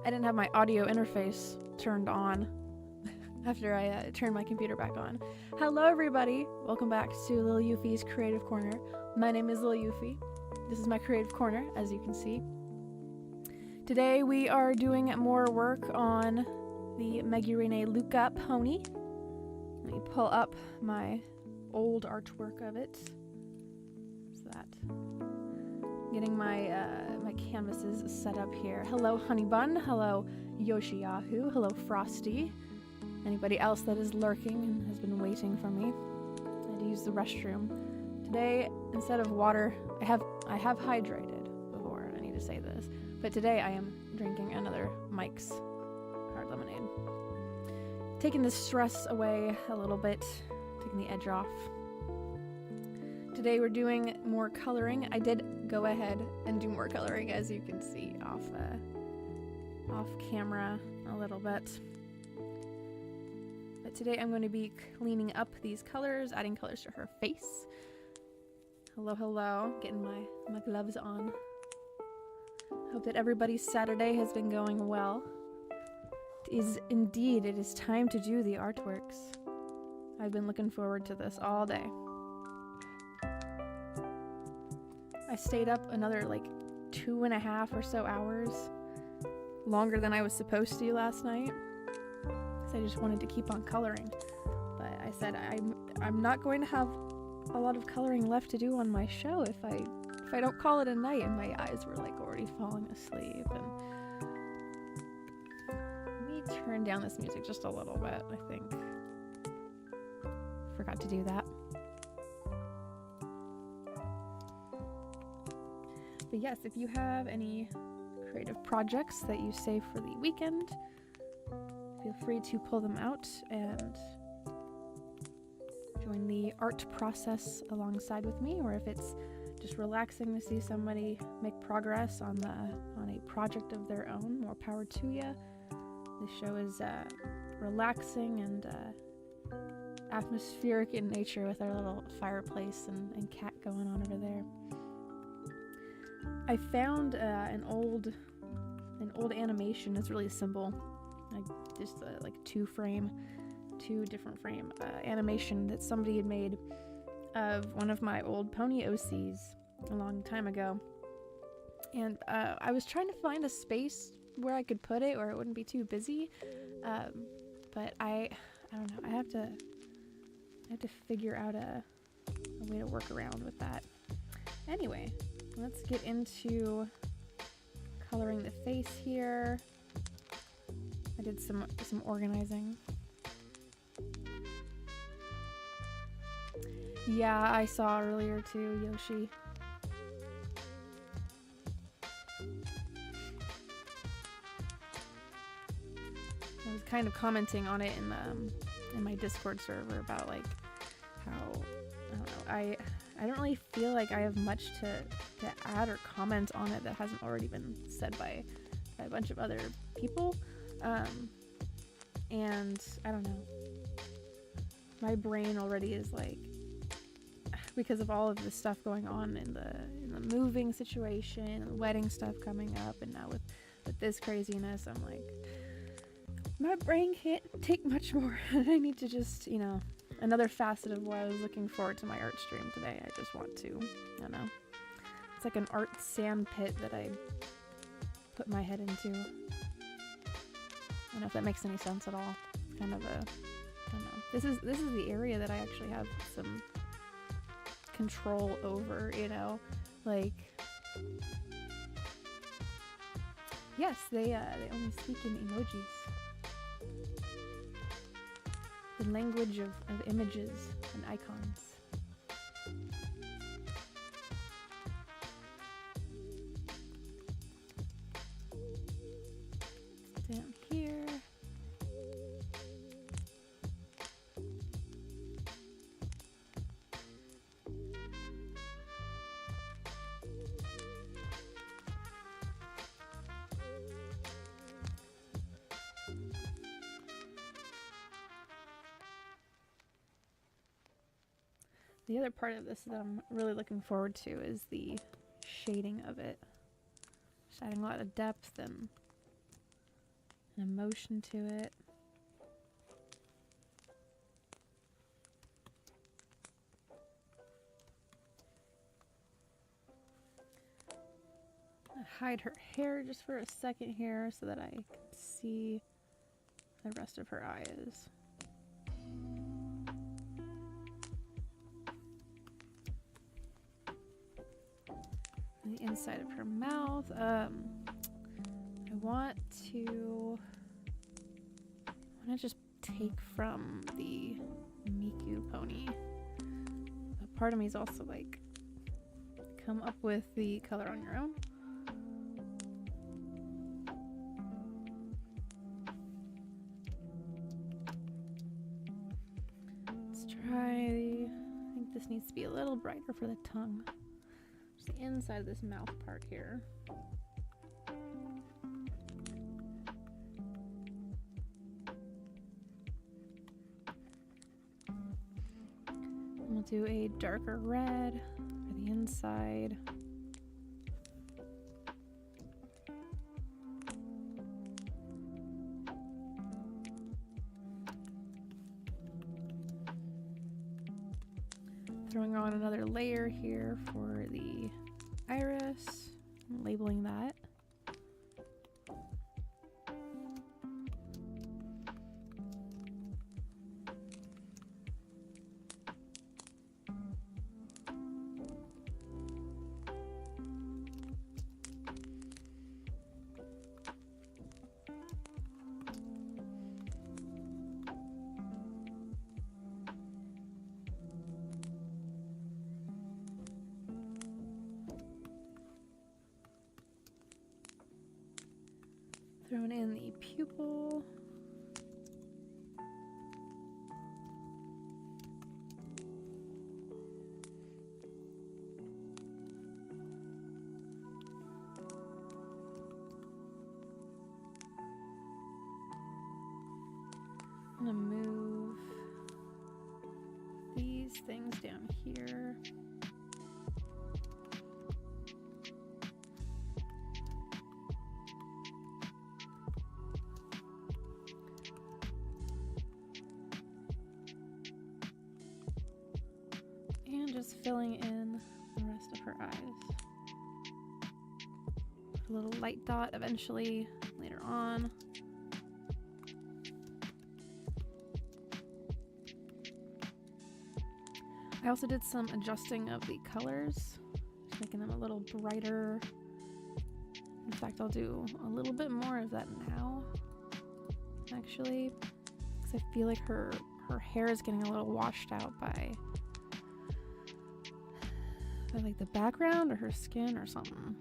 I didn't have my audio interface turned on after I turned my computer back on. Hello everybody, welcome back to Lil Euphie's Creative Corner. My name is Lil Euphie. This is my creative corner, as you can see. Today we are doing more work on the Megurine Luka pony. Let me pull up my old artwork of it. What's that? Getting my my canvases set up here. Hello Honeybun, hello Yoshiyahu, hello Frosty. Anybody else that is lurking and has been waiting for me. I had to use the restroom. Today, instead of water, I have hydrated before, I need to say this. But today I am drinking another Mike's hard lemonade. Taking the stress away a little bit, taking the edge off. Today we're doing more coloring. I did go ahead and do more coloring, as you can see off camera a little bit. But today I'm going to be cleaning up these colors, adding colors to her face. Hello, hello. Getting my gloves on. Hope that everybody's Saturday has been going well. It is time to do the artworks. I've been looking forward to this all day. I stayed up another like 2.5 or so hours, longer than I was supposed to last night, because I just wanted to keep on coloring. But I said I'm not going to have a lot of coloring left to do on my show if I don't call it a night. And my eyes were like already falling asleep. And let me turn down this music just a little bit. I think forgot to do that. But yes, if you have any creative projects that you save for the weekend, feel free to pull them out and join the art process alongside with me. Or if it's just relaxing to see somebody make progress on a project of their own, more power to you. This show is relaxing and atmospheric in nature with our little fireplace and cat going on over there. I found an old animation. It's really simple, like just like two different frame animation that somebody had made of one of my old pony OCs a long time ago. And I was trying to find a space where I could put it where it wouldn't be too busy, but I don't know. I have to figure out a way to work around with that. Anyway, let's get into coloring the face here. I did some organizing. Yeah, I saw earlier too, Yoshi. I was kind of commenting on it in my Discord server about like how, I don't know, I don't really feel like I have much to add or comment on it that hasn't already been said by a bunch of other people. And I don't know. My brain already is like, because of all of the stuff going on in the moving situation and the wedding stuff coming up, and now with this craziness, I'm like, my brain can't take much more. I need to just, another facet of why I was looking forward to my art stream today. I just want to, I don't know. It's like an art sand pit that I put my head into. I don't know if that makes any sense at all. It's kind of I don't know. This is the area that I actually have some control over, like, yes, they only speak in emojis. The language of images and icons. Down here. The other part of this that I'm really looking forward to is the shading of it. Just adding a lot of depth and an emotion to it. Hide her hair just for a second here so that I can see the rest of her eyes. The inside of her mouth. I want to just take from the Miku pony. But part of me is also like, come up with the color on your own. I think this needs to be a little brighter for the tongue. Just the inside of this mouth part here. And we'll do a darker red for the inside. Throwing on another layer here for the iris, labeling that. Throwing in the pupil. I'm gonna move these things down here. And just filling in the rest of her eyes. Put a little light dot eventually later on. I also did some adjusting of the colors, just making them a little brighter. In fact, I'll do a little bit more of that now, actually, because I feel like her hair is getting a little washed out by like the background or her skin or something.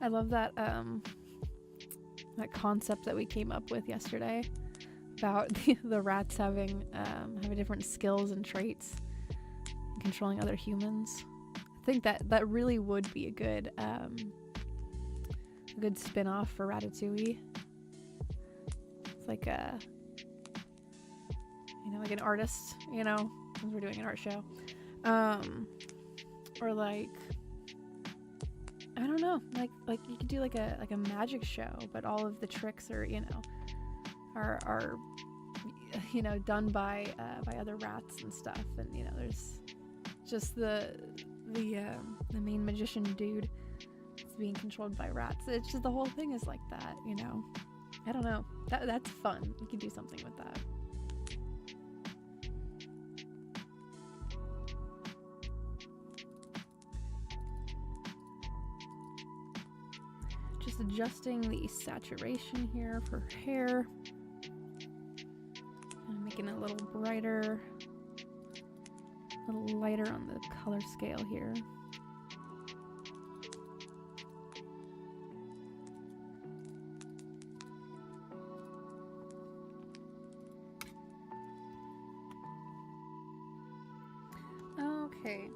I love that that concept that we came up with yesterday about the rats having different skills and traits and controlling other humans. I think that really would be a good spin-off for Ratatouille. It's like a like an artist, because we're doing an art show, or like, I don't know, like you could do like a magic show, but all of the tricks are are done by other rats and stuff, and there's just the main magician dude is being controlled by rats. It's just the whole thing is like that, I don't know. That's fun. You could do something with that. Just adjusting the saturation here for her hair. And making it a little brighter, a little lighter on the color scale here. Okay,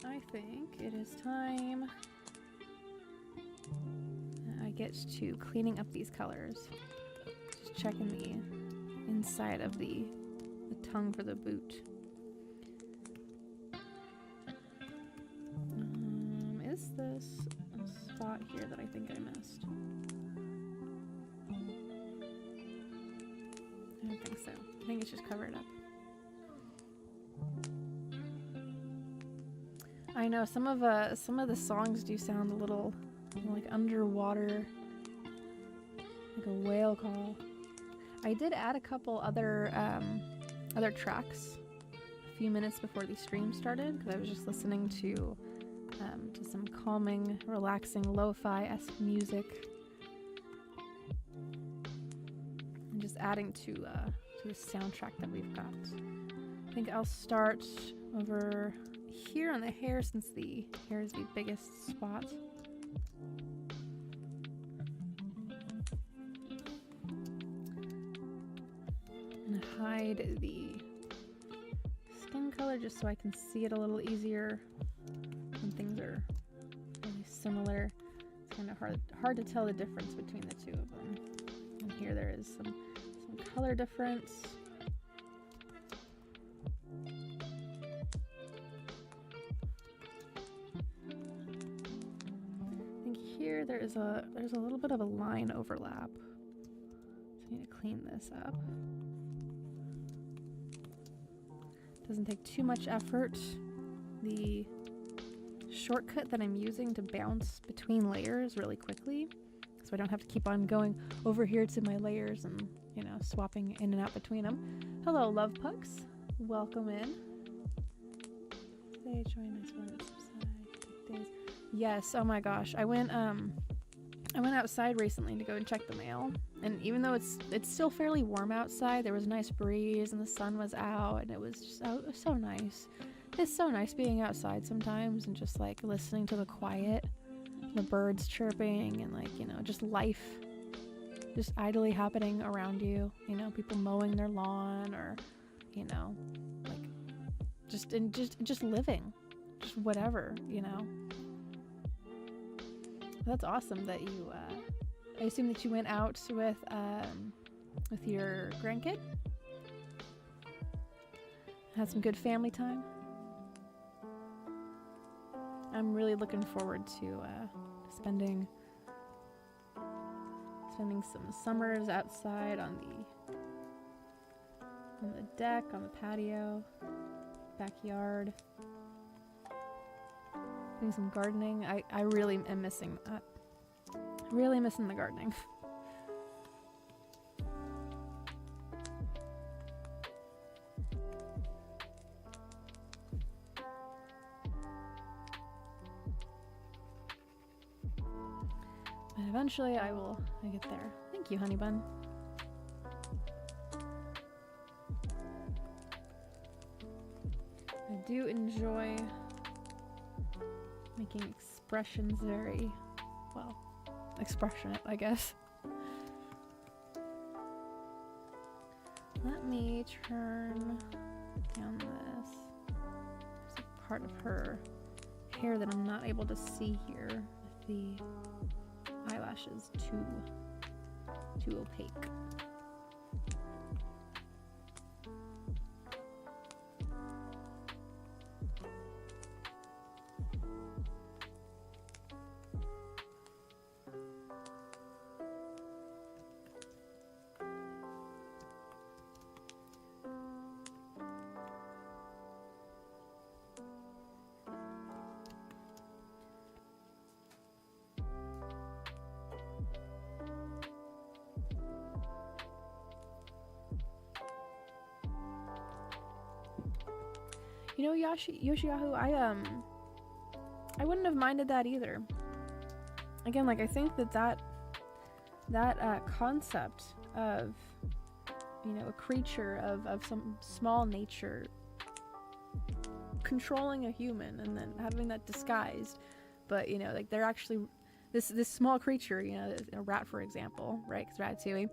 I think it is time. I get to cleaning up these colors. Just checking the inside of the tongue for the boot. Is this a spot here that I think I missed? I don't think so. I think it's just covered up. I know some of the songs do sound a little like underwater, like a whale call. I did add a couple other tracks a few minutes before the stream started because I was just listening to some calming, relaxing lo-fi-esque music, and just adding to the soundtrack that we've got. I think I'll start over here on the hair since the hair is the biggest spot. And hide the skin color just so I can see it a little easier when things are really similar. It's kind of hard to tell the difference between the two of them. And here there is some color difference. I think here there's a little bit of a line overlap. So I need to clean this up. Doesn't take too much effort. The shortcut that I'm using to bounce between layers really quickly, so I don't have to keep on going over here to my layers and, you know, swapping in and out between them. Hello, love pucks. Welcome in. They join us when it's days. Yes, oh my gosh. I went outside recently to go and check the mail, and even though it's still fairly warm outside, there was a nice breeze and the sun was out, and it was just so nice. It's so nice being outside sometimes and just like listening to the quiet, the birds chirping, and like, you know, just life just idly happening around you, you know, people mowing their lawn, or, you know, like just living, just whatever, you know. That's awesome that you I assume that you went out with your grandkid, had some good family time. I'm really looking forward to spending some summers outside on the deck, on the patio, backyard, doing some gardening. I really am missing that. Really missing the gardening. But eventually I get there. Thank you, honey bun. I do enjoy making expressions very, well, expressionate, I guess. Let me turn down this. There's a part of her hair that I'm not able to see here if the eyelash is too opaque. You know, Yoshiyahu, I wouldn't have minded that either. Again, like, I think that concept of, you know, a creature of some small nature controlling a human and then having that disguised, but, you know, like, they're actually this small creature, you know, a rat, for example, right? Because Ratatouille,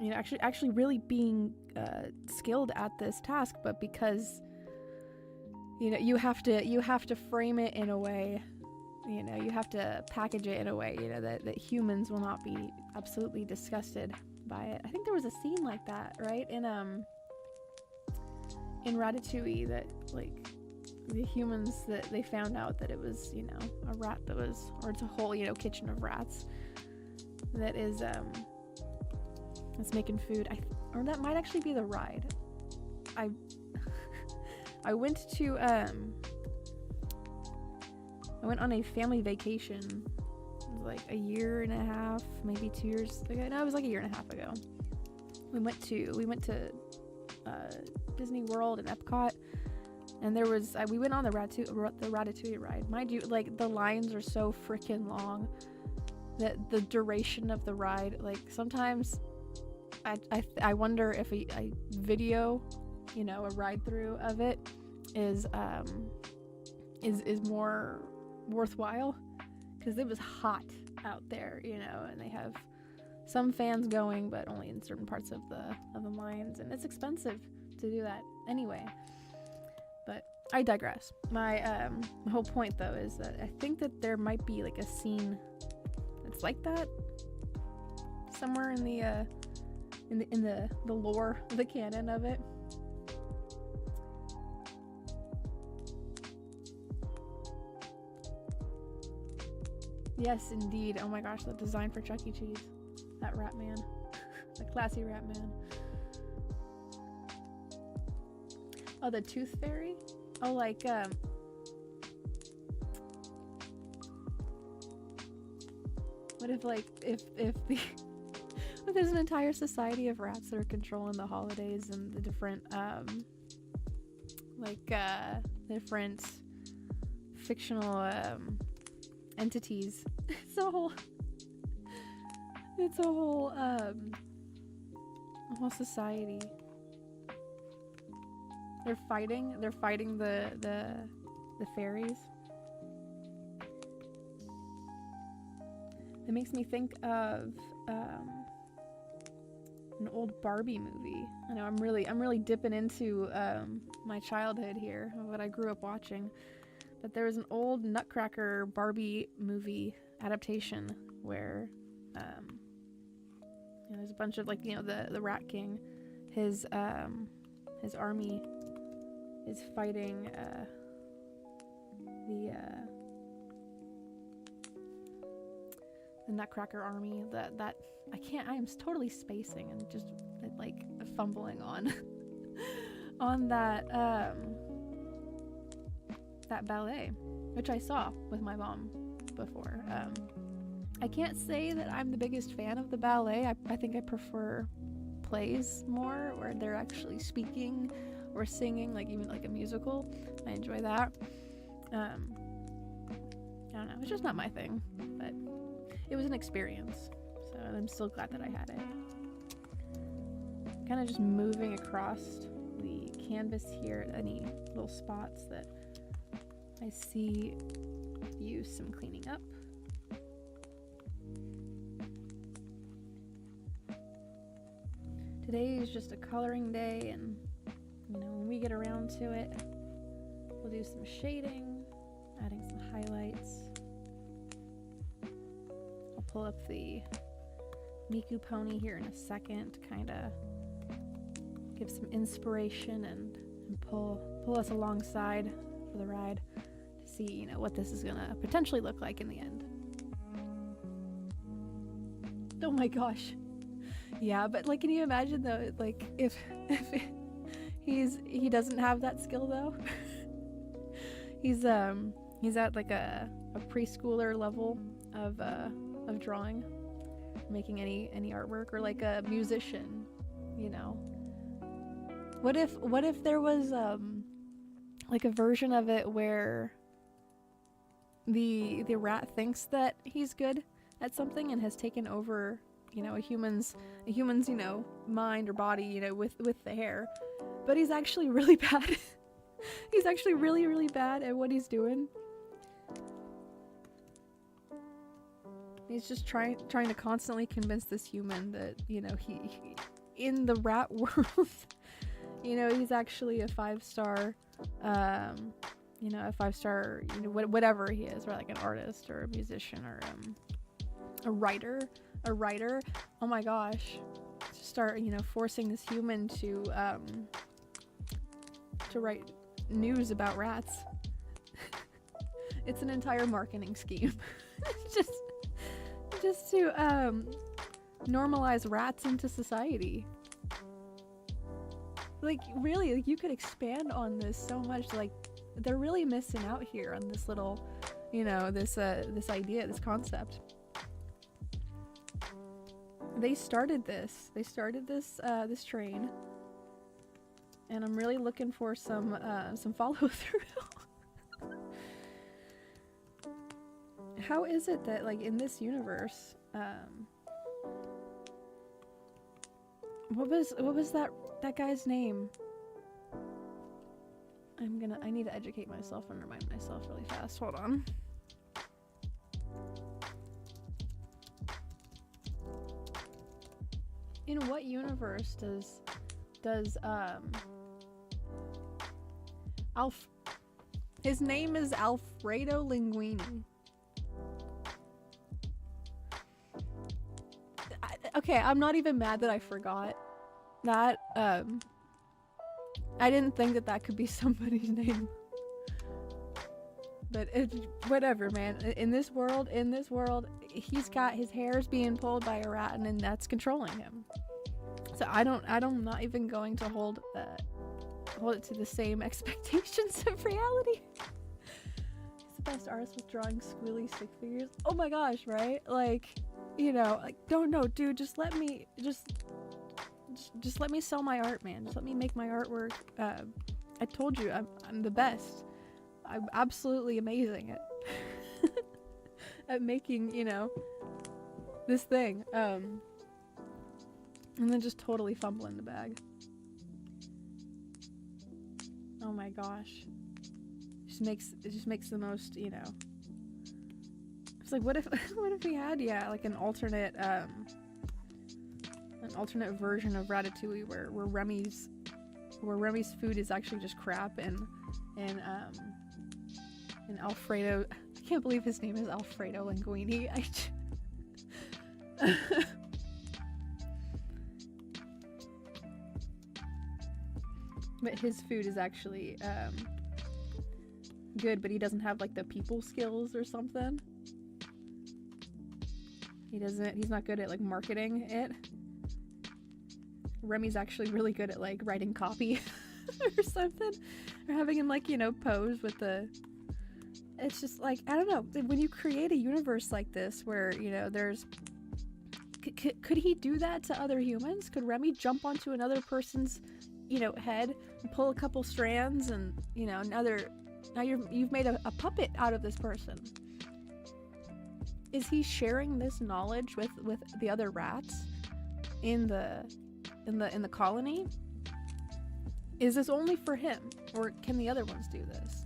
you know, actually really being skilled at this task, but because, you know, you have to frame it in a way, you know, you have to package it in a way, you know, that humans will not be absolutely disgusted by it. I think there was a scene like that, right? In Ratatouille, that like the humans, that they found out that it was, you know, a rat that was, or it's a whole, you know, kitchen of rats that is that's making food. Or that might actually be the ride. I went to I went on a family vacation like a year and a half, maybe 2 years ago. No, it was like a year and a half ago. We went to Disney World and Epcot, and there was we went on the Ratatouille ride. Mind you, like the lines are so freaking long that the duration of the ride, like sometimes I wonder if a video, you know, a ride through of it is more worthwhile, because it was hot out there, you know, and they have some fans going, but only in certain parts of the lines, and it's expensive to do that anyway. But I digress. My whole point though is that I think that there might be like a scene that's like that somewhere in the lore, the canon of it. Yes, indeed. Oh my gosh, the design for Chuck E. Cheese. That rat man. The classy rat man. Oh, the tooth fairy? Oh, like, what if, like, if if there's an entire society of rats that are controlling the holidays and the different, different fictional, entities. It's a whole society. They're fighting the fairies. It makes me think of an old Barbie movie. I know I'm really dipping into my childhood here, what I grew up watching. But there was an old Nutcracker Barbie movie adaptation where you know, there's a bunch of, like, you know, the Rat King, his army is fighting the Nutcracker army that I am totally spacing and just like fumbling on on that ballet, which I saw with my mom before. I can't say that I'm the biggest fan of the ballet. I think I prefer plays more, where they're actually speaking or singing, like even like a musical. I enjoy that. I don't know, it's just not my thing, but it was an experience, so I'm still glad that I had it. Kind of just moving across the canvas here at any little spots that I see use some cleaning up. Today is just a coloring day, and you know, when we get around to it, we'll do some shading, adding some highlights. I'll pull up the Miku pony here in a second to kind of give some inspiration and pull us alongside for the ride to see, you know, what this is gonna potentially look like in the end. Oh my gosh. Yeah, but like, can you imagine though, like if he doesn't have that skill though? he's at like a preschooler level of drawing, making any artwork, or like a musician, you know. What if there was like a version of it where the rat thinks that he's good at something and has taken over, you know, a human's you know, mind or body, you know, with the hair, but he's actually really bad. He's actually really bad at what he's doing. He's just trying to constantly convince this human that, you know, he in the rat world, you know, he's actually a 5-star you know, a 5-star, you know, whatever he is, or like an artist or a musician or a writer. Oh my gosh, to start, you know, forcing this human to write news about rats. It's an entire marketing scheme. just to normalize rats into society. Like, really, like, you could expand on this so much. Like, they're really missing out here on this little, you know, this idea, this concept. They started this this train, and I'm really looking for some follow through. How is it that, like, in this universe, what was that guy's name? I need to educate myself and remind myself really fast. Hold on. In what universe does his name is Alfredo Linguini. Okay, I'm not even mad that I forgot that. I didn't think that could be somebody's name. But whatever, man. In this world, he's got his hairs being pulled by a rat, and that's controlling him. So I'm not even going to hold it to the same expectations of reality. He's the best artist with drawing squealy stick figures. Oh my gosh, right? Like, you know, like, don't know, dude. Just let me sell my art, man. Just let me make my artwork. I told you, I'm the best. I'm absolutely amazing at making, you know, this thing. And then just totally fumbling the bag. Oh my gosh. It just makes the most, you know. It's like, what if we had, like an alternate version of Ratatouille where Remy's food is actually just crap, and Alfredo, I can't believe his name is Alfredo Linguini. But his food is actually good, but he doesn't have like the people skills or something. He's not good at like marketing it. Remy's actually really good at like writing copy or something, or having him like, you know, pose with the. It's just like, I don't know, when you create a universe like this where, you know, there's could he do that to other humans? Could Remy jump onto another person's, you know, head and pull a couple strands, and, you know, now you've made a puppet out of this person? Is he sharing this knowledge with the other rats in the colony? Is this only for him, or can the other ones do this?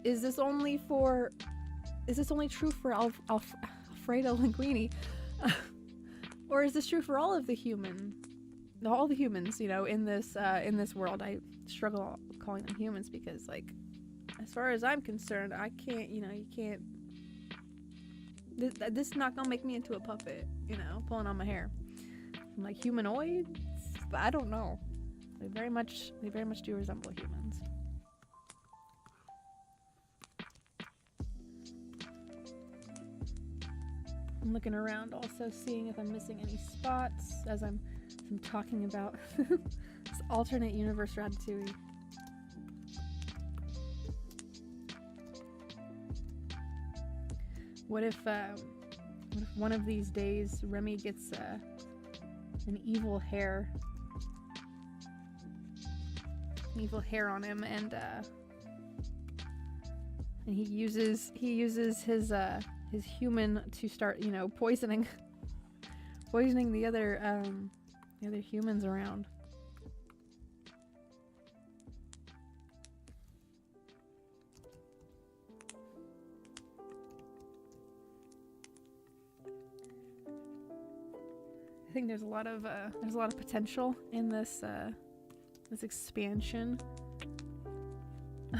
Is this only true for Alfredo Linguini? Or is this true for all the humans, you know, in this world? I struggle calling them humans because, like, as far as I'm concerned, I can't, you know, you can't. This is not gonna make me into a puppet, you know, pulling on my hair. I'm like humanoid, but I don't know. They very much do resemble humans. I'm looking around, also seeing if I'm missing any spots as I'm talking about this alternate universe Ratatouille. What if one of these days Remy gets an evil hair on him, and he uses his human to start, you know, poisoning the other humans around. I think there's a lot of potential in this expansion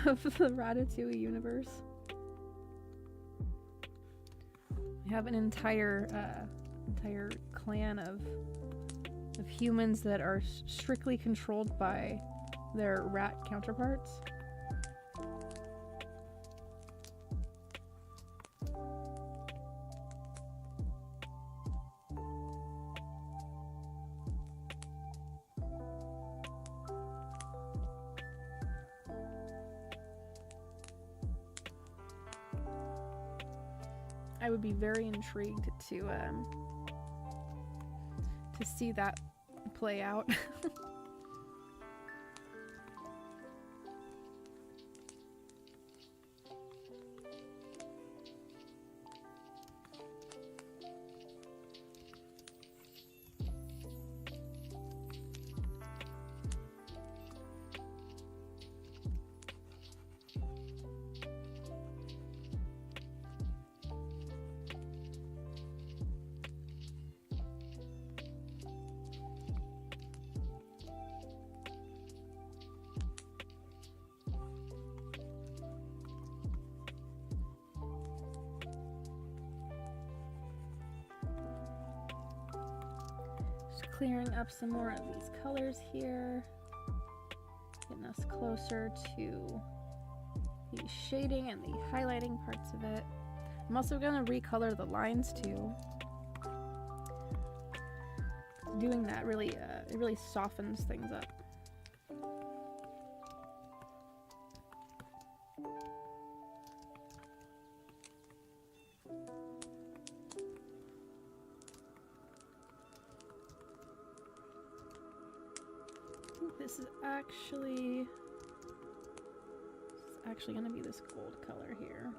of the Ratatouille universe. We have an entire clan of humans that are strictly controlled by their rat counterparts. I would be very intrigued to see that play out. Clearing up some more of these colors here, getting us closer to the shading and the highlighting parts of it. I'm also going to recolor the lines too. Doing that really, it really softens things up. This is actually going to be this gold color here.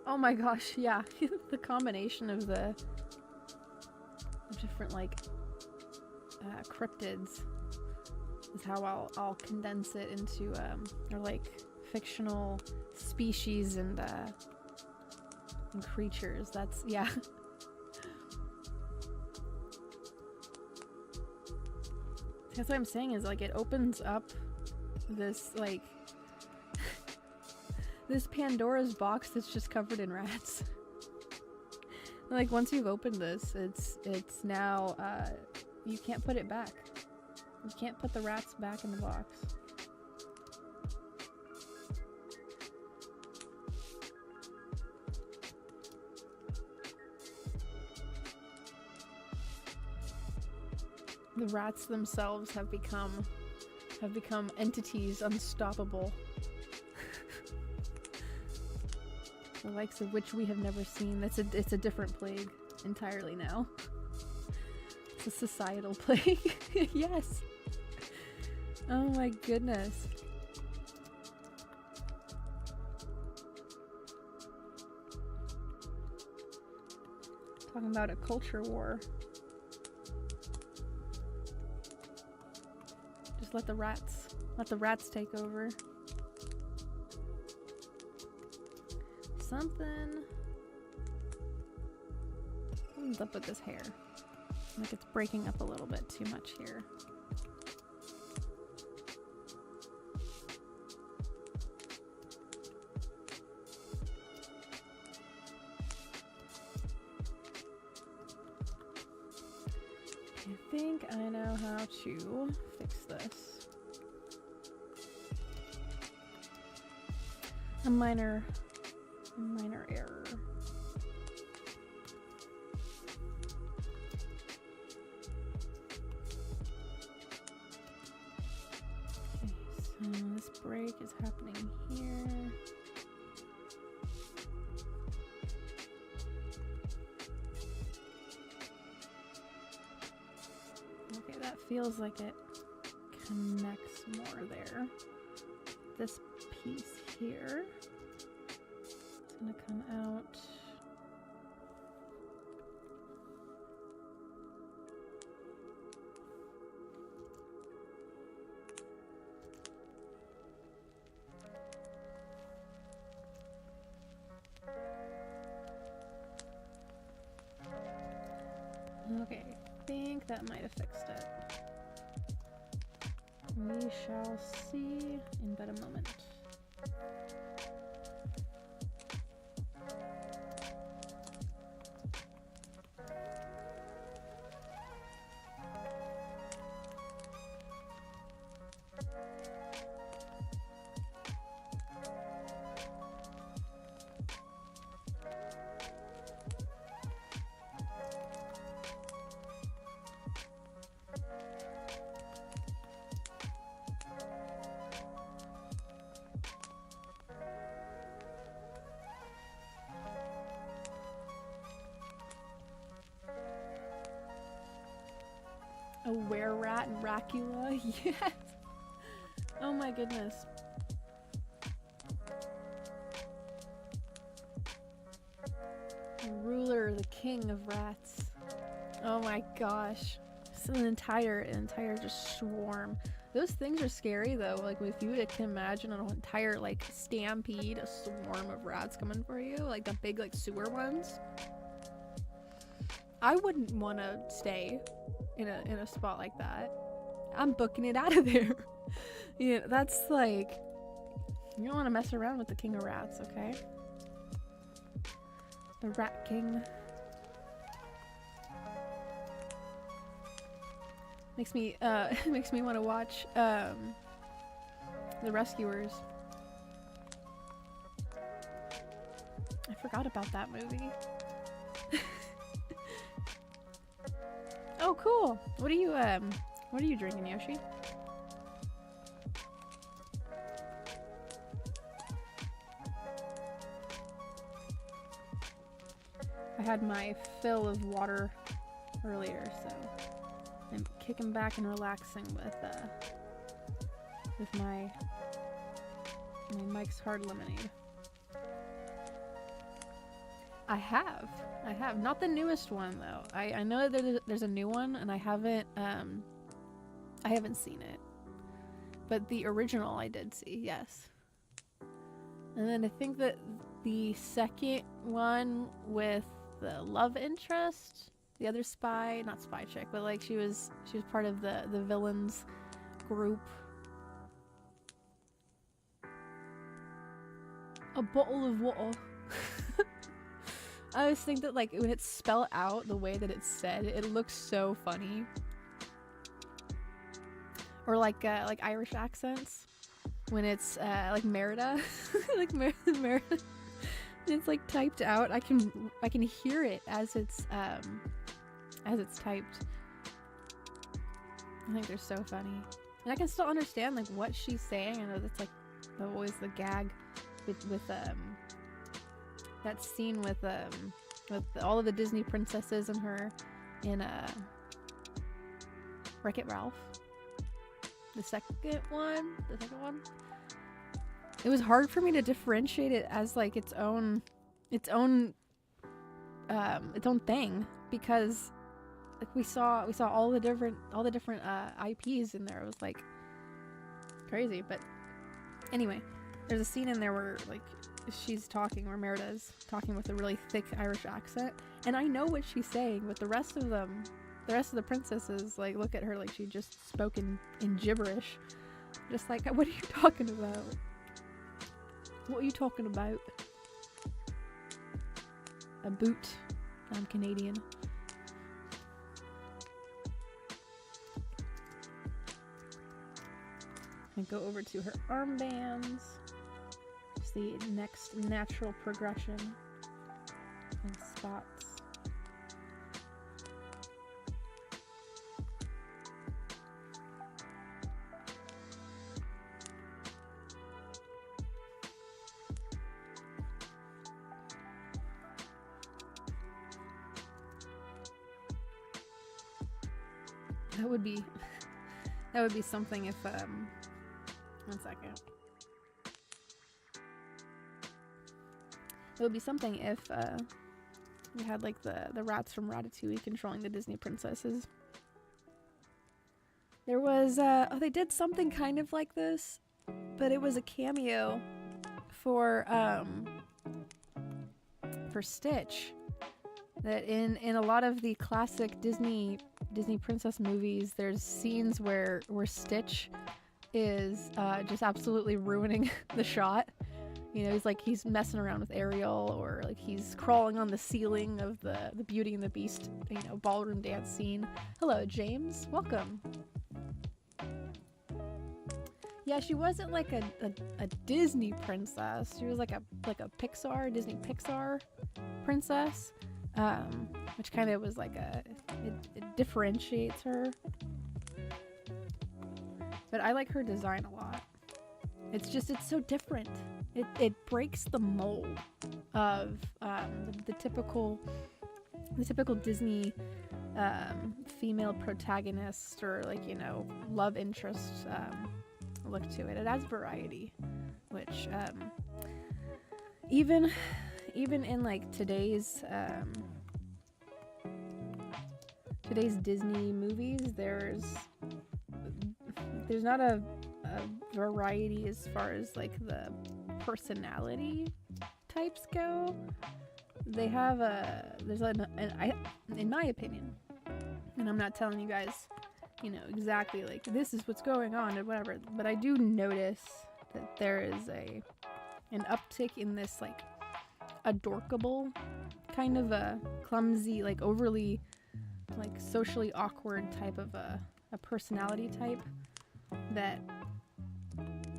Oh my gosh, yeah. The combination of the different like cryptids is how I'll condense it into or like fictional species and creatures. That's, yeah. That's what I'm saying, is like it opens up this like this Pandora's box that's just covered in rats. Like once you've opened this, it's now you can't put it back. You can't put the rats back in the box. The rats themselves have become entities unstoppable. The likes of which we have never seen. It's a different plague entirely now. It's a societal plague. Yes. Oh my goodness. Talking about a culture war. Let the rats take over. Something's up with this hair. Like it's breaking up a little bit too much here. I think I know how to fix this. A minor error. Okay, so this break is happening here. Okay, that feels like it connects more there. This piece here, it's gonna come out. Okay, that might have fixed it. We shall see in but a moment. A were-rat and Racula? Yes! Oh my goodness. The ruler, the king of rats. Oh my gosh. It's an entire just swarm. Those things are scary though. Like if you can imagine an entire like stampede, a swarm of rats coming for you, like the big like sewer ones. I wouldn't want to stay in a spot like that. I'm booking it out of there. Yeah, that's like, you don't want to mess around with the king of rats, okay? The rat king. Makes me want to watch The Rescuers. I forgot about that movie. Oh, cool. What are you drinking, Yoshi? I had my fill of water earlier, so I'm kicking back and relaxing with my Mike's Hard Lemonade. I have. Not the newest one though. I know that there's a new one, and I haven't seen it. But the original I did see, yes. And then I think that the second one with the love interest, the other spy, not spy chick, but like she was part of the villains group. A bottle of water. I always think that like when it's spelled out the way that it's said, it looks so funny. Or like Irish accents when it's like Merida, like Merida. It's like typed out. I can hear it as it's typed. I think they're so funny, and I can still understand like what she's saying. I know that's like always the gag with that scene with all of the Disney princesses and her in Wreck-It Ralph. The second one. It was hard for me to differentiate it as like its own thing, because like we saw all the different IPs in there. It was like crazy. But anyway, there's a scene in there where like she's talking, where Merida's talking with a really thick Irish accent, and I know what she's saying, but the rest of the princesses like look at her like she just spoke in gibberish. Just like, what are you talking about? What are you talking about? A boot. I'm Canadian. I go over to her armbands. It's the next natural progression and spots. That would be something if one second. It would be something if we had like the rats from Ratatouille controlling the Disney princesses. There was they did something kind of like this, but it was a cameo for Stitch. That in a lot of the classic Disney Disney princess movies, there's scenes where Stitch is just absolutely ruining the shot. You know, he's messing around with Ariel, or like he's crawling on the ceiling of the Beauty and the Beast, you know, ballroom dance scene. Hello, James. Welcome. Yeah, she wasn't like a Disney princess. She was like a Disney Pixar princess, which kind of was like it differentiates her. But I like her design a lot. It's so different. It breaks the mold of the typical Disney female protagonist, or like, you know, love interest look to it. It adds variety, which even in like today's Disney movies, there's not a variety as far as like the personality types go. They have in my opinion, and I'm not telling you guys, you know, exactly like this is what's going on or whatever, but I do notice that there is an uptick in this like adorkable kind of a clumsy, like overly like socially awkward type of a personality type that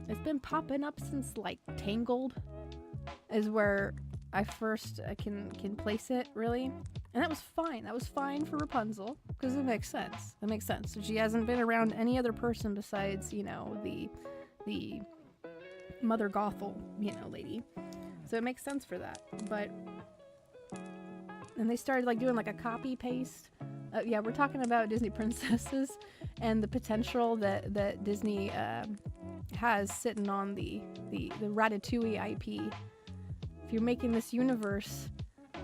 it's been popping up since like Tangled is where I first can place it, really. And that was fine. That was fine for Rapunzel, because it makes sense. It makes sense. She hasn't been around any other person besides, you know, the Mother Gothel, you know, lady. So it makes sense for that. But and they started like doing like a copy paste. Yeah, we're talking about Disney princesses and the potential that Disney has sitting on the Ratatouille IP. If you're making this universe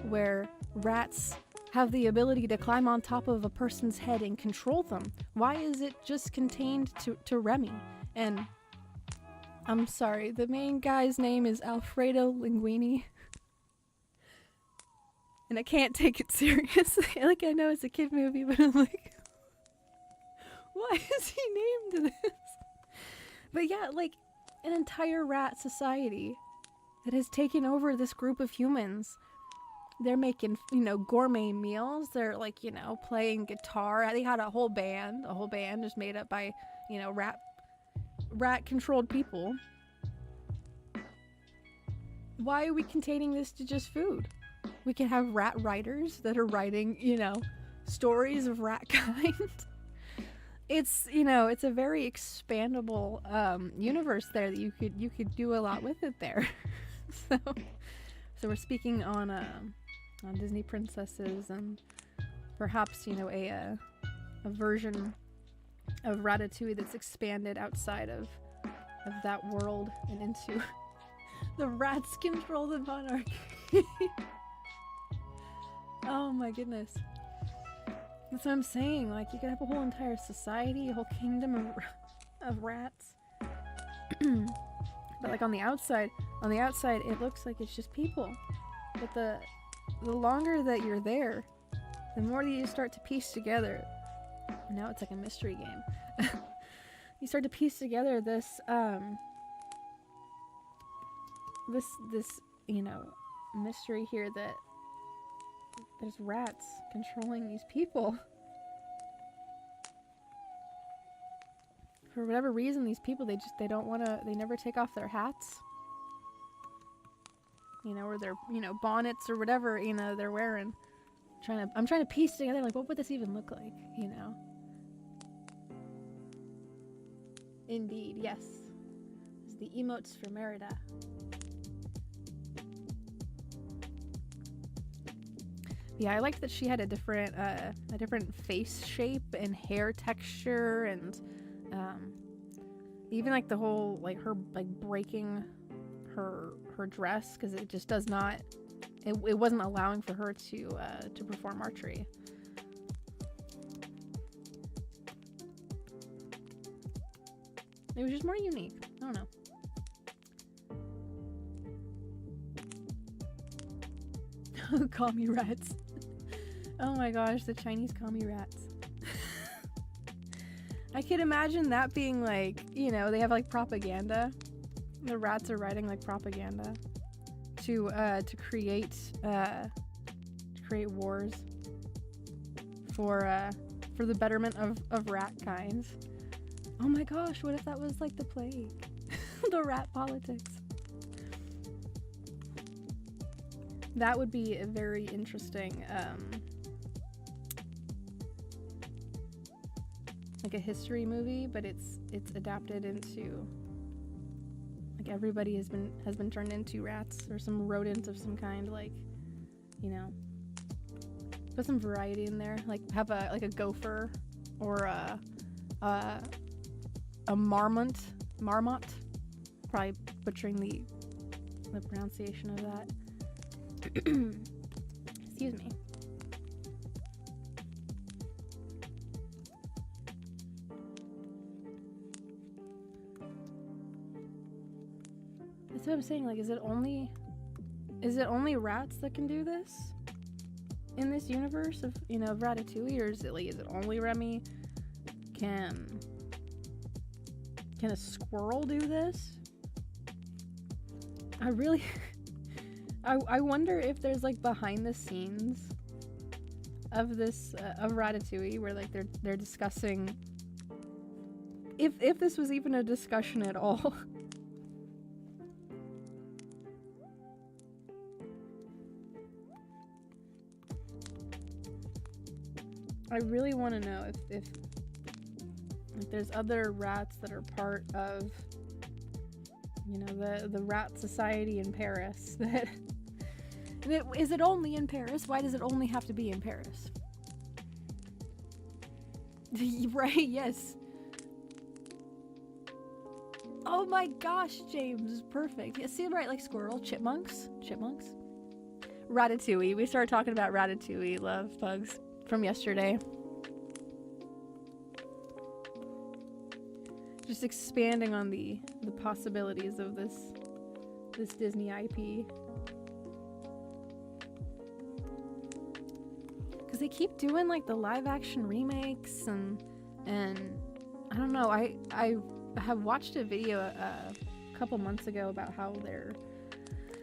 where rats have the ability to climb on top of a person's head and control them, why is it just contained to Remy? And I'm sorry, the main guy's name is Alfredo Linguini. And I can't take it seriously. Like, I know it's a kid movie, but I'm like, why is he named this? But yeah, like, an entire rat society that has taken over this group of humans. They're making, you know, gourmet meals. They're like, you know, playing guitar. They had a whole band just made up by, you know, rat controlled people. Why are we containing this to just food? We can have rat writers that are writing, you know, stories of rat kind. It's, you know, it's a very expandable universe there that you could do a lot with it there. So we're speaking on Disney princesses, and perhaps, you know, a version of Ratatouille that's expanded outside of that world and into the rats control the monarchy. Oh my goodness. That's what I'm saying. Like, you could have a whole entire society, a whole kingdom of rats. But like on the outside, it looks like it's just people. But the longer that you're there, the more that you start to piece together. Now it's like a mystery game. You start to piece together this you know, mystery here that there's rats controlling these people. For whatever reason, these people, they never take off their hats. You know, or their, you know, bonnets or whatever, you know, they're wearing. I'm trying to piece together, like, what would this even look like, you know? Indeed, yes. It's the emotes for Merida. Yeah, I liked that she had a different face shape and hair texture, and even like the whole, like, her like breaking her dress, because it just does not, it wasn't allowing for her to perform archery. It was just more unique. I don't know. Call me rats. Oh my gosh, the Chinese call me rats. I could imagine that being like, you know, they have like propaganda. The rats are writing like propaganda to create wars for the betterment of rat kinds. Oh my gosh, what if that was like the plague? The rat politics. That would be a very interesting like a history movie, but it's adapted into like everybody has been turned into rats or some rodent of some kind, like, you know, put some variety in there, like have a gopher or a marmot, probably butchering the pronunciation of that. Excuse me. That's what I'm saying, like, is it only rats that can do this in this universe of, you know, Ratatouille, or is it only Remy? Can a squirrel do this? I really I wonder if there's like behind the scenes of this of Ratatouille where like they're discussing if this was even a discussion at all. I really want to know if there's other rats that are part of, you know, the rat society in Paris. That is it only in Paris? Why does it only have to be in Paris? Right? Yes. Oh my gosh, James, perfect. Yeah, see, right, like squirrel, chipmunks. Ratatouille. We started talking about Ratatouille, love pugs, from yesterday. Just expanding on the possibilities of this Disney IP. Because they keep doing like the live action remakes and I don't know, I have watched a video a couple months ago about how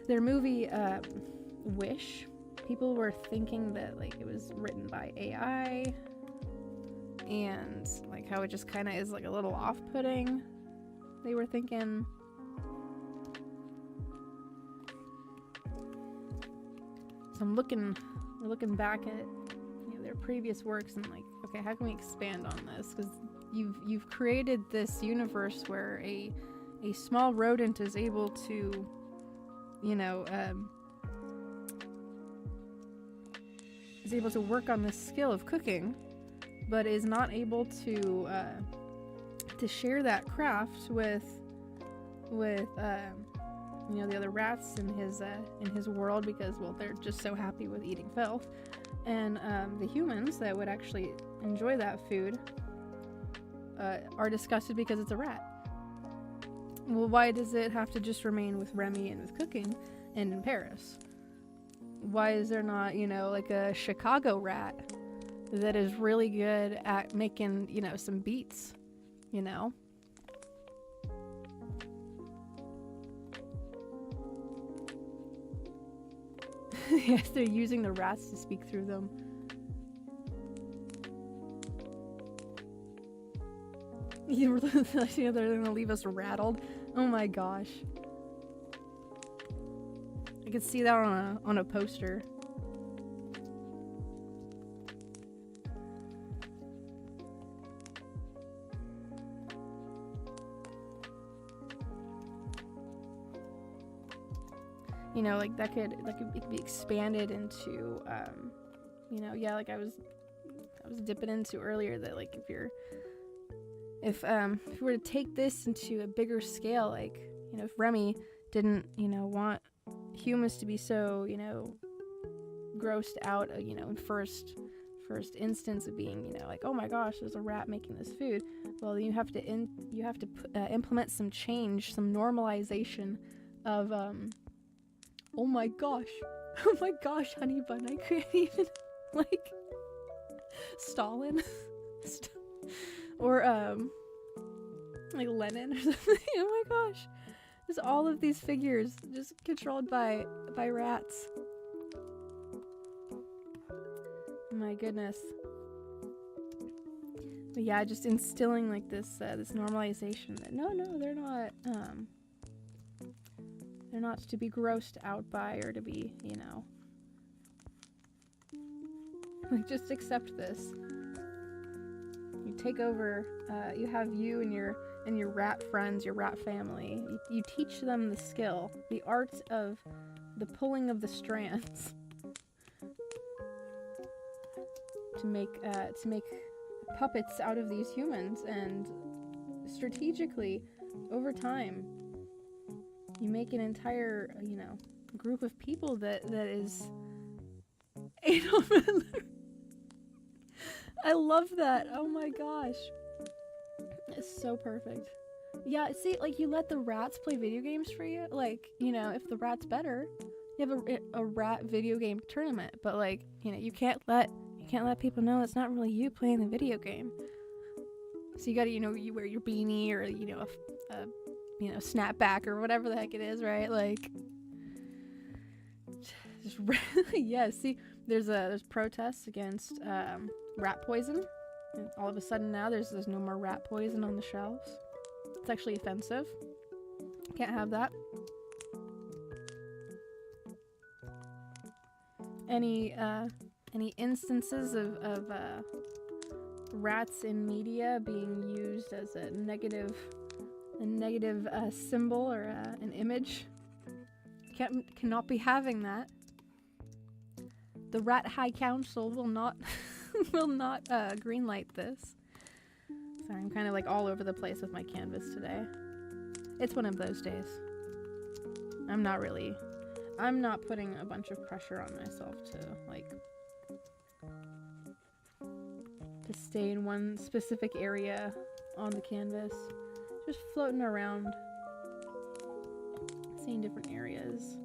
their movie Wish, people were thinking that like it was written by AI and like how it just kind of is like a little off-putting. They were thinking. So I'm looking back at, you know, their previous works and like, okay, how can we expand on this? Because you've created this universe where a small rodent is able to, you know, is able to work on this skill of cooking, but is not able to share that craft with you know, the other rats in his world, because, well, they're just so happy with eating filth, and the humans that would actually enjoy that food are disgusted because it's a rat. Well, why does it have to just remain with Remy and with cooking and in Paris? Why is there not, you know, like a Chicago rat that is really good at making, you know, some beats, you know? Yes, they're using the rats to speak through them. They're gonna leave us rattled. Oh my gosh. I could see that on a poster. You know, like that could be expanded into, you know, yeah, like I was dipping into earlier, that like if we were to take this into a bigger scale, like, you know, if Remy didn't, you know, want humans to be so, you know, grossed out, you know, in first instance of being, you know, like, oh my gosh, there's a rat making this food. Well, you have to implement some change, some normalization of oh my gosh, honey bun, I couldn't even, like, Stalin. Or like Lenin or something. Oh my gosh. There's all of these figures just controlled by rats. My goodness. But yeah, just instilling like this this normalization that no, they're not to be grossed out by or to be, you know, like just accept this. You take over, you have you and your rat friends, your rat family. You teach them the skill, the art of the pulling of the strands to make puppets out of these humans, and strategically over time you make an entire, you know, group of people that is I love that. Oh my gosh. It's so perfect. Yeah, see, like, you let the rats play video games for you. Like, you know, if the rat's better, you have a rat video game tournament. But, like, you know, you can't let people know it's not really you playing the video game. So you gotta, you know, you wear your beanie or, you know, a you know, snapback or whatever the heck it is, right? Like, just yeah, see, there's protests against rat poison, and all of a sudden now there's no more rat poison on the shelves. It's actually offensive. Can't have that. Any instances of rats in media being used as a negative symbol or an image, cannot be having that. The Rat High Council will not greenlight this. Sorry, I'm kind of like all over the place with my canvas today. It's one of those days. I'm not putting a bunch of pressure on myself to stay in one specific area on the canvas. Just floating around, seeing different areas.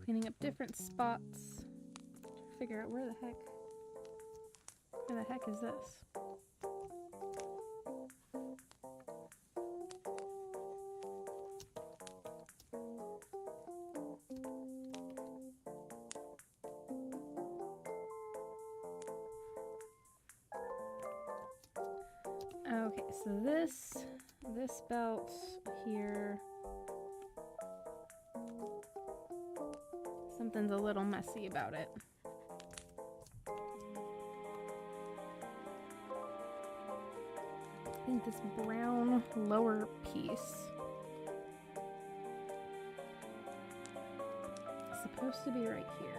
Cleaning up different spots. Figure out where the heck is this? Okay, so this belt here, something's a little messy about it. I think this brown lower piece is supposed to be right here.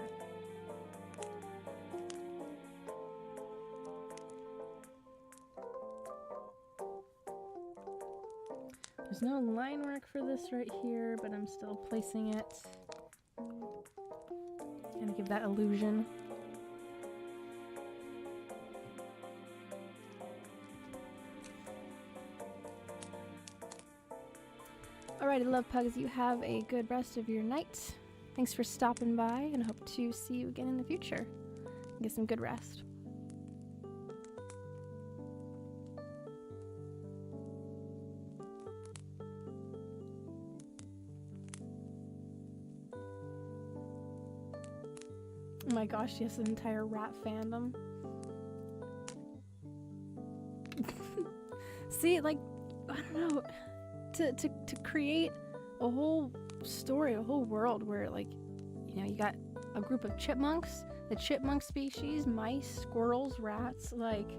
There's no line work for this right here, but I'm still placing it. Gonna give that illusion. Alrighty, love pugs, you have a good rest of your night. Thanks for stopping by, and I hope to see you again in the future. Get some good rest. Oh my gosh, yes, an entire rat fandom. See, like, I don't know, to create a whole story, a whole world where, like, you know, you got a group of chipmunks, the chipmunk species, mice, squirrels, rats, like,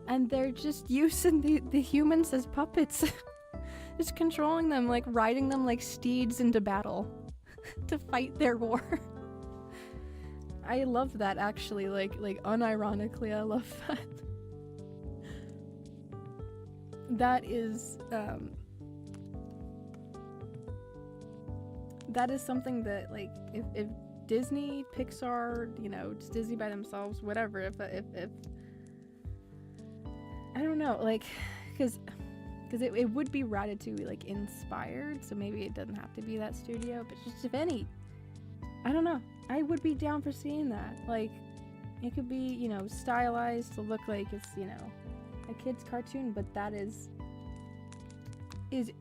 and they're just using the humans as puppets. Just controlling them, like, riding them like steeds into battle to fight their war. I love that, actually, like unironically, I love that. That is something that, like, if Disney, Pixar, you know, just Disney by themselves, whatever, if I don't know, like, because it would be Ratatouille, like, inspired, so maybe it doesn't have to be that studio, but just if any, I don't know. I would be down for seeing that. Like, it could be, you know, stylized to look like it's, you know, a kid's cartoon, but that is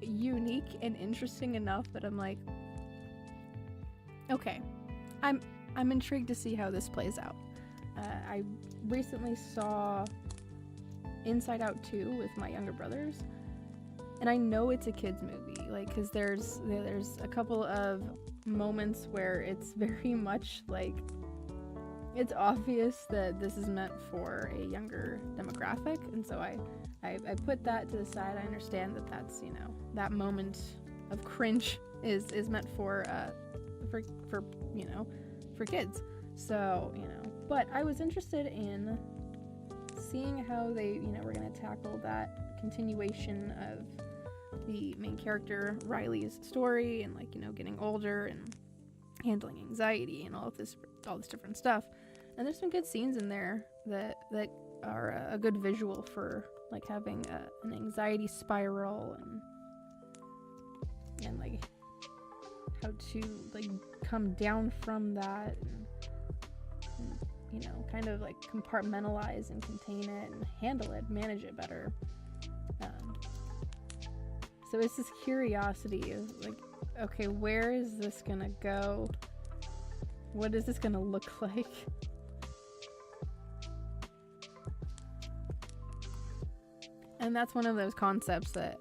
unique and interesting enough that I'm like, okay, I'm intrigued to see how this plays out. I recently saw Inside Out 2 with my younger brothers, and I know it's a kids movie, like, because there's a couple of moments where it's very much like it's obvious that this is meant for a younger demographic, and so I put that to the side. I understand that that's, you know, that moment of cringe is meant for you know, for kids. So, you know, but I was interested in seeing how they, you know, were going to tackle that continuation of the main character Riley's story, and, like, you know, getting older and handling anxiety and all this different stuff. And there's some good scenes in there that are a good visual for, like, having an anxiety spiral and like how to, like, come down from that and, you know, kind of like compartmentalize and contain it and handle it, manage it better. So it's this curiosity of, like, okay, where is this gonna go? What is this gonna look like? And that's one of those concepts that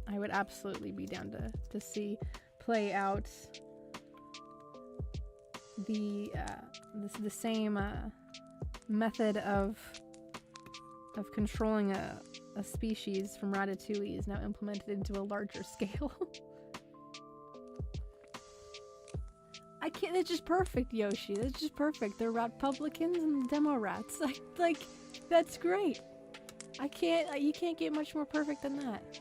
I would absolutely be down to see play out. The same method of controlling a species from Ratatouille is now implemented into a larger scale. I can't. It's just perfect, Yoshi. That's just perfect. They're rat publicans and demo rats. Like, that's great. I can't. You can't get much more perfect than that.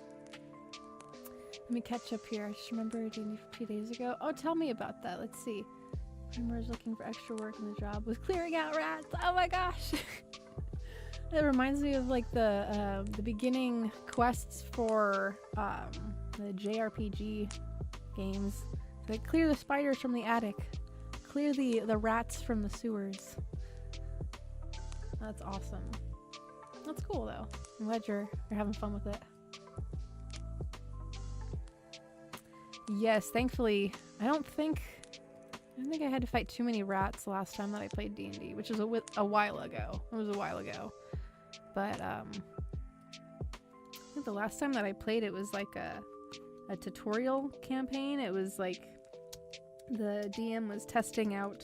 Let me catch up here. I just remembered a few days ago. Oh, tell me about that. Let's see. Primer is looking for extra work in the job with clearing out rats. Oh my gosh. That reminds me of, like, the beginning quests for the JRPG games. Like, clear the spiders from the attic. Clear the rats from the sewers. That's awesome. That's cool, though. I'm glad you're having fun with it. Yes, thankfully, I don't think I had to fight too many rats last time that I played D&D, which was a while ago. It was a while ago. But, I think the last time that I played it was like a tutorial campaign. It was like the DM was testing out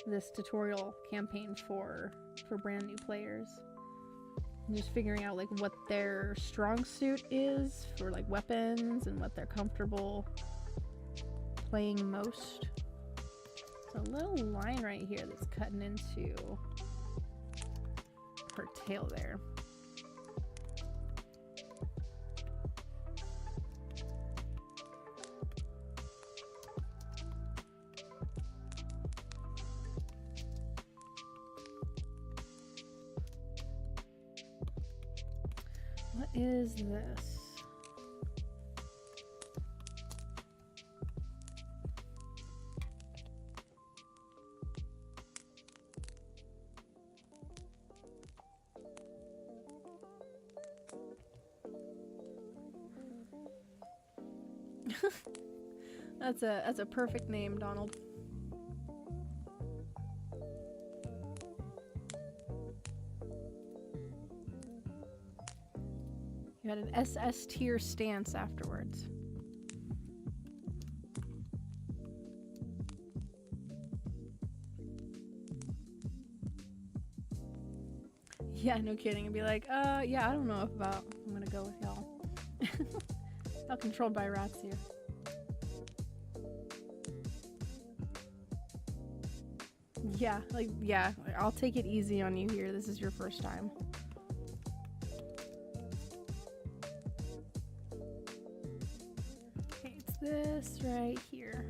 this tutorial campaign for brand new players. And just figuring out, like, what their strong suit is for, like, weapons and what they're comfortable playing most. There's a little line right here that's cutting into her tail there. What is this? That's a perfect name, Donald. You had an SS tier stance afterwards. Yeah, no kidding. I'd be like, yeah, I don't know I'm gonna go with y'all. All controlled by rats here. Yeah, like, yeah, I'll take it easy on you here. This is your first time. Okay, it's this right here.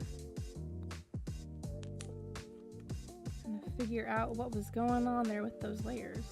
I'm gonna figure out what was going on there with those layers.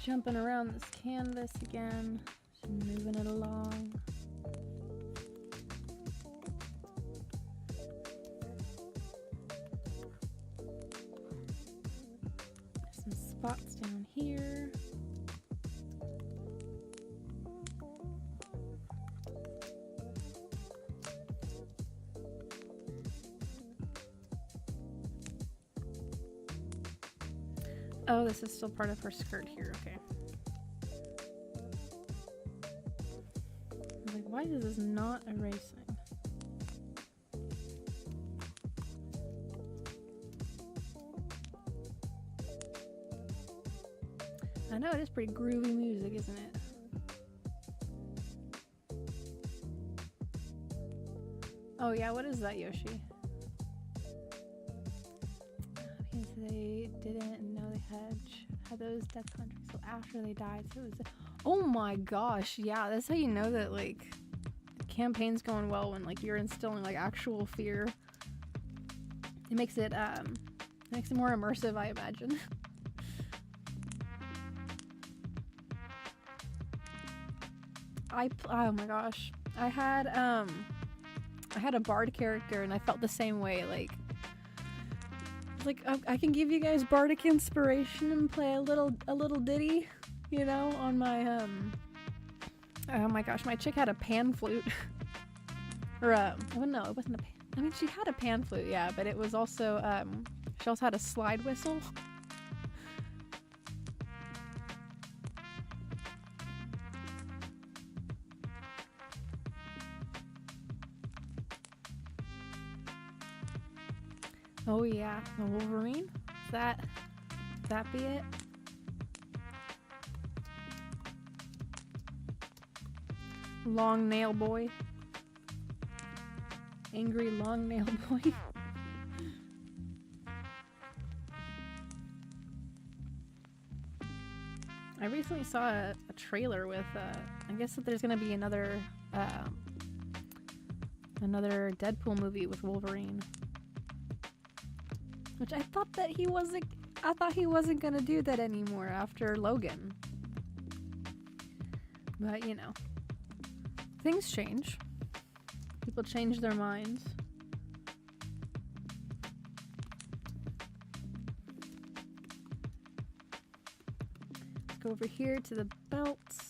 jumping around this canvas again, just moving it along. Some spots down here. Oh, this is still part of her skirt here, okay. I was like, why is this not erasing? I know it is pretty groovy music, isn't it? Oh yeah, what is that, Yoshi? Because they didn't know they had those death contracts till after they died, so it was. Oh my gosh, yeah, that's how you know that like the campaign's going well, when like you're instilling like actual fear. It makes it more immersive, I imagine. Oh my gosh, I had a bard character and I felt the same way. Like I can give you guys bardic inspiration and play a little ditty, you know, on my oh my gosh, my chick had a pan flute. Or well, no, it wasn't a pan. I mean, she had a pan flute, yeah, but it was also she also had a slide whistle. Oh yeah, the Wolverine? Is that be it? Long nail boy. Angry long nail boy. I recently saw a trailer with I guess that there's gonna be another Deadpool movie with Wolverine. Which I thought he wasn't gonna do that anymore after Logan. But you know, things change. People change their minds. Let's go over here to the belts.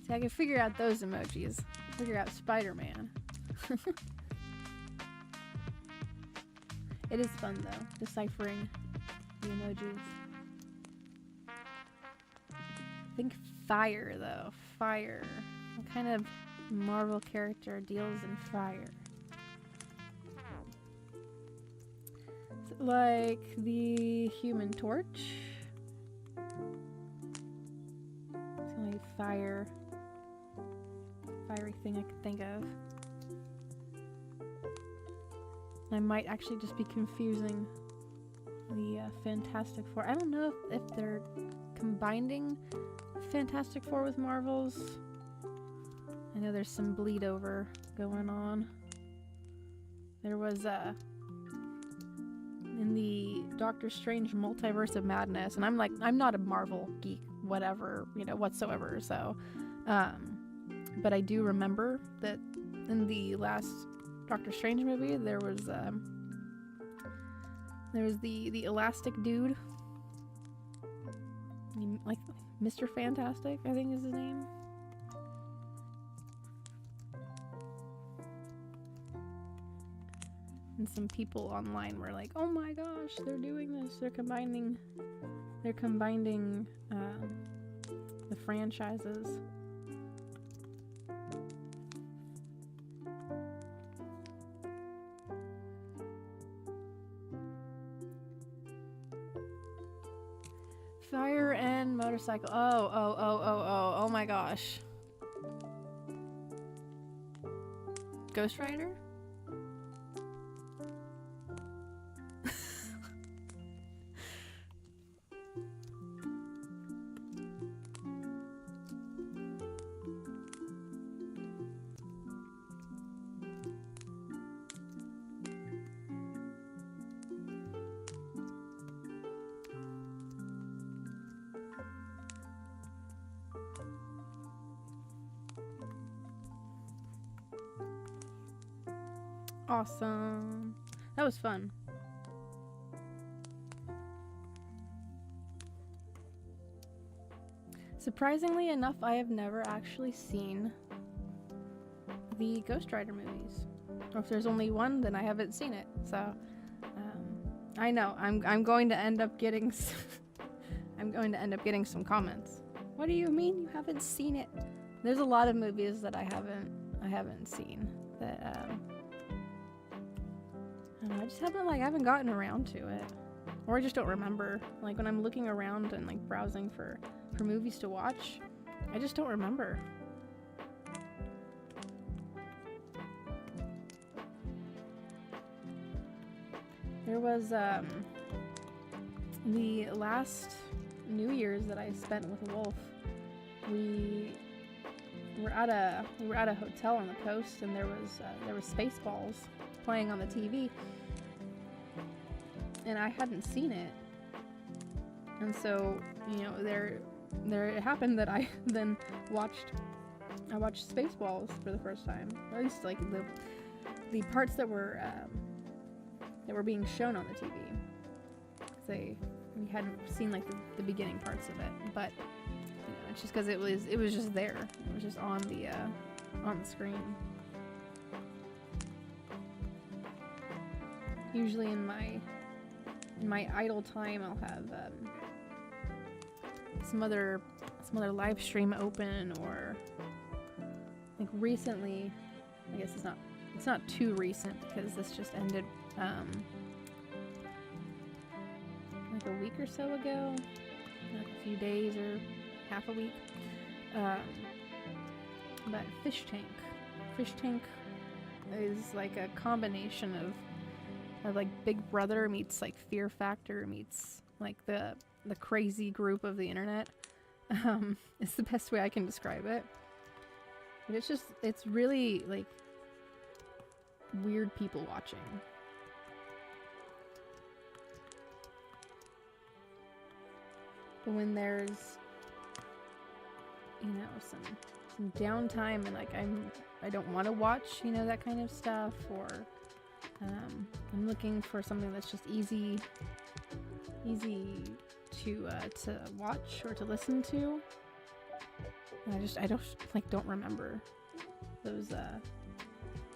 See, I can figure out those emojis. Figure out Spider-Man. It is fun though, deciphering the emojis. I think fire though. Fire. What kind of Marvel character deals in fire? Is it like the Human Torch? It's the only fiery thing I could think of. I might actually just be confusing the Fantastic Four. I don't know if they're combining Fantastic Four with Marvels. I know there's some bleed over going on. There was in the Doctor Strange Multiverse of Madness, and I'm not a Marvel geek, whatever, you know, whatsoever. So, but I do remember that in the last Doctor Strange movie, there was the elastic dude, like Mr. Fantastic, I think is his name. And some people online were like, "Oh my gosh, they're doing this! They're combining the franchises." Fire and motorcycle. Oh my gosh. Ghost Rider? Awesome. That was fun. Surprisingly enough, I have never actually seen the Ghost Rider movies. Or if there's only one, then I haven't seen it. So, I know I'm going to end up getting I'm going to end up getting some comments. What do you mean you haven't seen it? There's a lot of movies that I haven't seen that I just haven't gotten around to it, or I just don't remember. Like when I'm looking around and like browsing for movies to watch, I just don't remember. There was the last New Year's that I spent with Wolf. We were at a hotel on the coast, and there was Spaceballs playing on the TV, and I hadn't seen it, and so there it happened that I then watched Spaceballs for the first time, or at least like the parts that were being shown on the TV. We hadn't seen like the beginning parts of it, but it's just because it was just there. It was just on the screen. Usually in my idle time, I'll have some other live stream open, or like recently, I guess it's not too recent because this just ended like a week or so ago, like a few days or half a week. But Fish Tank is like a combination of like Big Brother meets like Fear Factor meets like the crazy group of the internet. It's the best way I can describe it. But it's really like weird people watching. But when there's some downtime and like I don't want to watch that kind of stuff, or I'm looking for something that's just easy to watch or to listen to. And I don't remember those I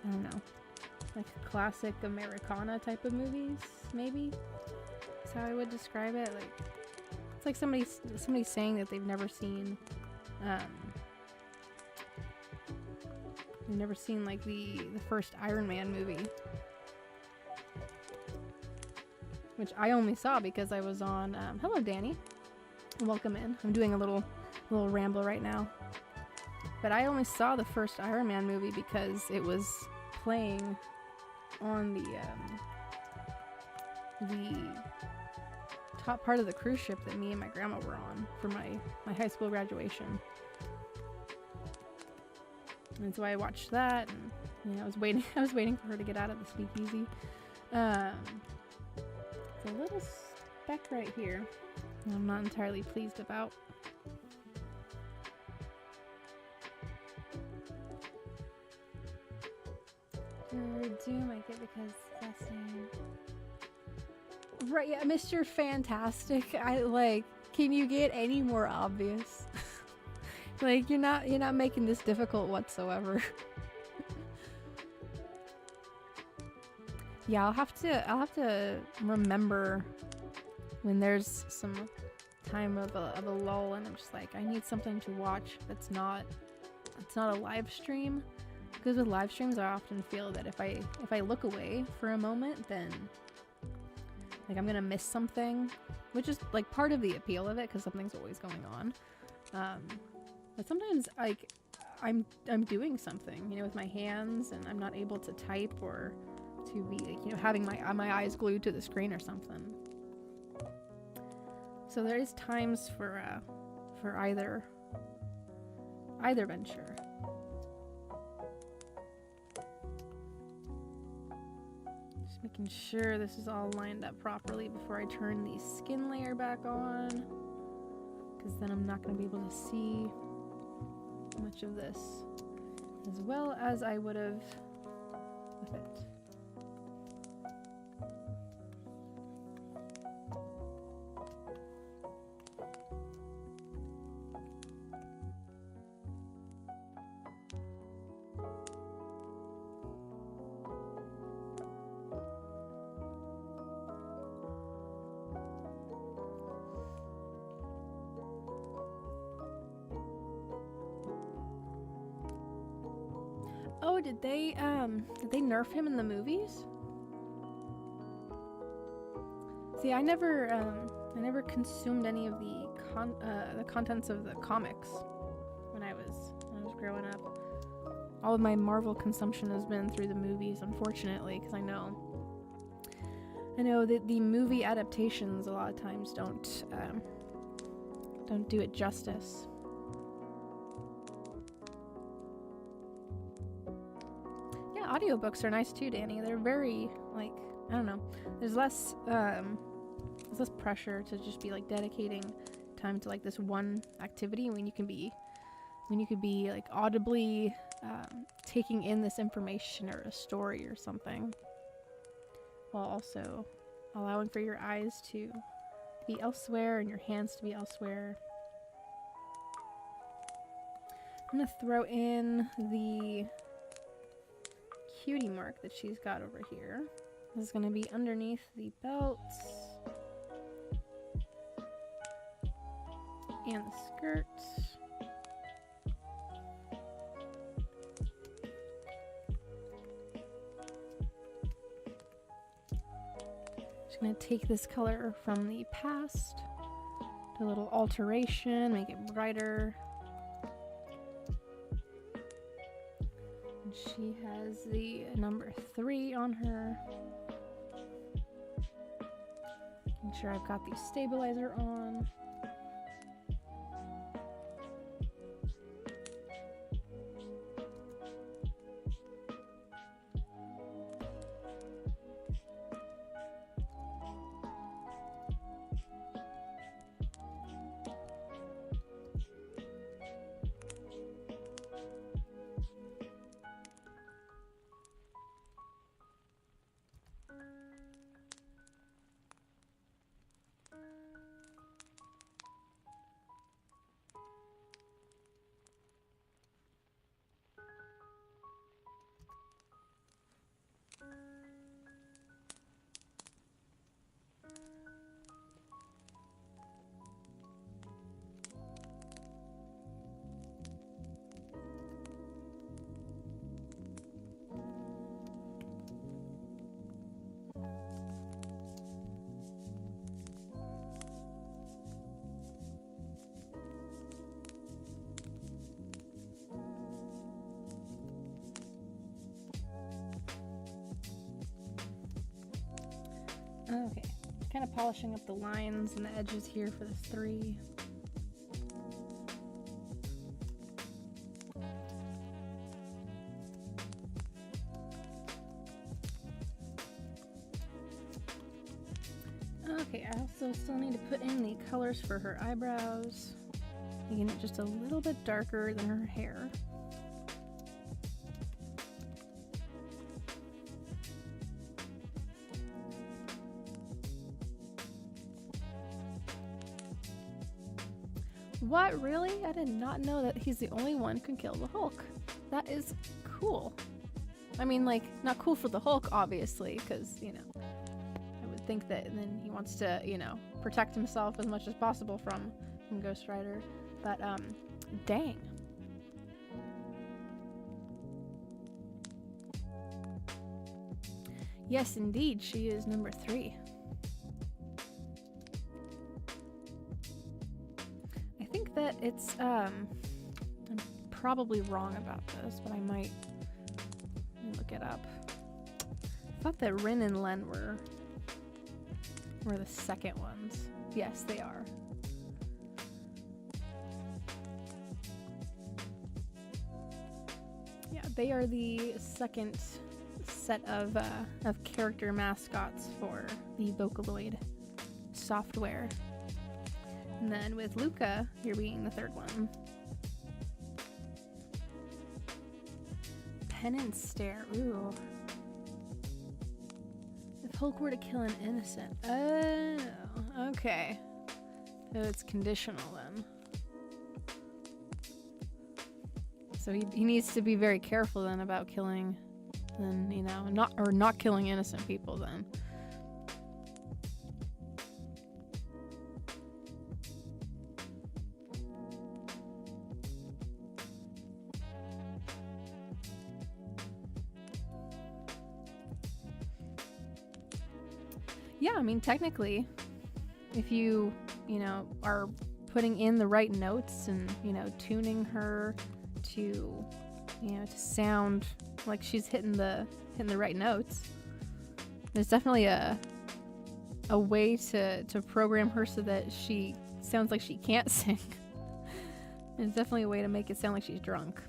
don't know, like classic Americana type of movies, maybe that's how I would describe it. Like it's like somebody saying that they've never seen like the first Iron Man movie, which I only saw because I was on hello Danny, welcome in. I'm doing a little ramble right now, but I only saw the first Iron Man movie because it was playing on the top part of the cruise ship that me and my grandma were on for my high school graduation. And so I watched that, and I was waiting for her to get out of the speakeasy. It's a little speck right here I'm not entirely pleased about. Doom, I get because last name. Right, yeah, Mr. Fantastic. Can you get any more obvious? Like you're not making this difficult whatsoever. Yeah, I'll have to remember when there's some time of a lull and I'm just like, I need something to watch that's not a live stream. Because with live streams I often feel that if I look away for a moment, then Like I'm gonna miss something, which is like part of the appeal of it because something's always going on. But sometimes like I'm doing something, you know, with my hands, and I'm not able to type or to be like, you know, having my eyes glued to the screen or something. So there is times for either venture. Just making sure this is all lined up properly before I turn the skin layer back on, because then I'm not going to be able to see much of this as well as I would have with it. Oh, did they nerf him in the movies? See, I never consumed any of the contents of the comics when I was growing up. All of my Marvel consumption has been through the movies, unfortunately, because I know that the movie adaptations a lot of times don't do it justice. Audiobooks are nice too, Danny. They're very, like, I don't know. There's less pressure to just be like dedicating time to like this one activity when you can be like audibly taking in this information or a story or something, while also allowing for your eyes to be elsewhere and your hands to be elsewhere. I'm gonna throw in the cutie mark that she's got over here. This is going to be underneath the belt and the skirt. Just going to take this color from the past, do a little alteration, make it brighter. She has the number 3 on her. Making sure I've got the stabilizer on. Okay, kind of polishing up the lines and the edges here for the 3. Okay, I also still need to put in the colors for her eyebrows, making it just a little bit darker than her hair. What, really? I did not know that he's the only one who can kill the Hulk. That is cool. I mean, like, not cool for the Hulk, obviously, because, you know, I would think that then he wants to, you know, protect himself as much as possible from Ghost Rider. But, dang. Yes, indeed, she is number 3. that it's, I'm probably wrong about this, but I might look it up. I thought that Rin and Len were the second ones. Yes, they are. Yeah, they are the second set of character mascots for the Vocaloid software. And then with Luka, you're being the third one. Penance stare. Ooh. If Hulk were to kill an innocent. Oh, okay. So it's conditional then. So he needs to be very careful then about killing, then, you know, not killing innocent people then. Yeah, I mean, technically, if you know, are putting in the right notes and, you know, tuning her to, you know, to sound like she's hitting the right notes, there's definitely a way to program her so that she sounds like she can't sing. There's definitely a way to make it sound like she's drunk.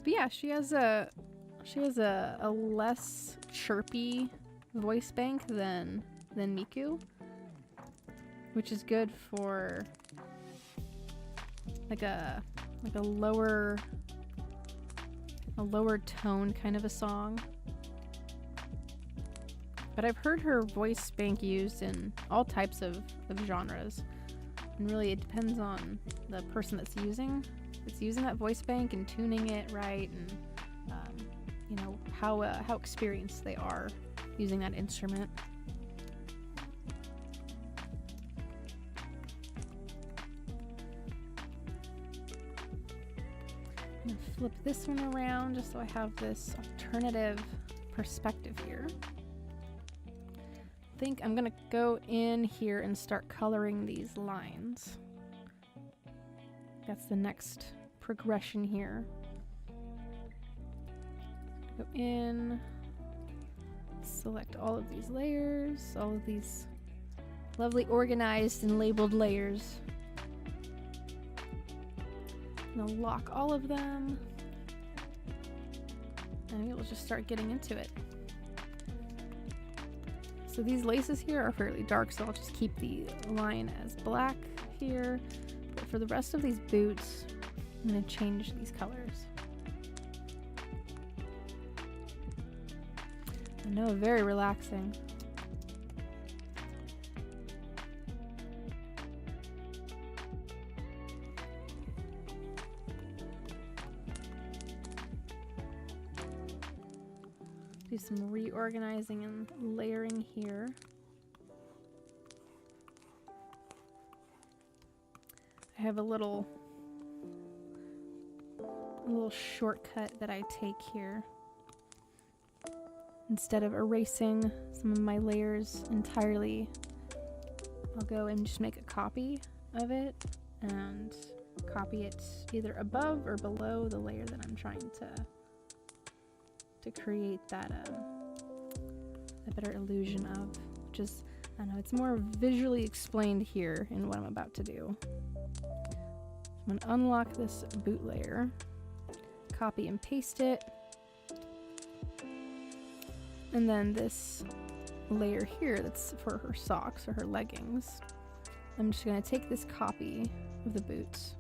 But yeah, she has a less chirpy voice bank than Miku, which is good for like a lower tone kind of a song. But I've heard her voice bank used in all types of genres, and really it depends on the person that's using that voice bank and tuning it right, and you know, how experienced they are using that instrument. I'm gonna flip this one around just so I have this alternative perspective here. I think I'm gonna go in here and start coloring these lines. That's the next progression here. Go in, select all of these layers, all of these lovely organized and labeled layers. I'm gonna lock all of them, and we'll just start getting into it. So these laces here are fairly dark, so I'll just keep the line as black here. But for the rest of these boots, I'm going to change these colors. I know, very relaxing. Do some reorganizing and layering here. I have a little shortcut that I take here. Instead of erasing some of my layers entirely, I'll go and just make a copy of it and copy it either above or below the layer that I'm trying to create that a better illusion of, which is, I don't know, it's more visually explained here in what I'm about to do. I'm gonna unlock this boot layer, copy and paste it, and then this layer here that's for her socks or her leggings, I'm just gonna take this copy of the boots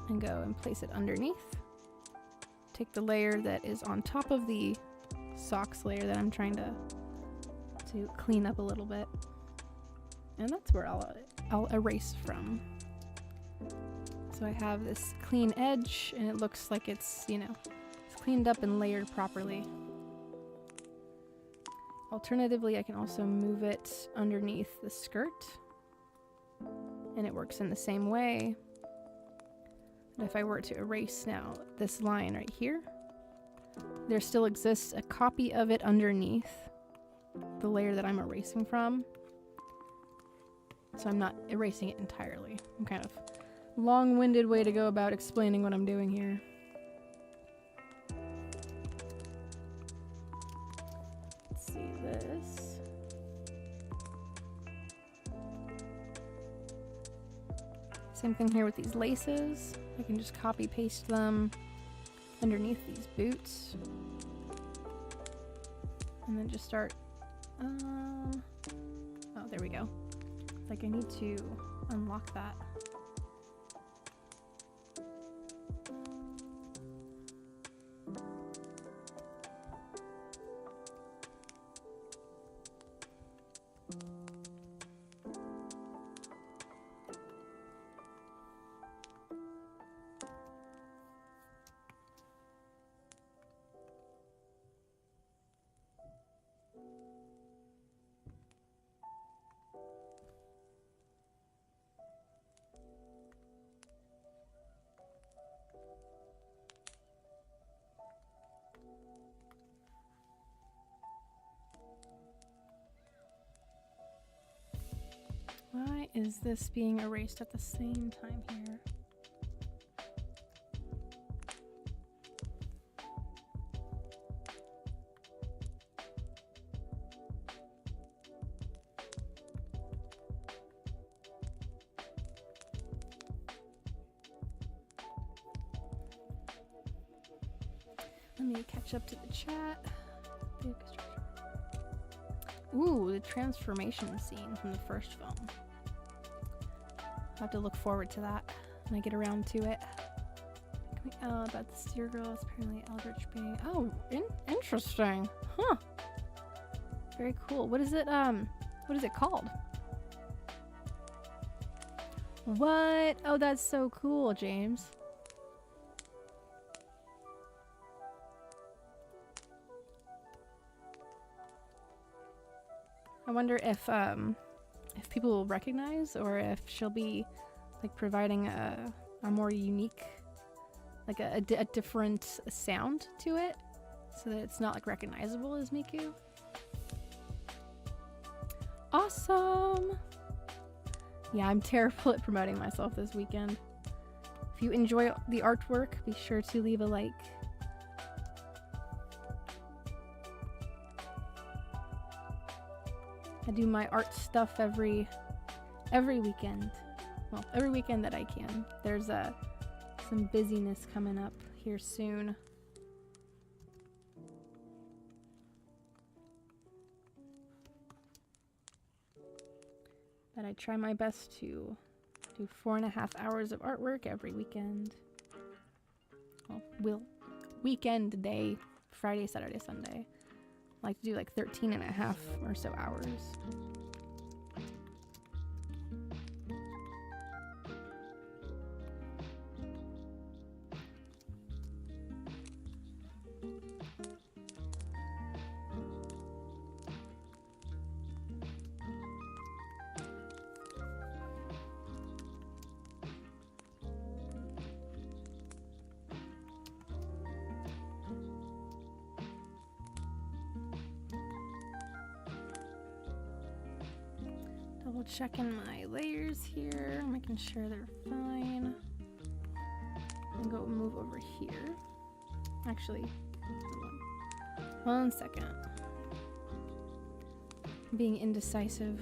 and go and place it underneath. Take the layer that is on top of the socks layer that I'm trying to clean up a little bit, and that's where I'll erase from. So I have this clean edge, and it looks like it's, you know, it's cleaned up and layered properly. Alternatively, I can also move it underneath the skirt, and it works in the same way. And if I were to erase now this line right here, there still exists a copy of it underneath the layer that I'm erasing from. So I'm not erasing it entirely. I'm kind of long-winded way to go about explaining what I'm doing here. Let's see this. Same thing here with these laces. I can just copy paste them underneath these boots. And then just start, oh, there we go. It's like I need to unlock that. Why is this being erased at the same time here? Let me catch up to the chat. Ooh, the transformation scene from the first film. I'll have to look forward to that when I get around to it. About the Steer Girl is apparently Eldritch being. Oh, interesting. Huh. Very cool. What is it called? What? Oh, that's so cool, James. I wonder if people will recognize, or if she'll be like providing a more unique, like a different sound to it, so that it's not like recognizable as Miku. Awesome. Yeah, I'm terrible at promoting myself this weekend. If you enjoy the artwork, be sure to leave a like. I do my art stuff every weekend. Well, every weekend that I can. There's some busyness coming up here soon. But I try my best to do 4.5 hours of artwork every weekend. Well, weekend day, Friday, Saturday, Sunday. I like to do like 13.5 or so hours. Double checking my layers here, making sure they're fine. And go move over here. Actually, hold on. 1 second. I'm being indecisive.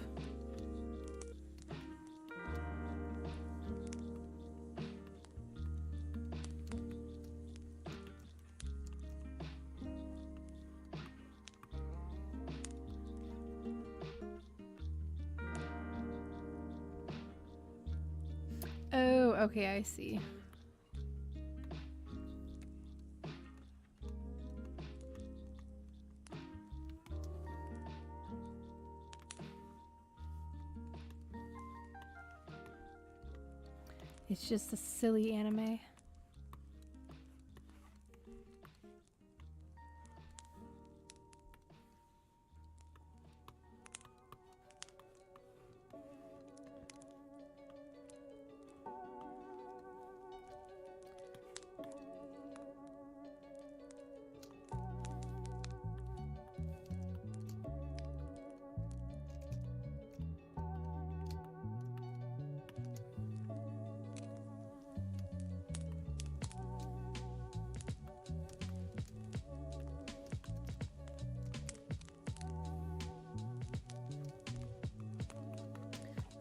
Oh, okay, I see. It's just a silly anime.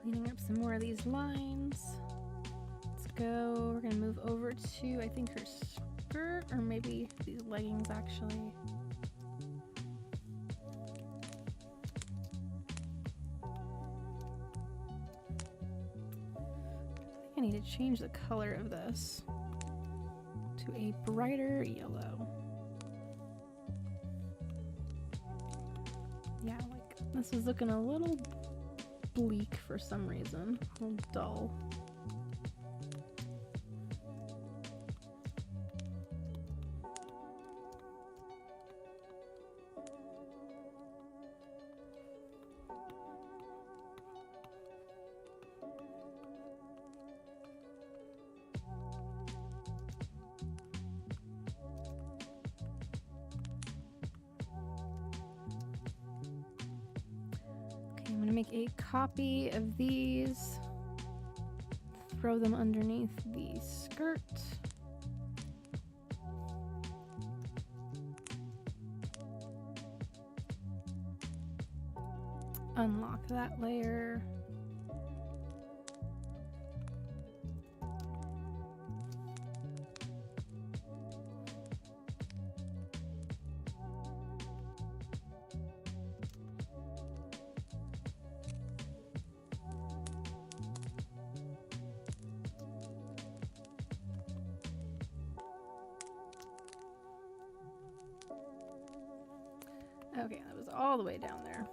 Cleaning up some more of these lines. Let's go. We're gonna move over to, I think, her skirt, or maybe these leggings actually. I need to change the color of this to a brighter yellow. Yeah, like this is looking a little bleak for some reason, a little dull. I'm gonna make a copy of these, throw them underneath the skirt. Unlock that layer. Okay, that was all the way down there.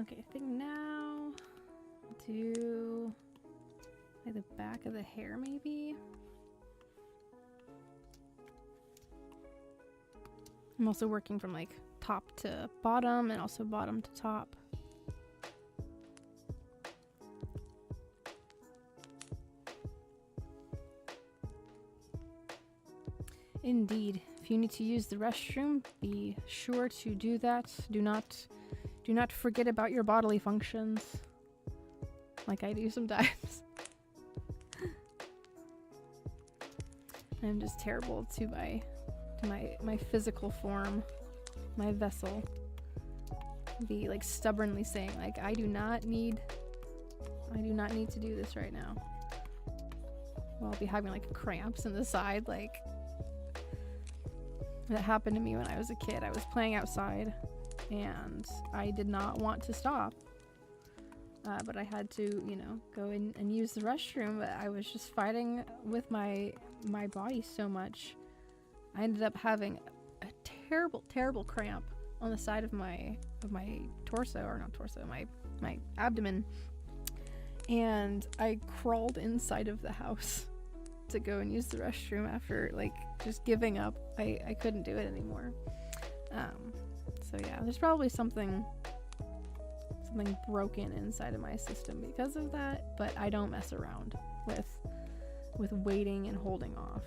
Okay, I think now do like the back of the hair maybe. I'm also working from like top to bottom and also bottom to top. Indeed, if you need to use the restroom, be sure to do that. Do not forget about your bodily functions, like I do sometimes. I'm just terrible to my physical form, my vessel. Be like stubbornly saying like I do not need to do this right now. Well, I'll be having like cramps in the side, like that happened to me when I was a kid. I was playing outside and I did not want to stop, but I had to, you know, go in and use the restroom. But I was just fighting with my body so much. I ended up having a terrible cramp on the side of my torso, or not torso, my abdomen, and I crawled inside of the house to go and use the restroom after like just giving up. I couldn't do it anymore. So yeah, there's probably something broken inside of my system because of that, but I don't mess around with waiting and holding off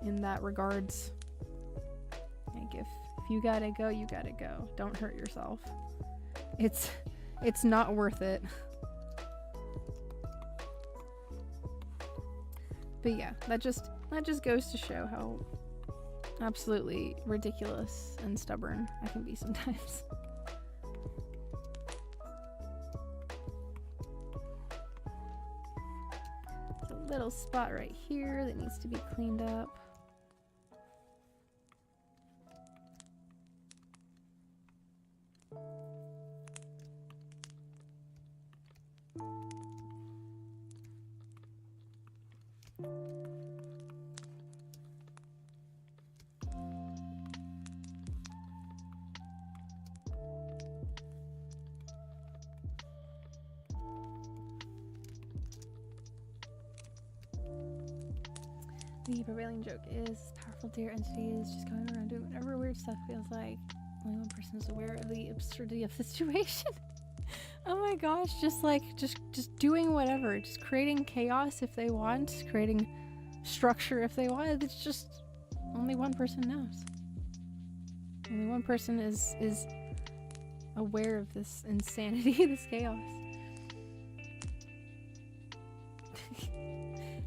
in that regards. Like if you gotta go, you gotta go. Don't hurt yourself. It's not worth it. But yeah, that just goes to show how absolutely ridiculous and stubborn I can be sometimes. There's a little spot right here that needs to be cleaned up. The prevailing joke is powerful dear entities just going around doing whatever weird stuff feels like. Only one person is aware of the absurdity of the situation. Oh my gosh, just doing whatever, just creating chaos if they want, creating structure if they want. It's just only one person knows. Only one person is aware of this insanity, this chaos.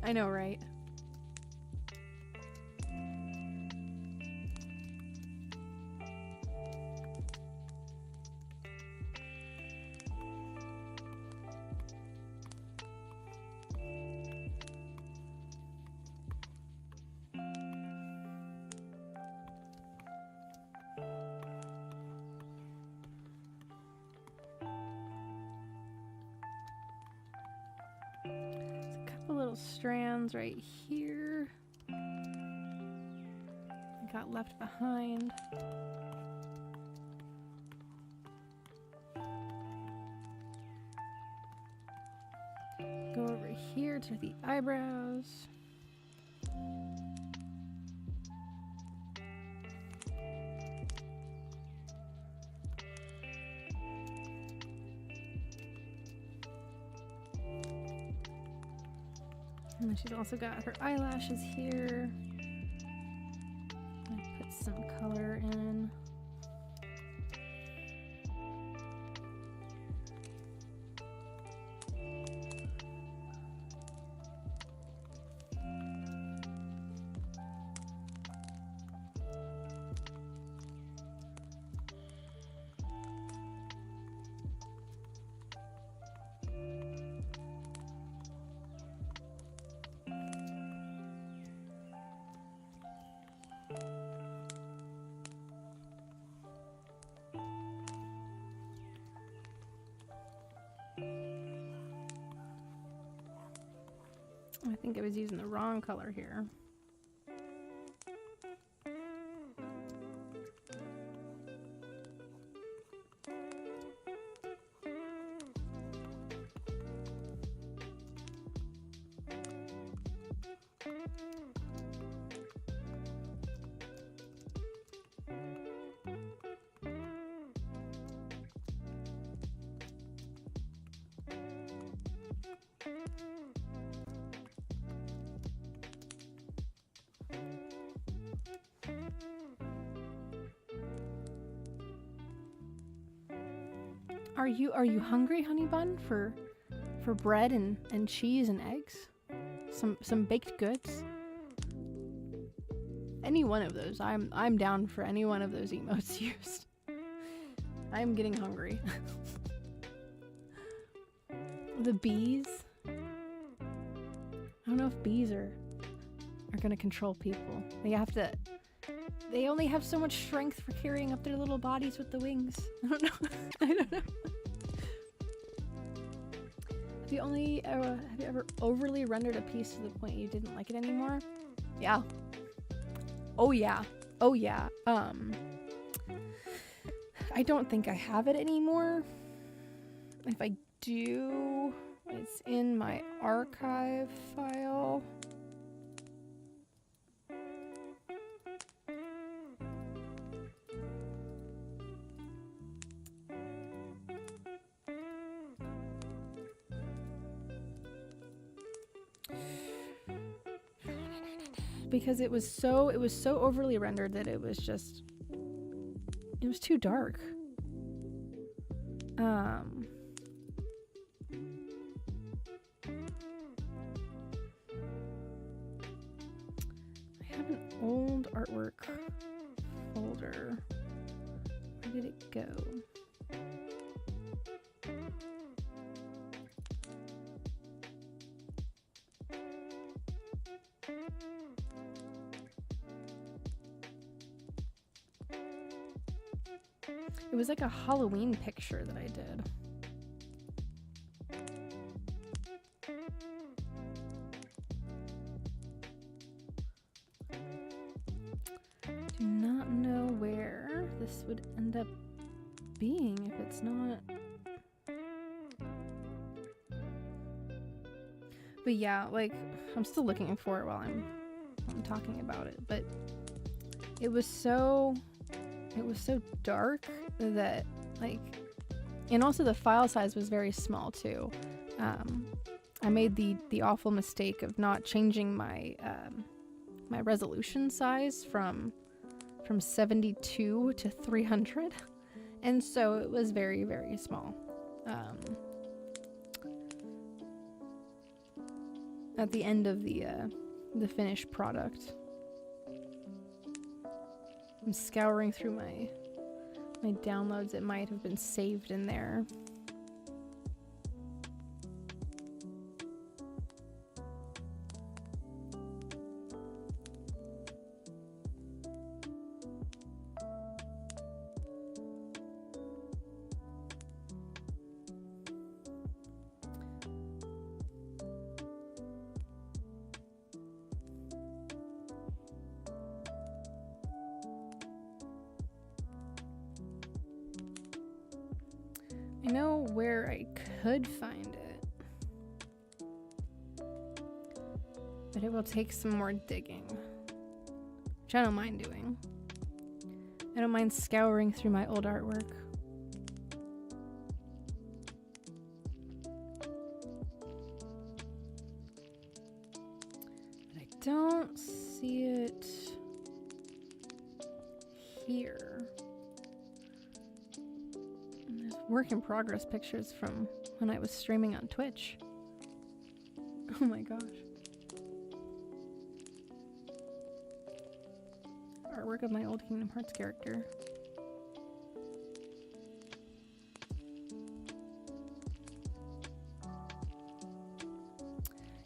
I know, right? Little strands right here got left behind. Go over here to the eyebrows. And then she's also got her eyelashes here. I put some color in. I think I was using the wrong color here. Are you hungry, honey bun, for bread and cheese and eggs? Some baked goods? Any one of those. I'm down for any one of those emotes used. I'm getting hungry. The bees. I don't know if bees are gonna control people. They only have so much strength for carrying up their little bodies with the wings. I don't know. I don't know. Have you ever overly rendered a piece to the point you didn't like it anymore? Yeah. Oh yeah. Oh yeah. I don't think I have it anymore. If I do, it's in my archive file. Because it was so overly rendered that it was too dark. I have an old artwork folder. Where did it go? It was like a Halloween picture that I did. Do not know where this would end up being if it's not. But yeah, like, I'm still looking for it while I'm talking about it, but it was so it was so dark that, like, and also the file size was very small too. I made the awful mistake of not changing my my resolution size from 72 to 300, and so it was very, very small. At the end of the finished product, I'm scouring through my downloads. It might have been saved in there. I know where I could find it, but it will take some more digging, which I don't mind doing. I don't mind scouring through my old artwork. But I don't see it here. Work in progress pictures from when I was streaming on Twitch. Oh my gosh. Artwork of my old Kingdom Hearts character.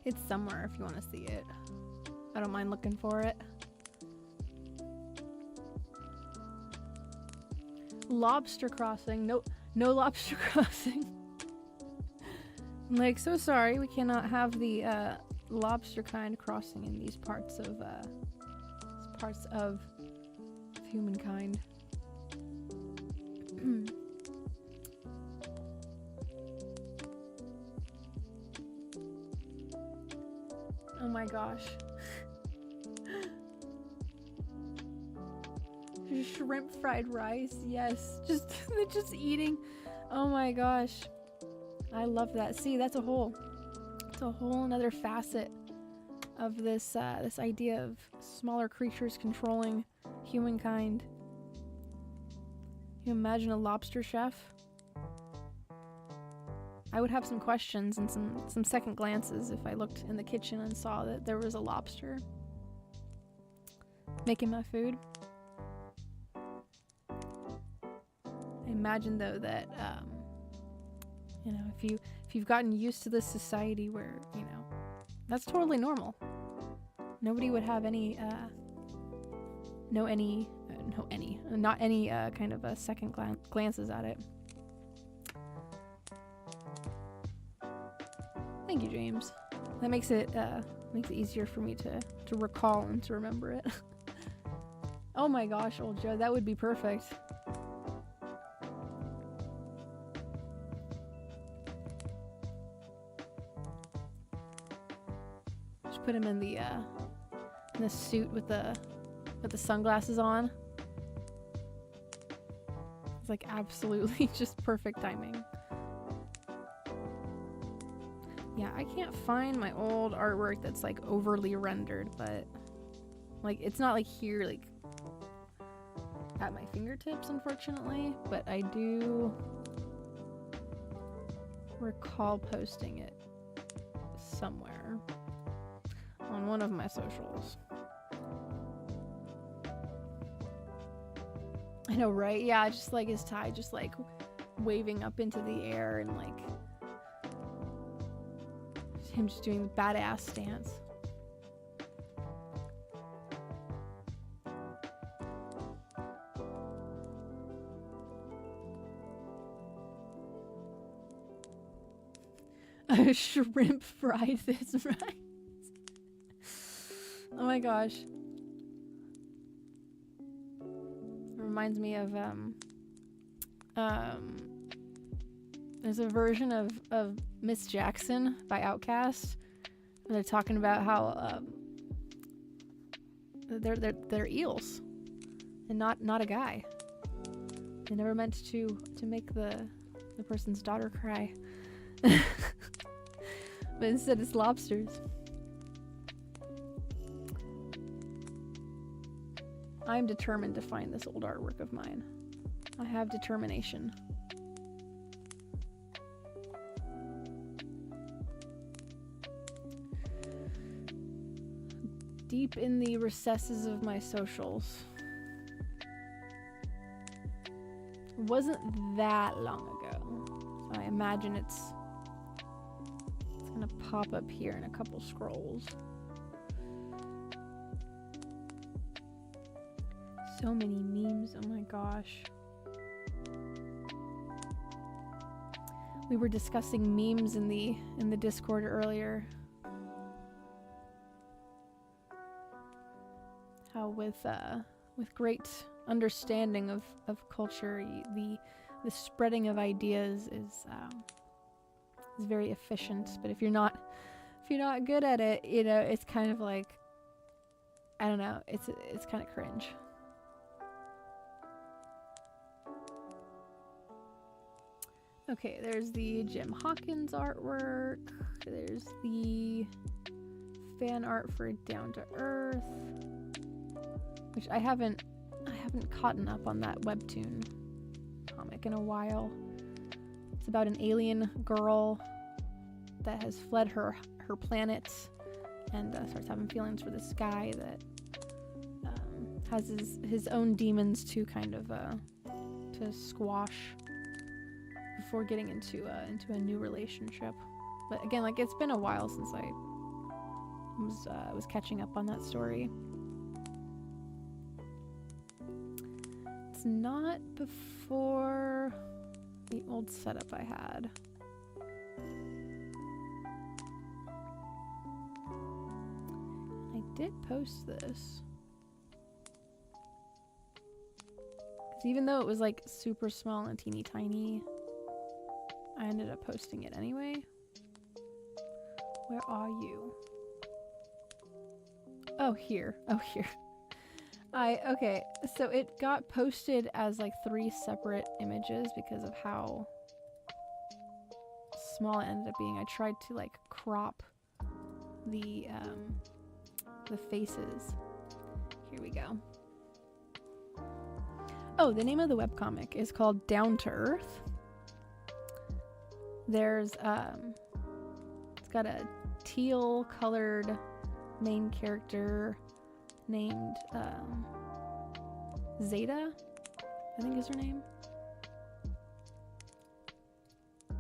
It's somewhere if you want to see it. I don't mind looking for it. Lobster crossing. No lobster crossing. I'm like, so sorry, we cannot have the lobster kind crossing in these parts of humankind. Oh my gosh. Shrimp fried rice, yes. Just eating. Oh my gosh, I love that. See, it's a whole another facet of this this idea of smaller creatures controlling humankind. You imagine a lobster chef? I would have some questions and some second glances if I looked in the kitchen and saw that there was a lobster making my food. I imagine though that you know, if you've gotten used to this society where, you know, that's totally normal. Nobody would have any not any kind of a second glances at it. Thank you, James. That makes it easier for me to recall and to remember it. Oh my gosh, old Joe, that would be perfect. Just put him in the suit with the sunglasses on. It's like absolutely just perfect timing. Yeah, I can't find my old artwork that's like overly rendered, but like it's not like here, like at my fingertips, unfortunately, but I do recall posting it somewhere on one of my socials. I know, right? Yeah, just like his tie just like waving up into the air and like him just doing the badass stance. Shrimp fried this rice. Oh my gosh. It reminds me of there's a version of Miss Jackson by Outkast where they're talking about how they're eels and not a guy. I never meant to make the person's daughter cry. But instead it's lobsters. I'm determined to find this old artwork of mine. I have determination. Deep in the recesses of my socials. It wasn't that long ago, so I imagine it's gonna pop up here in a couple scrolls. So many memes, oh my gosh. We were discussing memes in the Discord earlier. How with great understanding of culture, the spreading of ideas is very efficient. But if you're not good at it, you know, it's kind of like, I don't know, it's kind of cringe. Okay, there's the Jim Hawkins artwork. There's the fan art for Down to Earth, which I haven't caught up on that webtoon comic in a while. It's about an alien girl that has fled her planet and starts having feelings for this guy that has his own demons to kind of to squash before getting into a new relationship. But again, like, it's been a while since I was catching up on that story. It's not before the old setup I had. I did post this. 'Cause even though it was like super small and teeny tiny, I ended up posting it anyway. Where are you? Oh, here. Oh, here. Okay, so it got posted as like 3 separate images because of how small it ended up being. I tried to like crop the faces. Here we go. Oh, the name of the webcomic is called Down to Earth. There's it's got a teal colored main character named Zeta, I think is her name.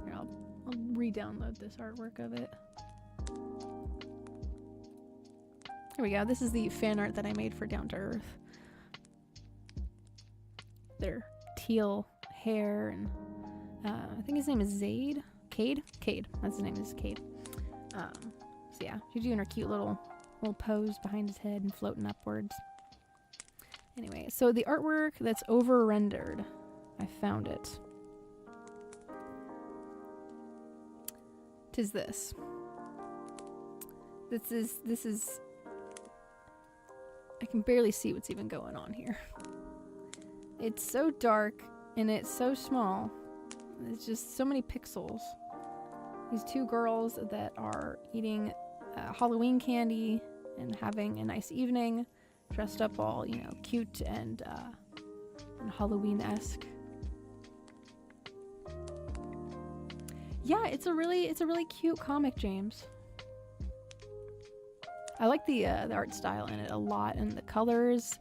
Here, I'll re-download this artwork of it. Here we go. This is the fan art that I made for Down to Earth. Their teal hair, and I think his name is Zade. Cade? Cade. That's his name, is Cade. So yeah, she's doing her cute little pose behind his head and floating upwards. Anyway, so the artwork that's over rendered, I found it. Tis this. This is I can barely see what's even going on here. It's so dark and it's so small. It's just so many pixels. These 2 girls that are eating Halloween candy and having a nice evening, dressed up all, you know, cute and Halloween-esque. Yeah, it's a really cute comic, James. I like the art style in it a lot, and the colors,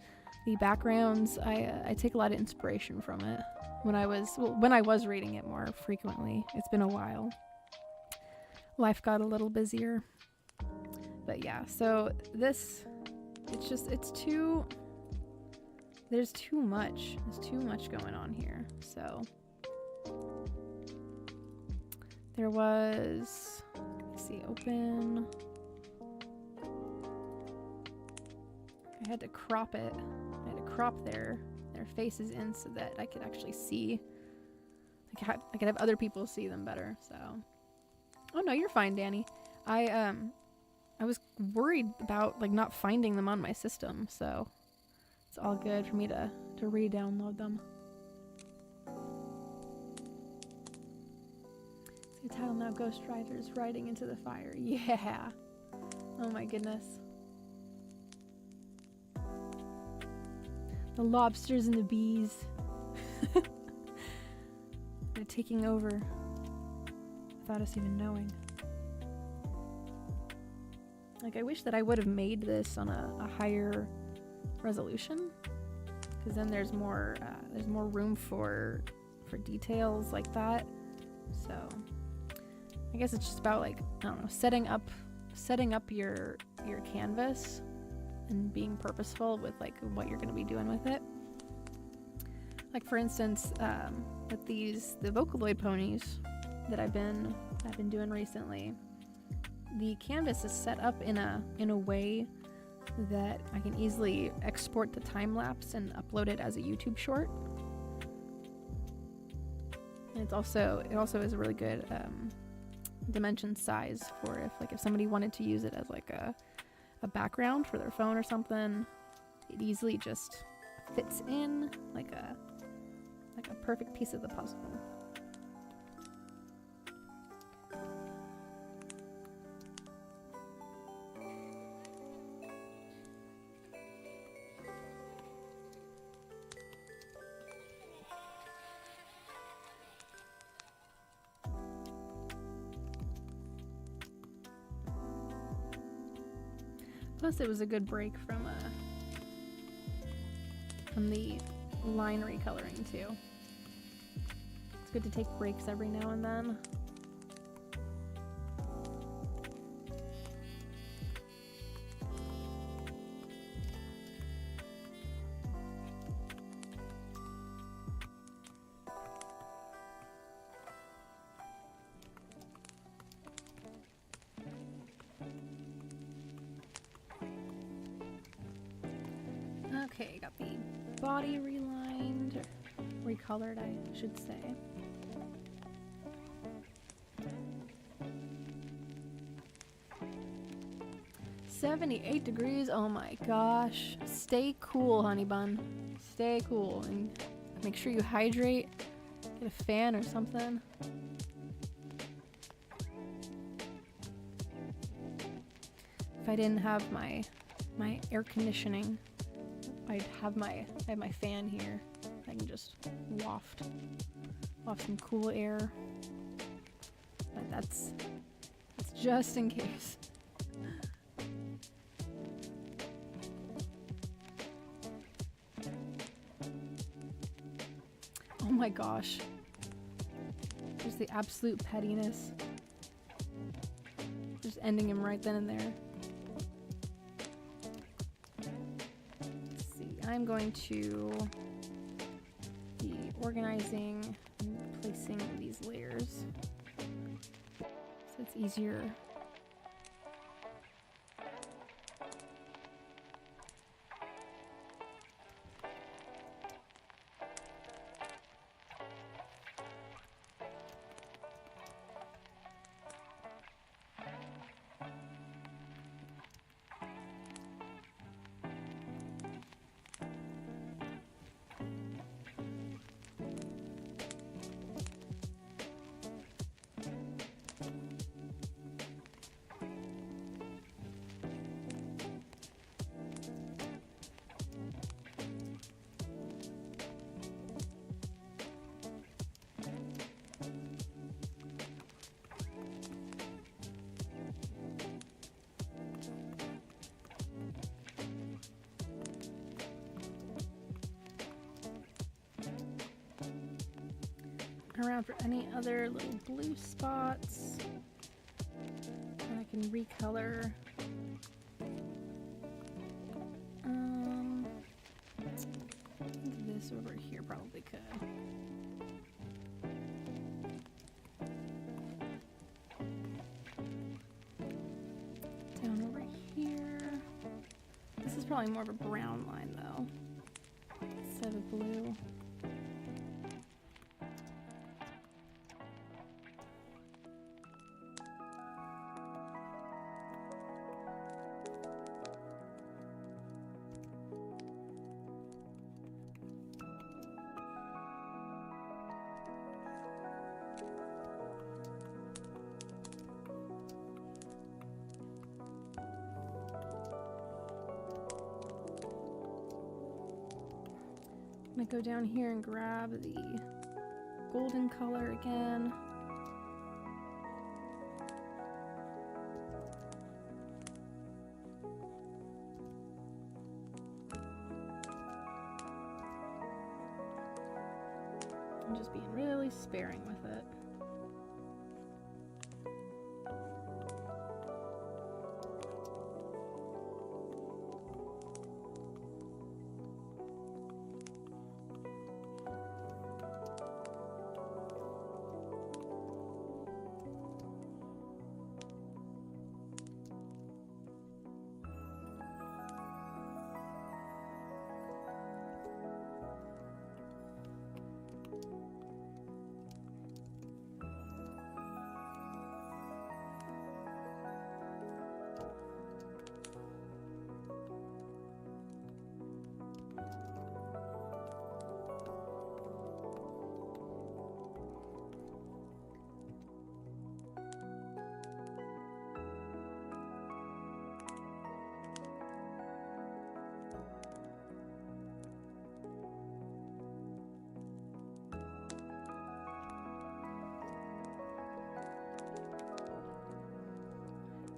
the backgrounds. I take a lot of inspiration from it when I was reading it more frequently. It's been a while. Life got a little busier. But yeah, so this, there's too much. There's too much going on here. So there was, let's see, open. I had to crop it. I had to crop their faces in so that I could actually see. I could have other people see them better. So, oh no, you're fine, Danny. I was worried about like not finding them on my system, so it's all good for me to re-download them. title now, Ghost Riders riding into the fire. Yeah. Oh my goodness. The lobsters and the bees. They're taking over without us even knowing. Like, I wish that I would have made this on a higher resolution, because then there's more room for details like that. So I guess it's just about, like, I don't know, setting up your canvas and being purposeful with like what you're going to be doing with it. Like, for instance, with the Vocaloid ponies that I've been doing recently, the canvas is set up in a way that I can easily export the time lapse and upload it as a YouTube short. And it also is a really good dimension size for if somebody wanted to use it as like a background for their phone or something. It easily just fits in like a perfect piece of the puzzle. Plus, it was a good break from the line recoloring too. It's good to take breaks every now and then. Okay, got the body relined, or recolored, I should say. $78 degrees, oh my gosh. Stay cool, honey bun. Stay cool, and make sure you hydrate. Get a fan or something. If I didn't have my air conditioning, I have my fan here. I can just waft some cool air. But that's just in case. Oh my gosh. Just the absolute pettiness. Just ending him right then and there. I'm going to be organizing and placing these layers so it's easier. Around for any other little blue spots, and I can recolor. I think this over here probably could. Down over here. This is probably more of a brown line though, instead of a blue. I'm gonna go down here and grab the golden color again. I'm just being really sparing with it.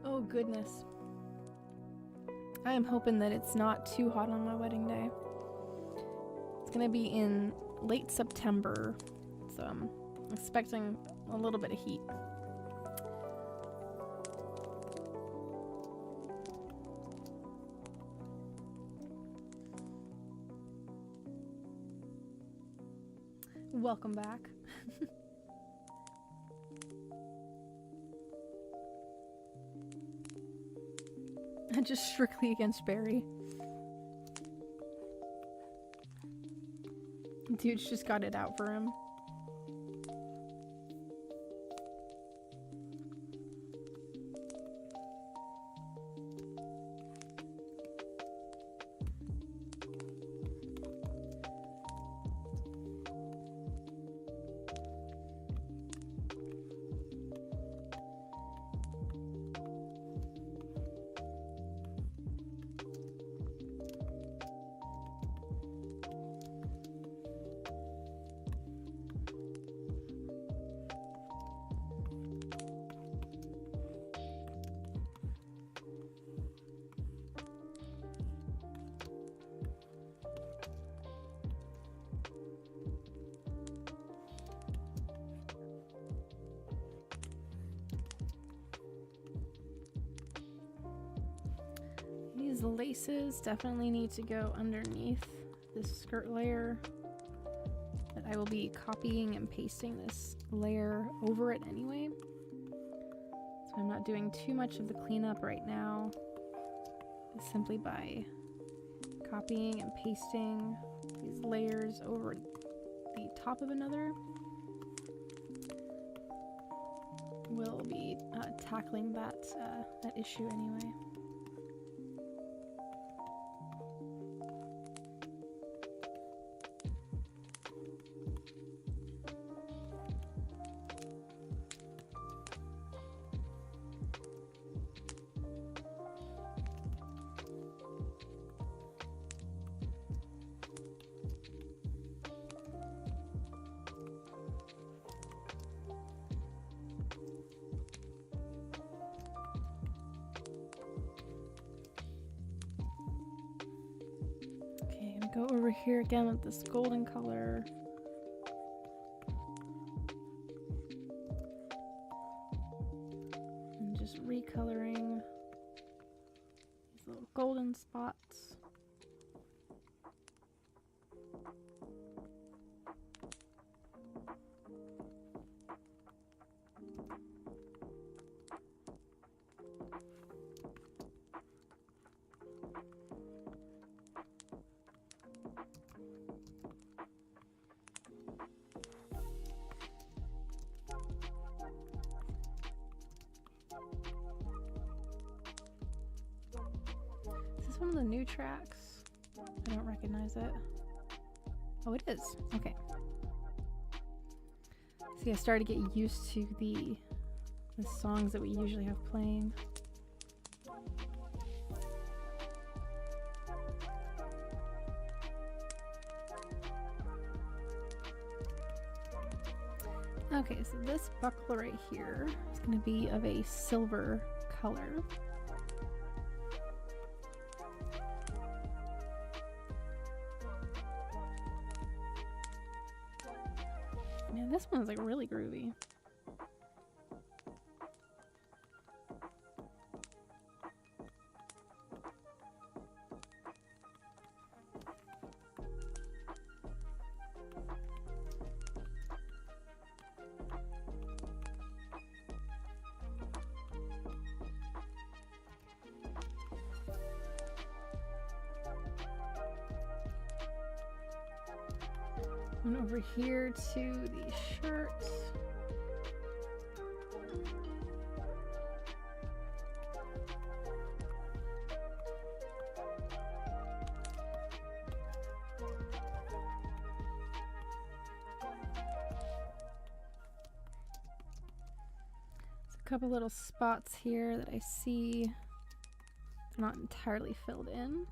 Oh goodness. I am hoping that it's not too hot on my wedding day. It's gonna be in late September, so I'm expecting a little bit of heat. Welcome back. Just strictly against Barry. Dude's just got it out for him. These laces definitely need to go underneath this skirt layer, but I will be copying and pasting this layer over it anyway. So I'm not doing too much of the cleanup right now, simply by copying and pasting these layers over the top of another. We'll be tackling that issue anyway. Go over here again with this golden color. And just recoloring these little golden spots. Is one of the new tracks? I don't recognize it. Oh, it is. Okay. See, I started to get used to the songs that we usually have playing. Okay, so this buckle right here is going to be of a silver color. Man, this one's like really groovy. And over here to the shirt. There's a couple little spots here that I see not entirely filled in.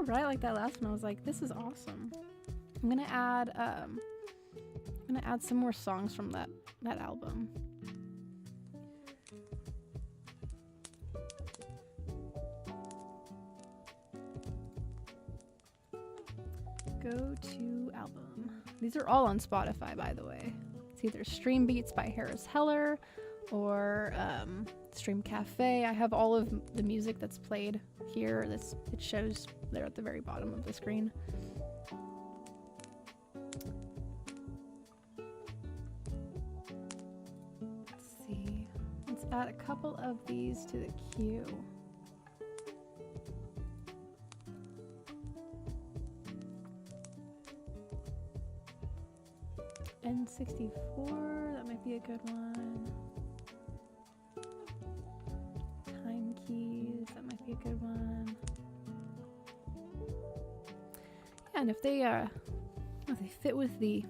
Right, like that last one, I was like, this is awesome. I'm gonna add some more songs from that album. Go to album. These are all on Spotify, by the way. It's either StreamBeats by Harris Heller or Stream Cafe. I have all of the music that's played here. It shows there at the very bottom of the screen. Let's see. Let's add a couple of these to the queue. N64, that might be a good one. Time keys, that might be a good one. Yeah, and if they fit with the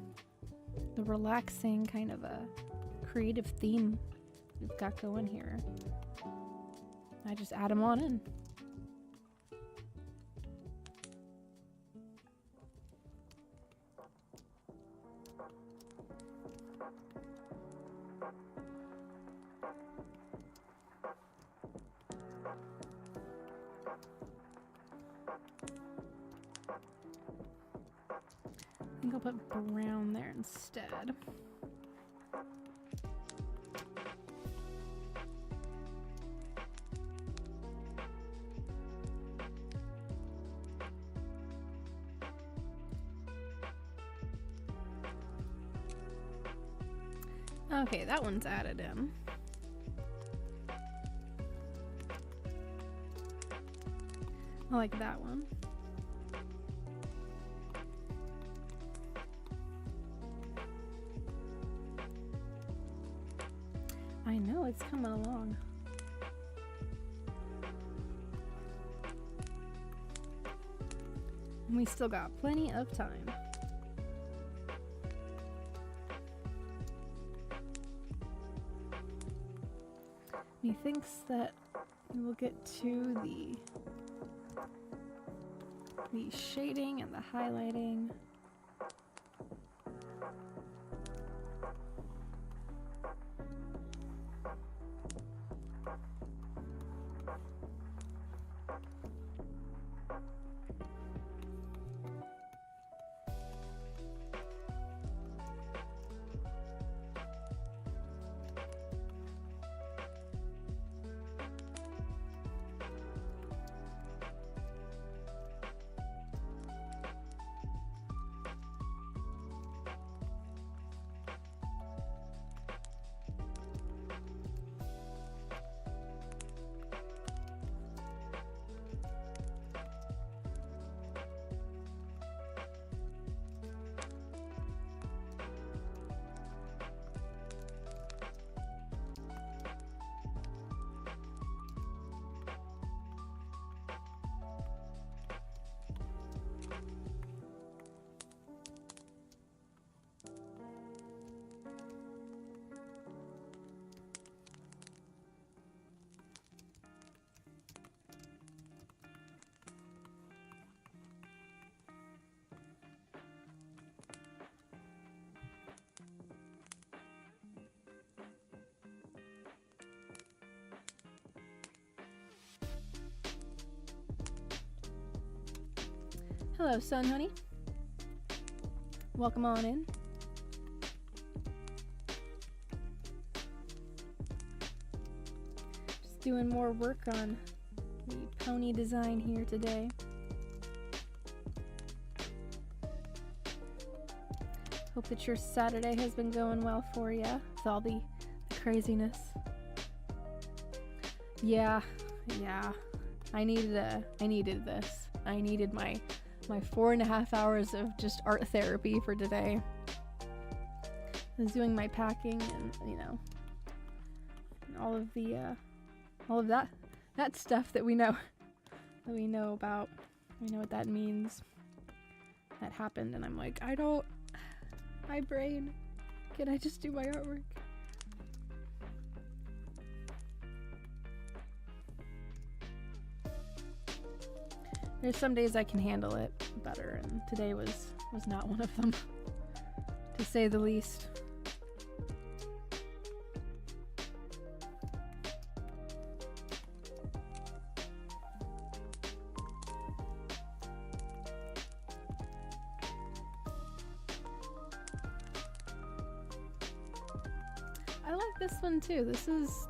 relaxing kind of a creative theme we've got going here, I just add them on in. I think I'll put brown there instead. Okay, that one's added in. I like that one. I know, it's coming along. And we still got plenty of time. He thinks that we'll get to the shading and the highlighting. Hello, Sun Honey. Welcome on in. Just doing more work on the pony design here today. Hope that your Saturday has been going well for you with all the craziness. Yeah. I needed this. I needed my 4.5 hours of just art therapy for today. I was doing my packing and and all of that stuff that we know about. We know what that means. That happened, and I'm like, my brain, can I just do my artwork? There's some days I can handle it better, and today was not one of them, to say the least. I like this one too. This is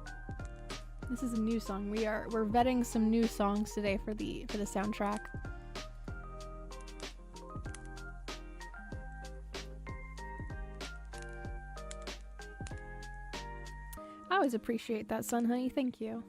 a new song. We're vetting some new songs today for the soundtrack. I always appreciate that, Sun Honey. Thank you.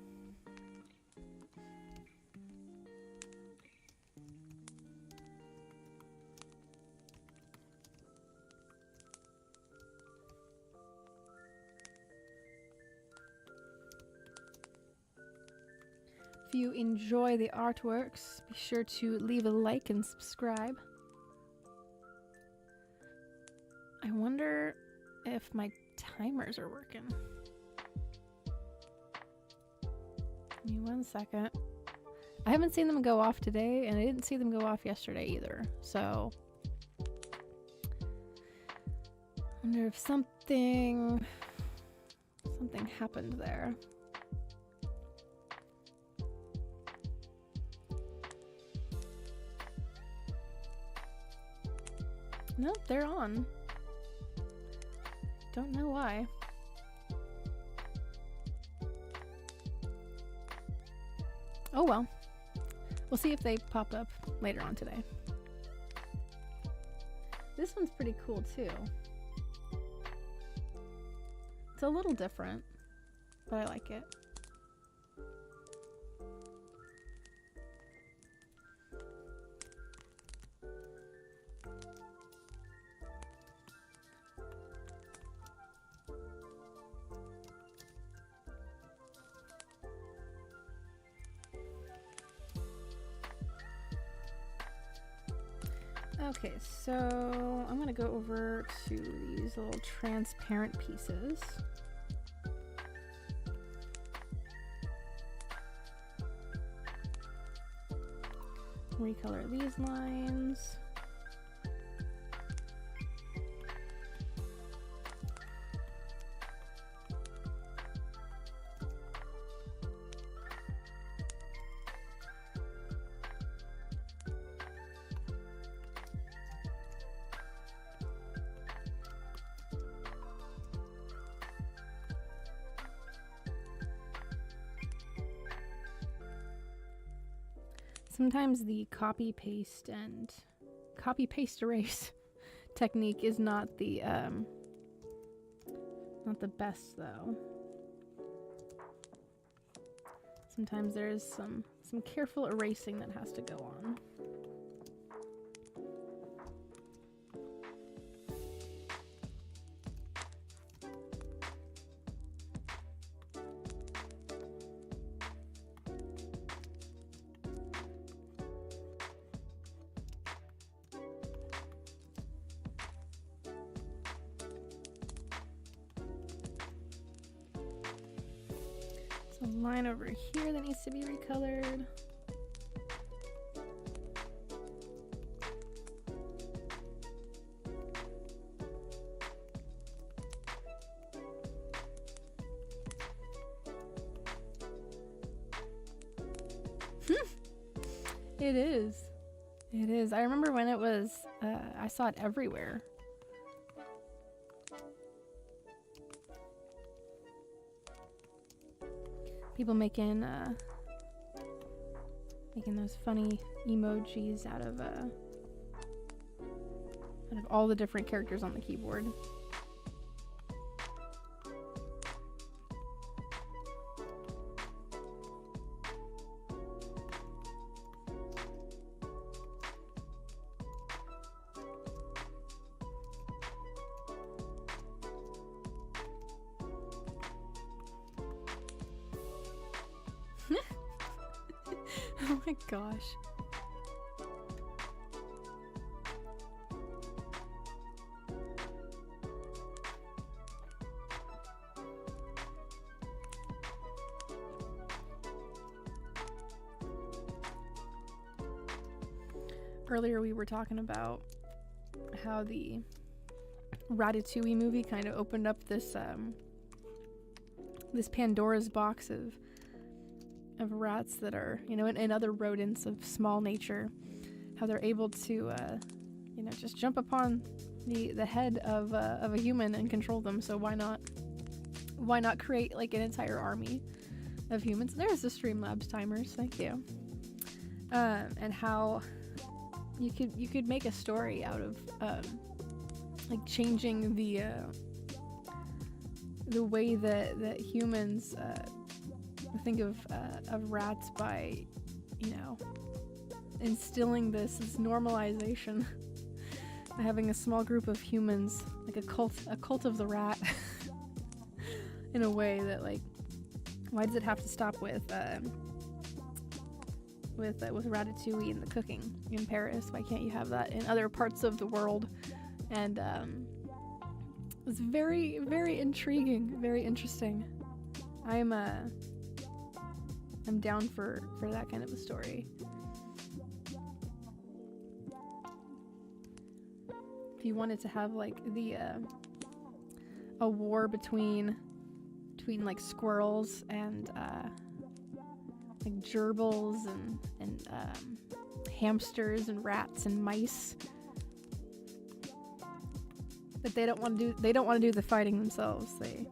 If you enjoy the artworks, be sure to leave a like and subscribe. I wonder if my timers are working. Give me 1 second. I haven't seen them go off today, and I didn't see them go off yesterday either. So, I wonder if something happened there. Nope, they're on. Don't know why. Oh well. We'll see if they pop up later on today. This one's pretty cool too. It's a little different, but I like it. Okay, so I'm gonna go over to these little transparent pieces. Recolor these lines. Sometimes the copy paste erase technique is not the best though. Sometimes there's some careful erasing that has to go on. A line over here that needs to be recolored. It is. It is. I remember when it was, I saw it everywhere. People making those funny emojis out of all the different characters on the keyboard. Oh my gosh. Earlier we were talking about how the Ratatouille movie kind of opened up this this Pandora's box of rats that are, you know, and other rodents of small nature, how they're able to, you know, just jump upon the head of a human and control them. So why not create like an entire army of humans? There's the Streamlabs timers, thank you. And how you could make a story out of like changing the way that humans think of rats by, you know, instilling this normalization, having a small group of humans, like a cult of the rat, in a way that, like, why does it have to stop with Ratatouille and the cooking in Paris? Why can't you have that in other parts of the world? And it's very, very intriguing, very interesting. I'm down for that kind of a story. If you wanted to have like a war between like squirrels and like gerbils and hamsters and rats and mice, but they don't want to do the fighting themselves. They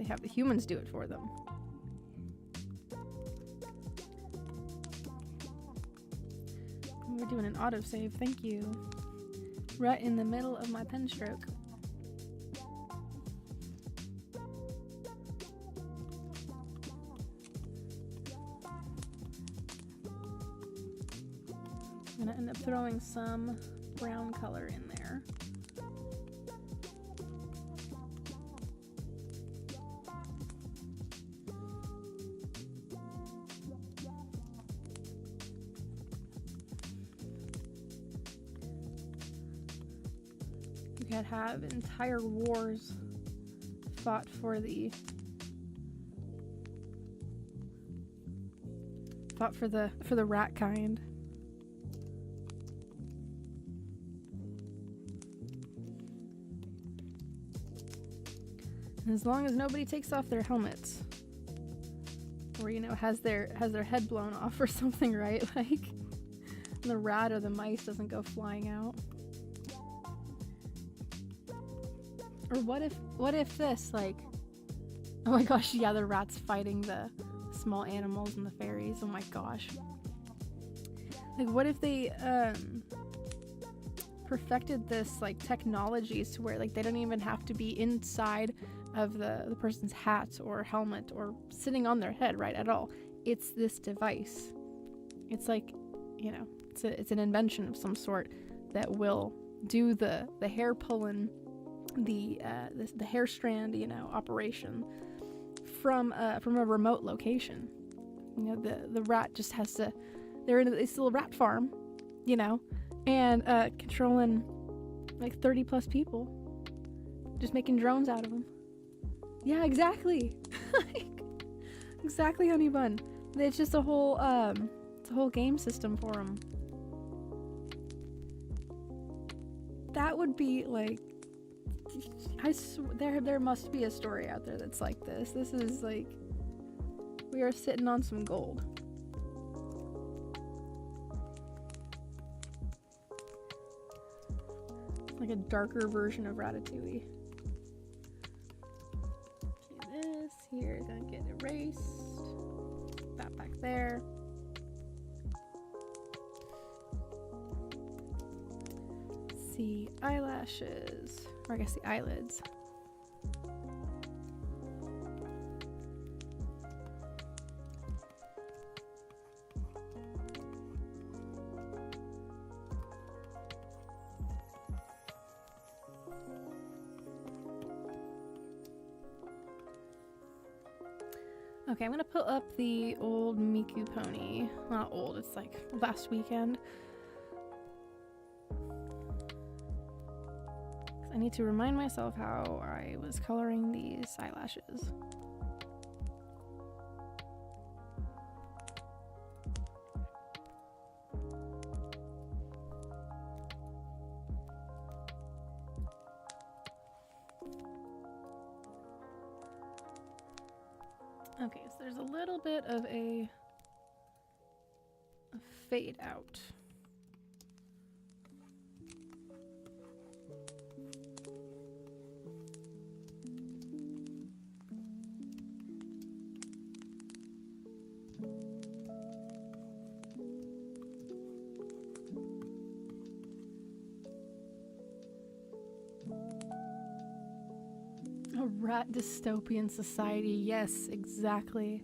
have the humans do it for them. We're doing an autosave, thank you. Right in the middle of my pen stroke. I'm gonna end up throwing some brown color in there. You could have entire wars fought for the rat kind. And as long as nobody takes off their helmets, or, you know, has their head blown off or something, right? Like the rat or the mice doesn't go flying out. Or what if this, like, oh my gosh, yeah, the rats fighting the small animals and the fairies. Oh my gosh. Like, what if they perfected this, like, technologies to where, like, they don't even have to be inside of the person's hat or helmet or sitting on their head, right, at all. It's this device. It's like, you know, it's an invention of some sort that will do the hair pulling, the hair strand, you know, operation from a remote location. You know, the rat just has to, they're in this little rat farm, you know, and controlling like 30 plus people, just making drones out of them. Yeah, exactly. Exactly, honey bun. It's just a whole game system for them. That would be like, there must be a story out there that's like this. This is like, we are sitting on some gold. Like a darker version of Ratatouille. Okay, this here is gonna get erased. That back there. Let's see, eyelashes, or I guess the eyelids. Okay, I'm gonna put up the old Miku pony. Not old, it's like last weekend. I need to remind myself how I was coloring these eyelashes. Okay, so there's a little bit of a fade out. A rat dystopian society, yes, exactly.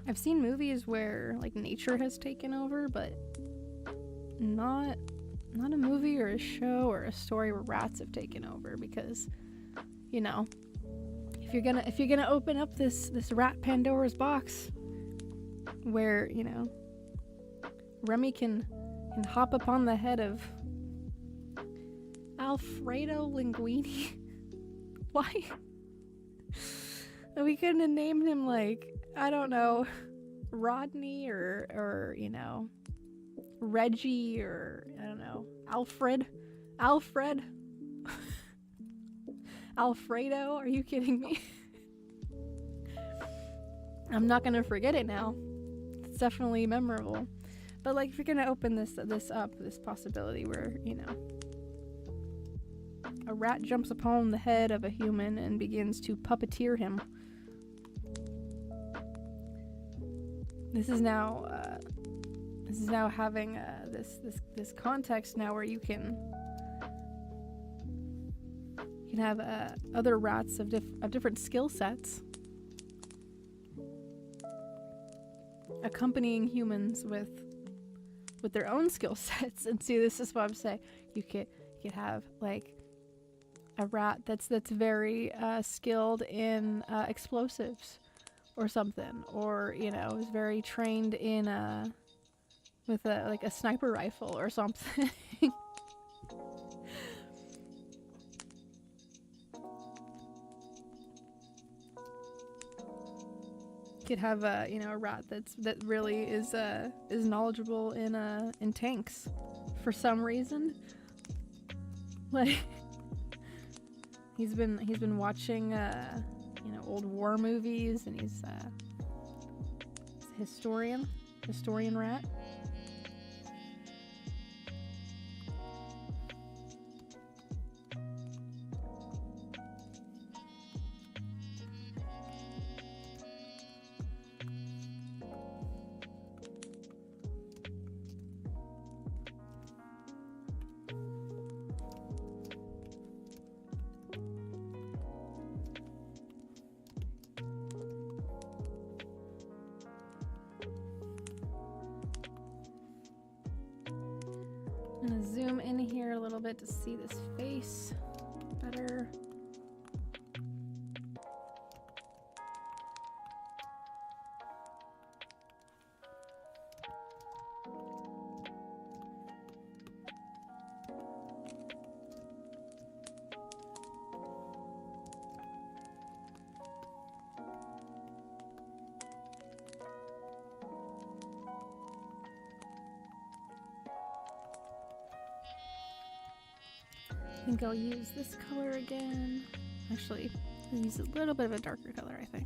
I've seen movies where like nature has taken over, but not a movie or a show or a story where rats have taken over, because, you know, if you're gonna open up this rat Pandora's box where, you know, Remy can hop up on the head of Alfredo Linguini. Why? We couldn't have named him, like, I don't know, Rodney or you know, Reggie, or I don't know, Alfred. Alfredo, are you kidding me? I'm not gonna forget it now. It's definitely memorable. But like, if you're gonna open this possibility where, you know, a rat jumps upon the head of a human and begins to puppeteer him. This is now having this context now where you can have other rats of different skill sets accompanying humans with their own skill sets. And see, this is what I'm saying. You could have like a rat that's very skilled in explosives or something, or, you know, is very trained in with like a sniper rifle or something. Could have a, you know, a rat that really is knowledgeable in tanks for some reason. Like, he's been watching you know, old war movies, and he's a historian rat. I'm gonna zoom in here a little bit to see this face better. I think I'll use this color again. Actually, I'll use a little bit of a darker color, I think.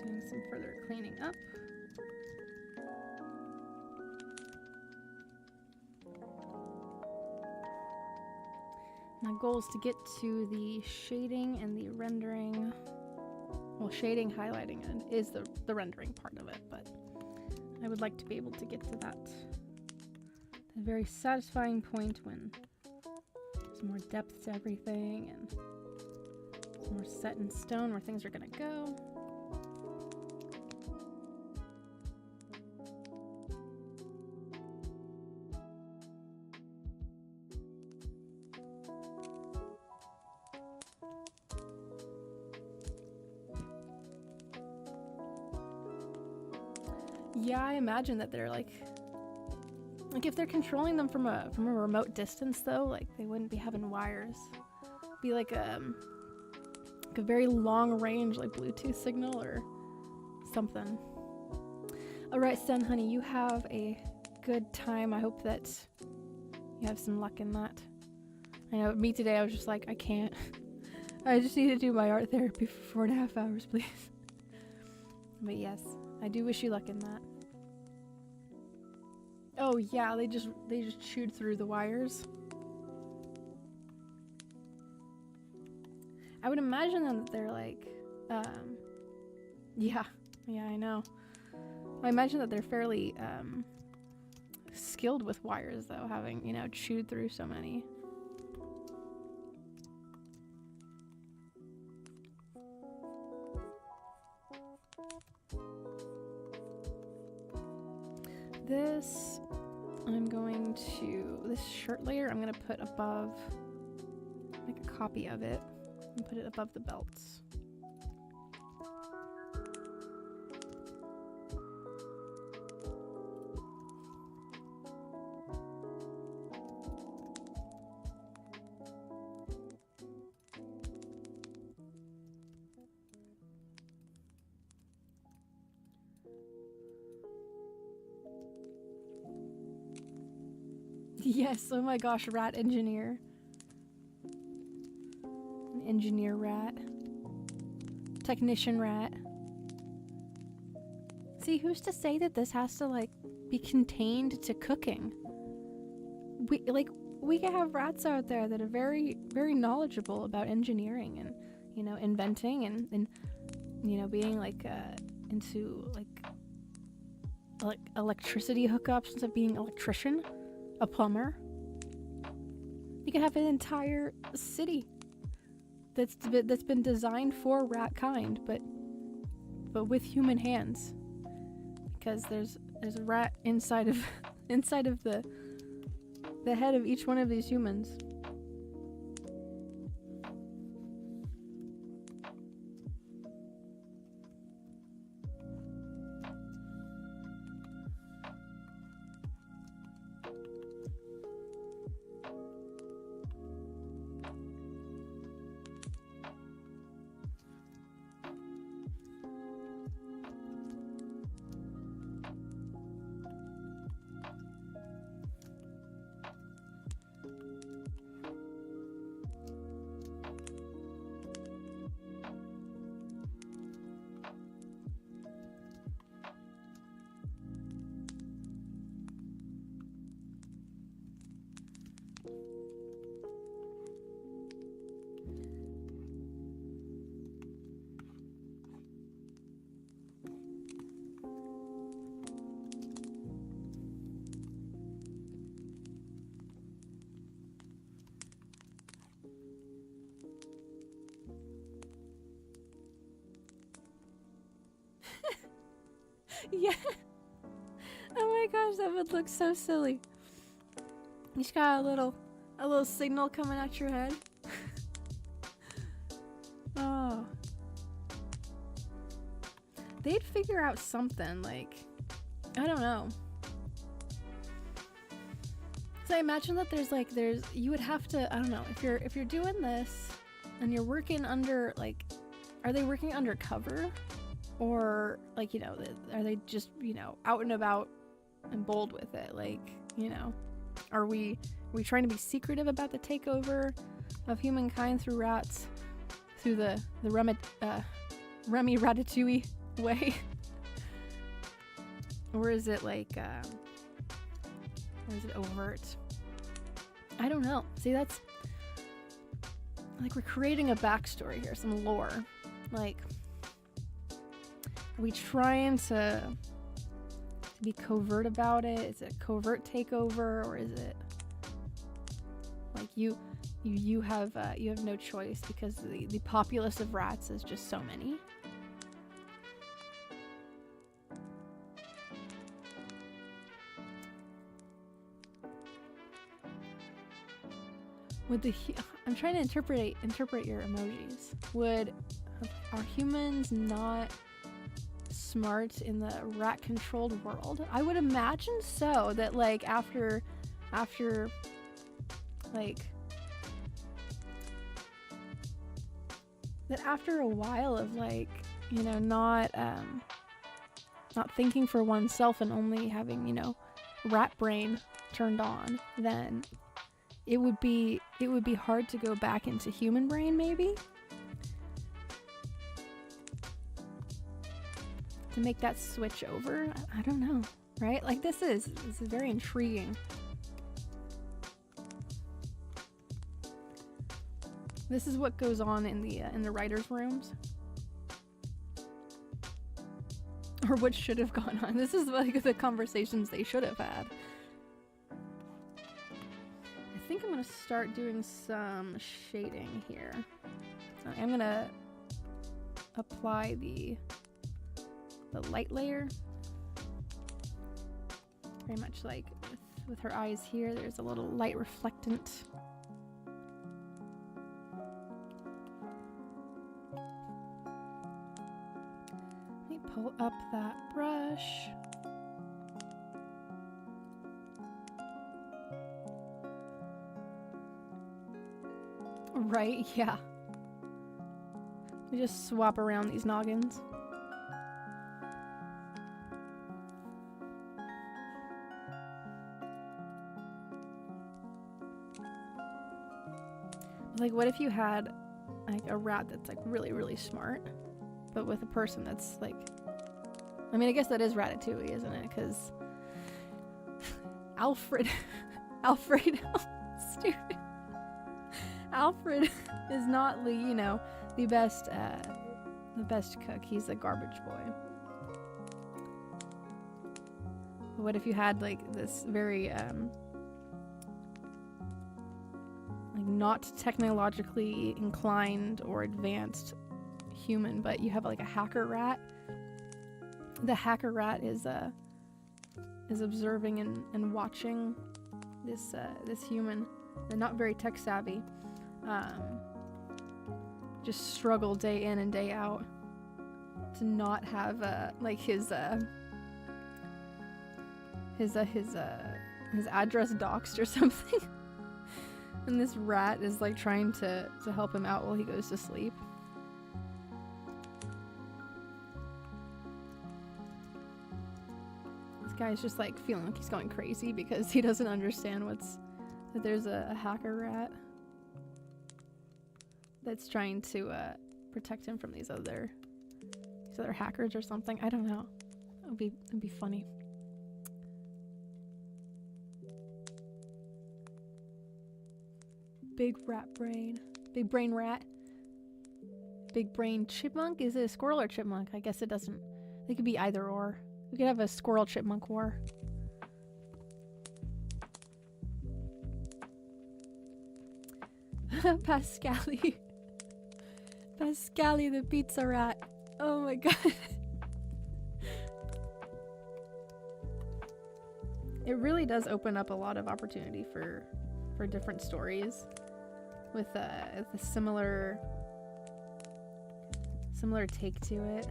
Doing some further cleaning up. My goal is to get to the shading and the rendering. Well, shading, highlighting is the rendering part of it, but I would like to be able to get to that very satisfying point when there's more depth to everything and it's more set in stone where things are gonna go. Yeah, I imagine that they're like if they're controlling them from a remote distance though, like they wouldn't be having wires. It'd be like a very long range like Bluetooth signal or something. All right, Sen Honey, you have a good time. I hope that you have some luck in that. I know me today, I was just like, I can't. I just need to do my art therapy for 4.5 hours, please. But yes, I do wish you luck in that. Oh yeah, they just chewed through the wires. I would imagine that they're like, yeah, I know. I imagine that they're fairly skilled with wires though, having, you know, chewed through so many. This, this shirt layer, I'm gonna put above, make a copy of it, and put it above the belts. Yes, oh my gosh, rat engineer. An engineer rat. Technician rat. See, who's to say that this has to, like, be contained to cooking? We can have rats out there that are very, very knowledgeable about engineering and, you know, inventing and you know, being, like, into, like electricity hookups instead of being an electrician. A plumber. You can have an entire city that's been designed for rat kind, but with human hands, because there's a rat inside of the head of each one of these humans. Yeah. Oh my gosh, that would look so silly. You just got a little signal coming out your head. Oh. They'd figure out something, like, I don't know. So I imagine that you would have to, I don't know, if you're doing this and you're working under, like, are they working undercover? Or, like, you know, are they just, you know, out and about and bold with it? Like, you know, are we trying to be secretive about the takeover of humankind through rats, through the Remy Ratatouille way? Or is it like, or is it overt? I don't know. See, that's like we're creating a backstory here, some lore. Like, are we trying to be covert about it? Is it a covert takeover, or is it like you have no choice because the populace of rats is just so many? I'm trying to interpret your emojis. Are humans not smart in the rat controlled world? I would imagine so, that like after like that after a while of like, you know, not thinking for oneself and only having, you know, rat brain turned on, then it would be hard to go back into human brain, maybe, to make that switch over. I don't know, right? Like this is very intriguing. This is what goes on in the writers' rooms, or what should have gone on. This is like the conversations they should have had. I think I'm gonna start doing some shading here. I'm gonna apply the light layer, very much like with her eyes here. There's a little light reflectant. Let me pull up that brush. Right, yeah. We just swap around these noggins. Like, what if you had like a rat that's like really, really smart, but with a person that's like, I mean, I guess that is Ratatouille, isn't it? Because Alfred, stupid. Alfred is not you know, the best cook. He's a garbage boy. But what if you had like this very like not technologically inclined or advanced human, but you have like a hacker rat. The hacker rat is observing and watching this human. They're not very tech savvy. Just struggle day in and day out to not have like his address doxed or something. And this rat is like trying to help him out while he goes to sleep. This guy's just like feeling like he's going crazy because he doesn't understand that there's a hacker rat that's trying to protect him from these other hackers or something. I don't know. It'd be funny. Big rat brain. Big brain rat. Big brain chipmunk? Is it a squirrel or chipmunk? I guess it doesn't. They could be either or. We could have a squirrel chipmunk war. Pascali. Pascali the pizza rat. Oh my god. It really does open up a lot of opportunity for different stories with a similar take to it.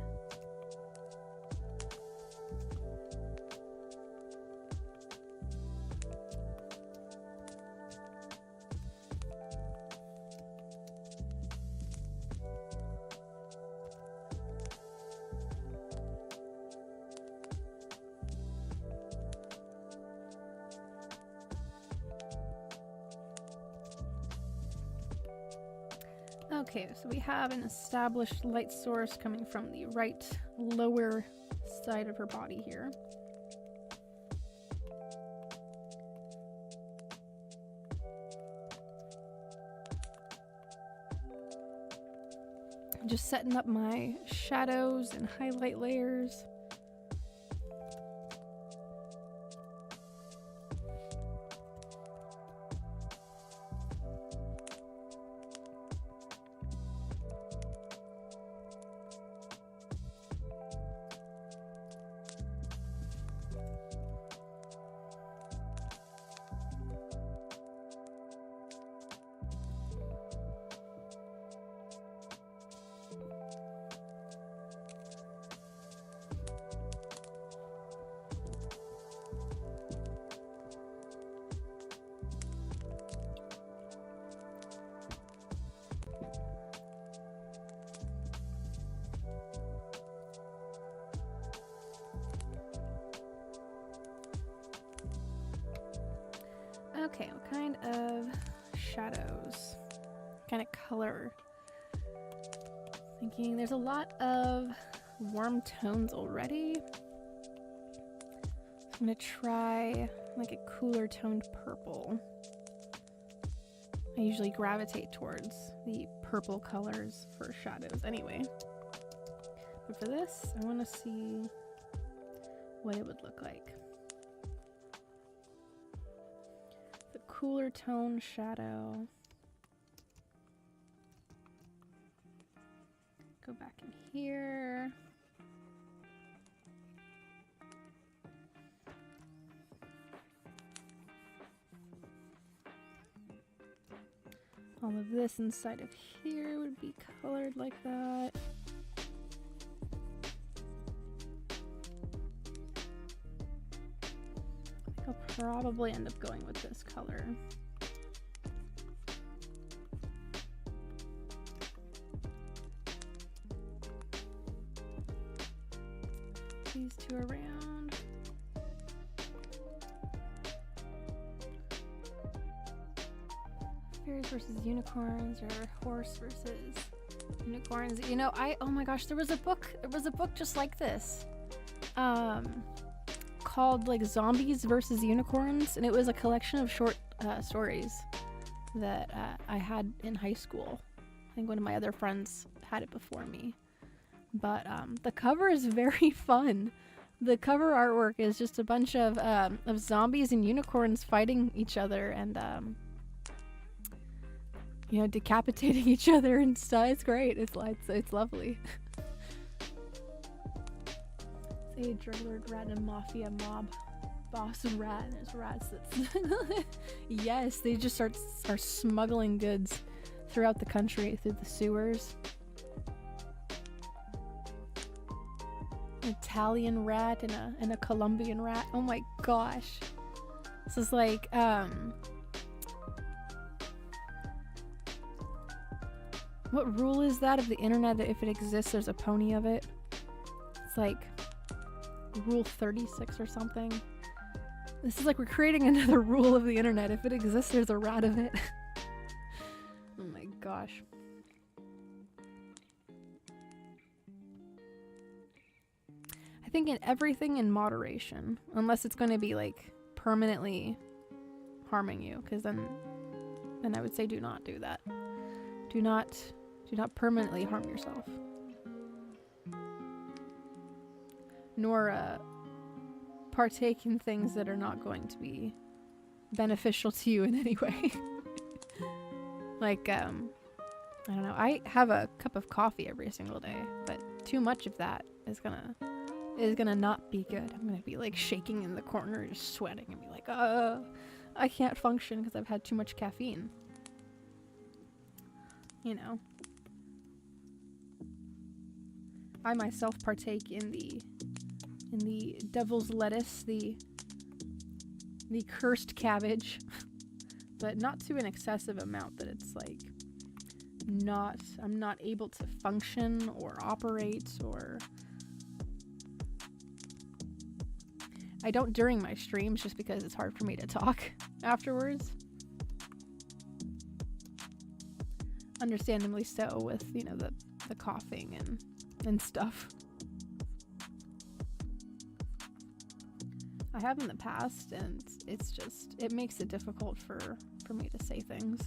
Okay, so we have an established light source coming from the right lower side of her body here. Just setting up my shadows and highlight layers. Okay, what kind of shadows? What kind of color? Thinking there's a lot of warm tones already. I'm gonna try like a cooler toned purple. I usually gravitate towards the purple colors for shadows anyway. But for this, I want to see what it would look like. The cooler tone shadow. Go back in here. All of this inside of here would be colored like that. I think I'll probably end up going with this color. These two around. Fairies versus unicorns, or horse versus unicorns. You know, oh my gosh, there was a book just like this. Called like Zombies versus Unicorns, and it was a collection of short stories that I had in high school. I think one of my other friends had it before me. But the cover is very fun. The cover artwork is just a bunch of zombies and unicorns fighting each other and you know, decapitating each other and stuff. It's great. It's lovely. It's a drug lord rat and mafia mob boss rat. And there's rats that's yes, they just are smuggling goods throughout the country through the sewers. An Italian rat and a Colombian rat. Oh my gosh. This is like what rule is that of the internet that if it exists there's a pony of it? It's like rule 36 or something. This is like we're creating another rule of the internet. If it exists there's a rat of it. Oh my gosh. I think in everything in moderation, unless it's going to be like permanently harming you, because then I would say do not do that. Do not permanently harm yourself. Nor partake in things that are not going to be beneficial to you in any way. Like, I don't know, I have a cup of coffee every single day, but too much of that is gonna not be good. I'm gonna be like shaking in the corner, just sweating, and be like, I can't function because I've had too much caffeine. You know. I myself partake in the devil's lettuce, the cursed cabbage, but not to an excessive amount that it's like I'm not able to function or operate, or I don't during my streams just because it's hard for me to talk afterwards. understandably so, with, you know, the coughing and stuff. I have in the past, and it makes it difficult for me to say things.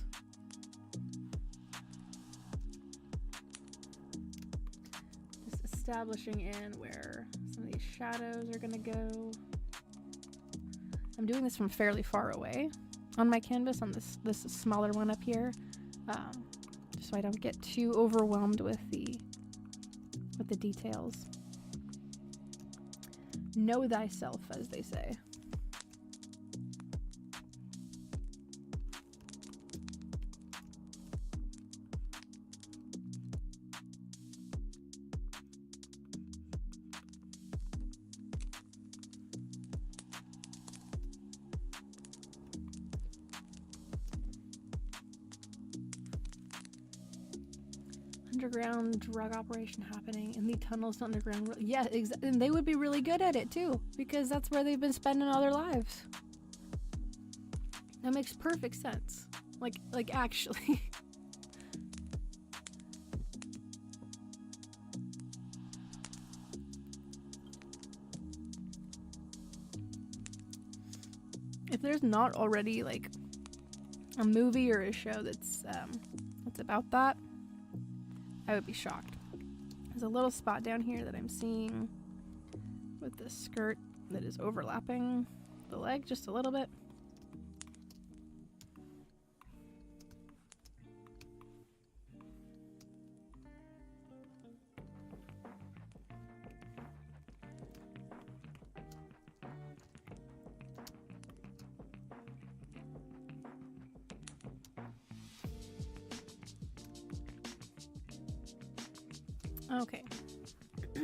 Just establishing in where some of these shadows are gonna go. I'm doing this from fairly far away on my canvas, on this smaller one up here, just so I don't get too overwhelmed with the details. Know thyself, as they say. Underground drug operation happening in the tunnels underground. Yeah, and they would be really good at it too, because that's where they've been spending all their lives. That makes perfect sense. Like actually. If there's not already like a movie or a show that's about that, I would be shocked. There's a little spot down here that I'm seeing with the skirt that is overlapping the leg just a little bit. Okay. So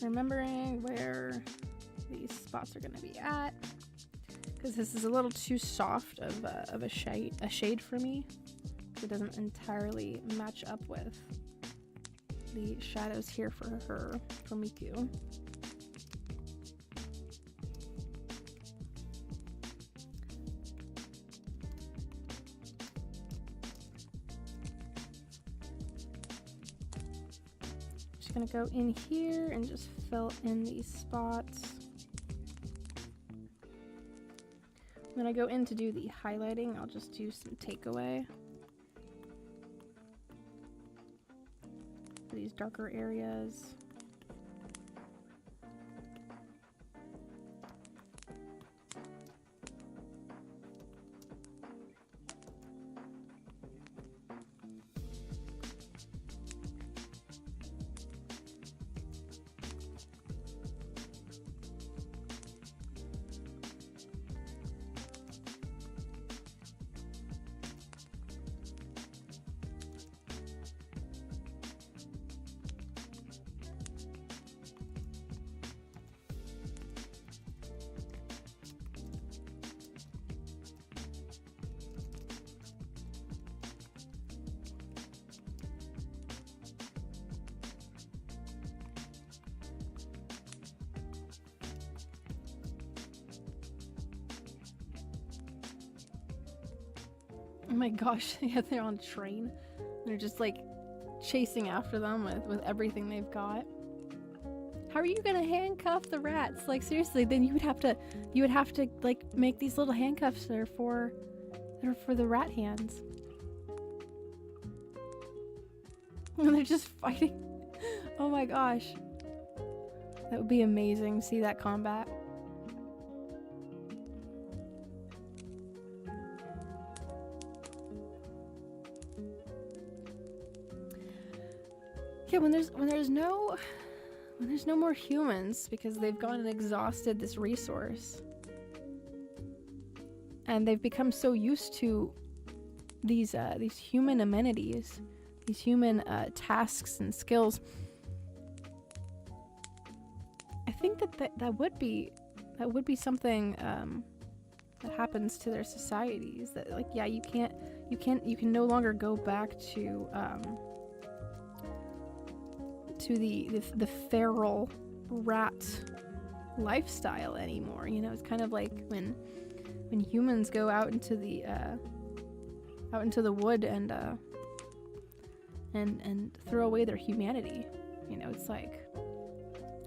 remembering where these spots are going to be at, because this is a little too soft of a shade for me. It doesn't entirely match up with the shadows here for Miku. Gonna go in here and just fill in these spots. When I go in to do the highlighting, I'll just do some takeaway for these darker areas. Oh my gosh, yeah, they're on a train. They're just like chasing after them with everything they've got. How are you gonna handcuff the rats? Like seriously, then you would have to like make these little handcuffs that are for the rat hands. And they're just fighting. Oh my gosh. That would be amazing to see that combat. Yeah, when there's no more humans, because they've gone and exhausted this resource, and they've become so used to these human amenities, these human tasks and skills. I think that would be something that happens to their societies. That like, yeah, you can no longer go back to the feral rat lifestyle anymore. You know, it's kind of like when humans go out into the out into the wood and throw away their humanity. You know, it's like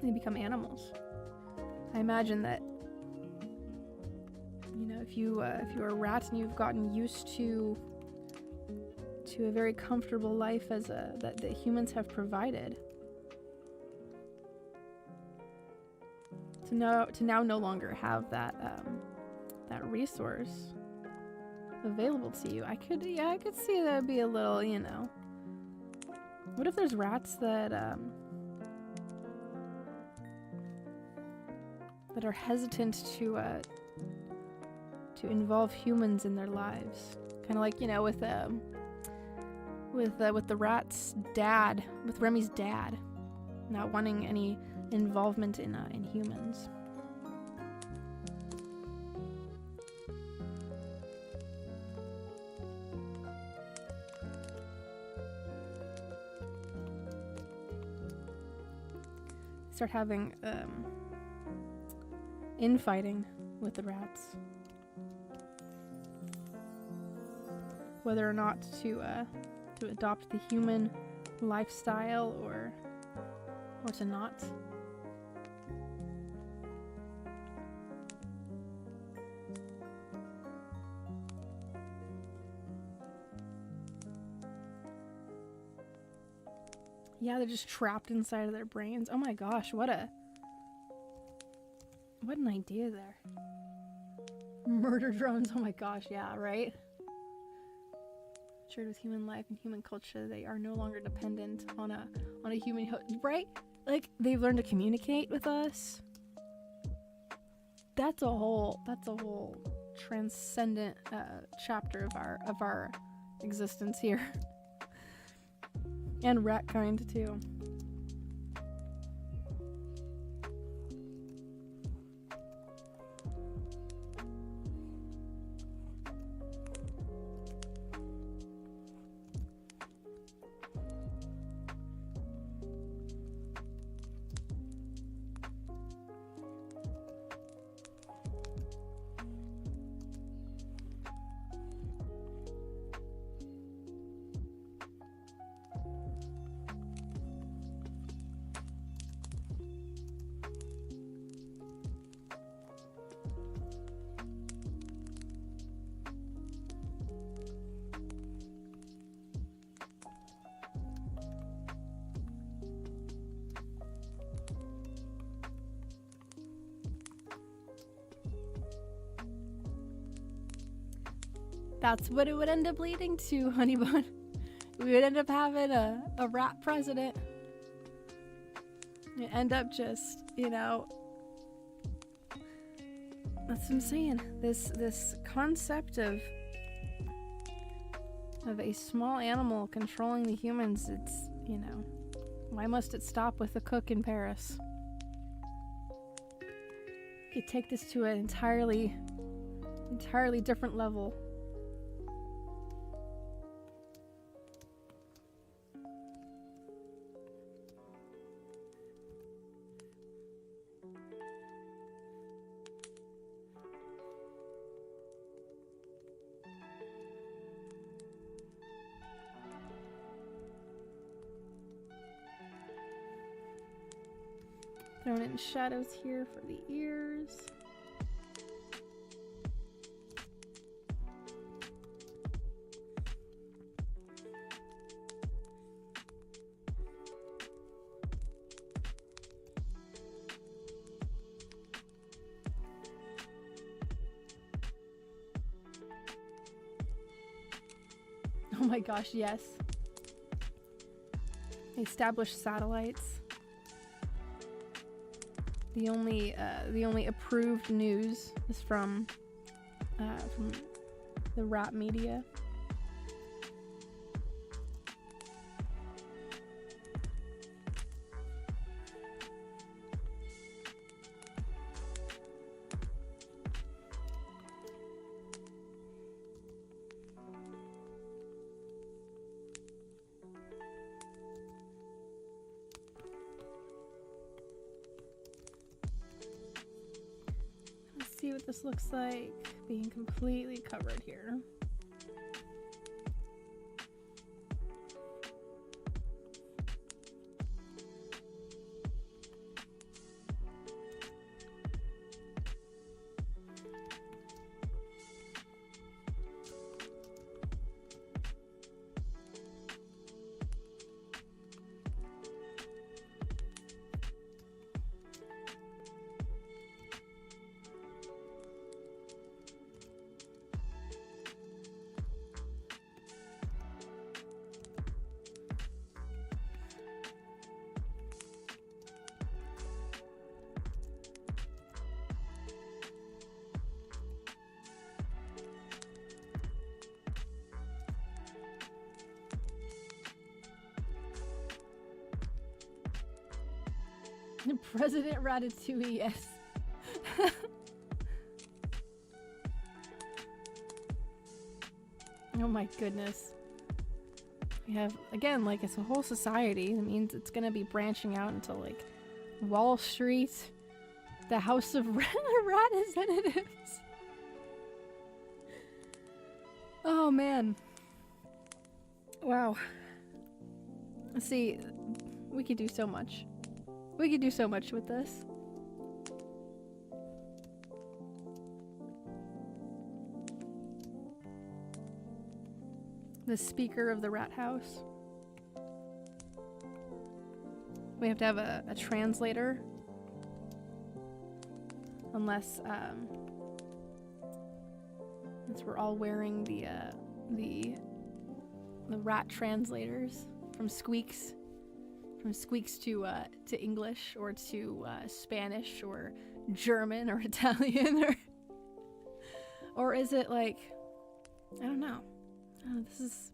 they become animals. I imagine that, you know, if you are a rat and you've gotten used to a very comfortable life that humans have provided, to now no longer have that resource available to you, I could see that would be a little, you know. What if there's rats that are hesitant to involve humans in their lives, kind of like, you know, with the rat's dad, with Remy's dad, not wanting any involvement in humans. Start having infighting with the rats, whether or not to adopt the human lifestyle or to not. Yeah, they're just trapped inside of their brains. Oh my gosh, what an idea there. Murder drones, oh my gosh, yeah, right? Shared with human life and human culture, they are no longer dependent on a human, right? Like, they've learned to communicate with us. That's a whole transcendent chapter of our existence here. And rat kind too. That's what it would end up leading to, honey bun. We would end up having a rat president. You end up just, you know, that's what I'm saying. This concept of a small animal controlling the humans, it's, you know, why must it stop with the cook in Paris? You could take this to an entirely different level. Thrown in shadows here for the ears. Oh my gosh, yes. They established satellites. The only approved news is from the rat media. See what this looks like being completely covered here. President Ratatouille, yes. Oh my goodness. We have, again, like, it's a whole society. That means it's gonna be branching out into, like, Wall Street, the House of Representatives. Oh man. Wow. See, we could do so much. We could do so much with this. The Speaker of the Rat House. We have to have a translator. Unless we're all wearing the rat translators from Squeaks to English or to Spanish or German or Italian or is it like, I don't know. This is,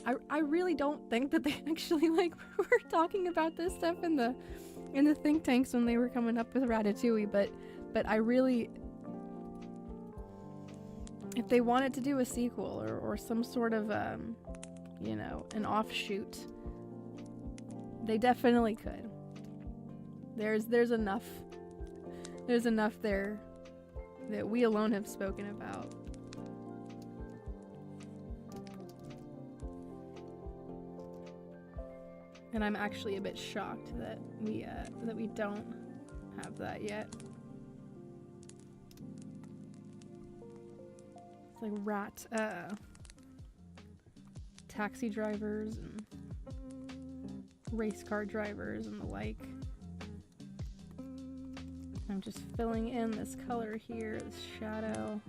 I really don't think that they actually like were talking about this stuff in the think tanks when they were coming up with Ratatouille, but I really, if they wanted to do a sequel or some sort of you know, an offshoot, they definitely could. There's enough there that we alone have spoken about. And I'm actually a bit shocked that we don't have that yet. It's like rat taxi drivers and race car drivers and the like. I'm just filling in this color here, this shadow.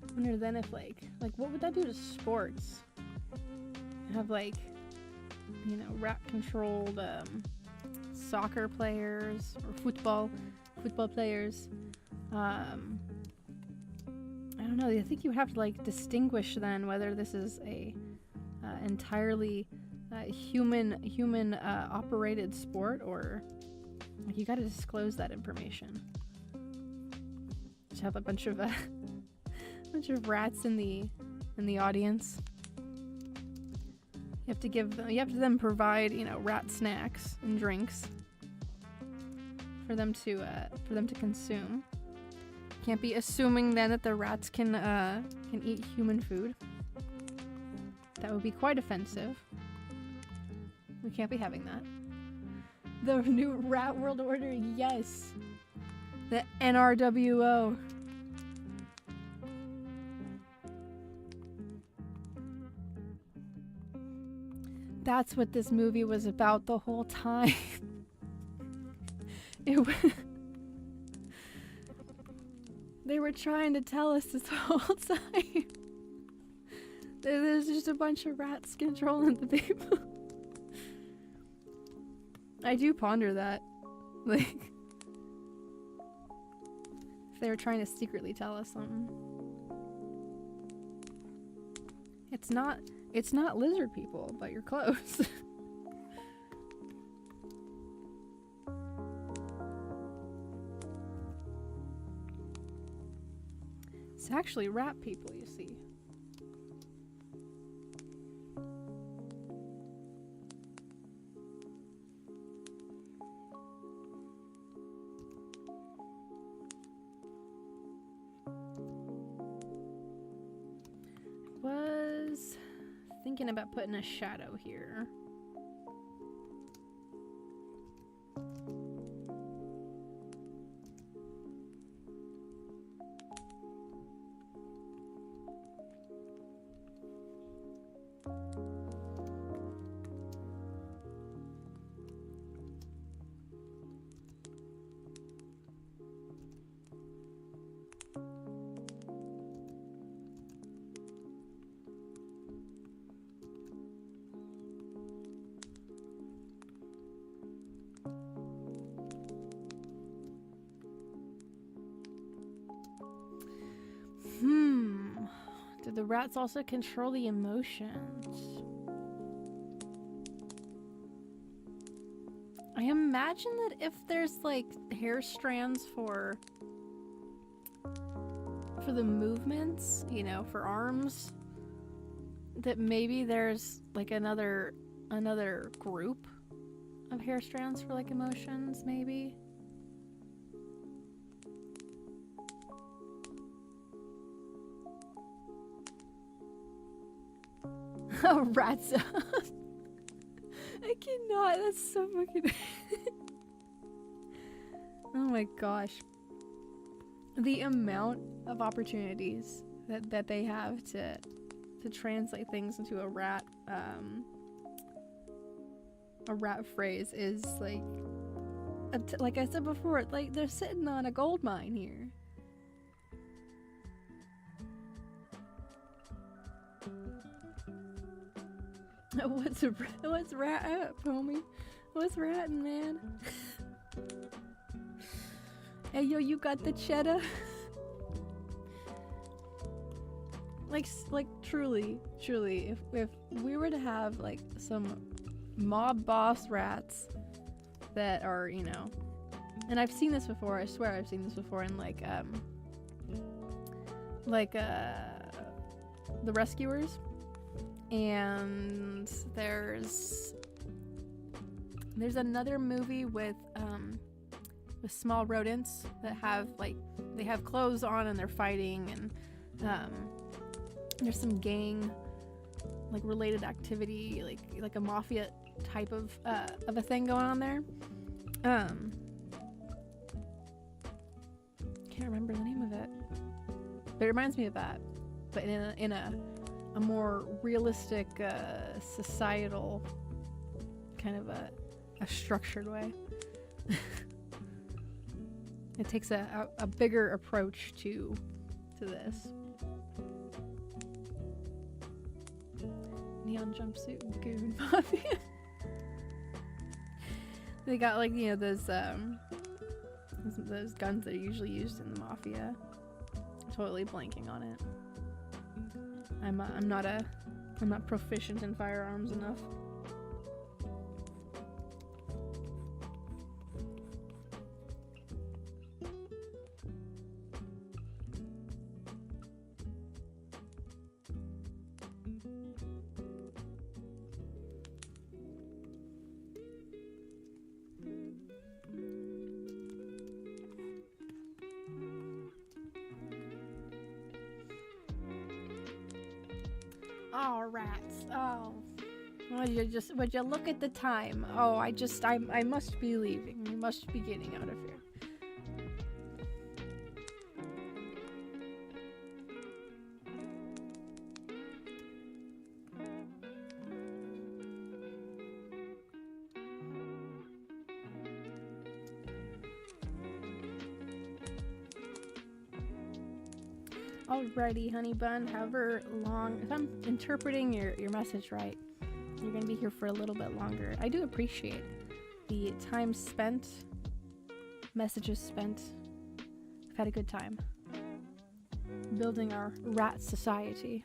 I wonder then if like what would that do to sports? Have like, you know, rat controlled soccer players or football players. I don't know. I think you have to like distinguish then whether this is a entirely human operated sport or like you got to disclose that information. Just have a bunch of rats in the audience. You have to then provide, you know, rat snacks and drinks for them to consume. Can't be assuming then that the rats can eat human food. That would be quite offensive. We can't be having that. The new Rat World Order, yes. The NRWO. That's what this movie was about the whole time. They were trying to tell us this whole time. There's just a bunch of rats controlling the people. I do ponder that. Like, if they were trying to secretly tell us something. It's not lizard people, but you're close. It's actually rat people, you see. Was thinking about putting a shadow here. Do the rats also control the emotions? I imagine that if there's like hair strands for the movements, you know, for arms, that maybe there's like another group of hair strands for like emotions, maybe. Oh, rats. I cannot. That's so fucking. Oh my gosh. The amount of opportunities that they have to translate things into a rat phrase is like I said before, like they're sitting on a gold mine here. What's rat up, homie? What's ratting, man? Hey, yo, you got the cheddar? like truly, if we were to have like some mob boss rats that are, you know, and I've seen this before, I swear I've seen this before in like The Rescuers, and there's another movie with small rodents that have like, they have clothes on and they're fighting, and there's some gang like related activity, like a mafia type of a thing going on there. Can't remember the name of it, but it reminds me of that, but in a more realistic societal kind of a structured way. It takes a bigger approach to this. Neon jumpsuit and goon mafia. They got like, you know, those guns that are usually used in the mafia. I'm totally blanking on it. I'm not proficient in firearms enough. Oh, rats. Oh. Would you look at the time? Oh, I must be leaving. We must be getting out of here. Alrighty, honey bun, however long, if I'm interpreting your message right, you're gonna be here for a little bit longer. I do appreciate the time spent, messages spent. I've had a good time building our rat society.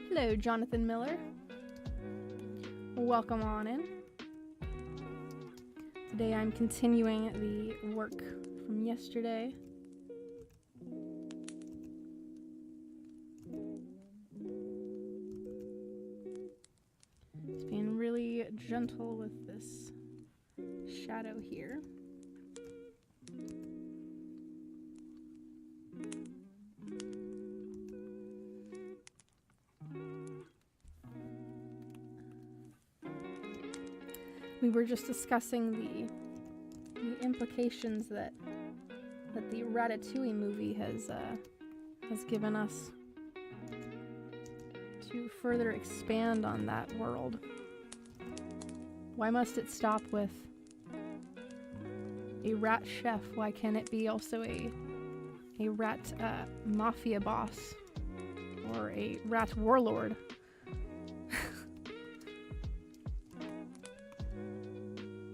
Hello, Jonathan Miller. Welcome on in. Today I'm continuing the work from yesterday. Just being really gentle with this shadow here. We were just discussing the implications that the Ratatouille movie has given us to further expand on that world. Why must it stop with a rat chef? Why can't it be also a rat mafia boss or a rat warlord?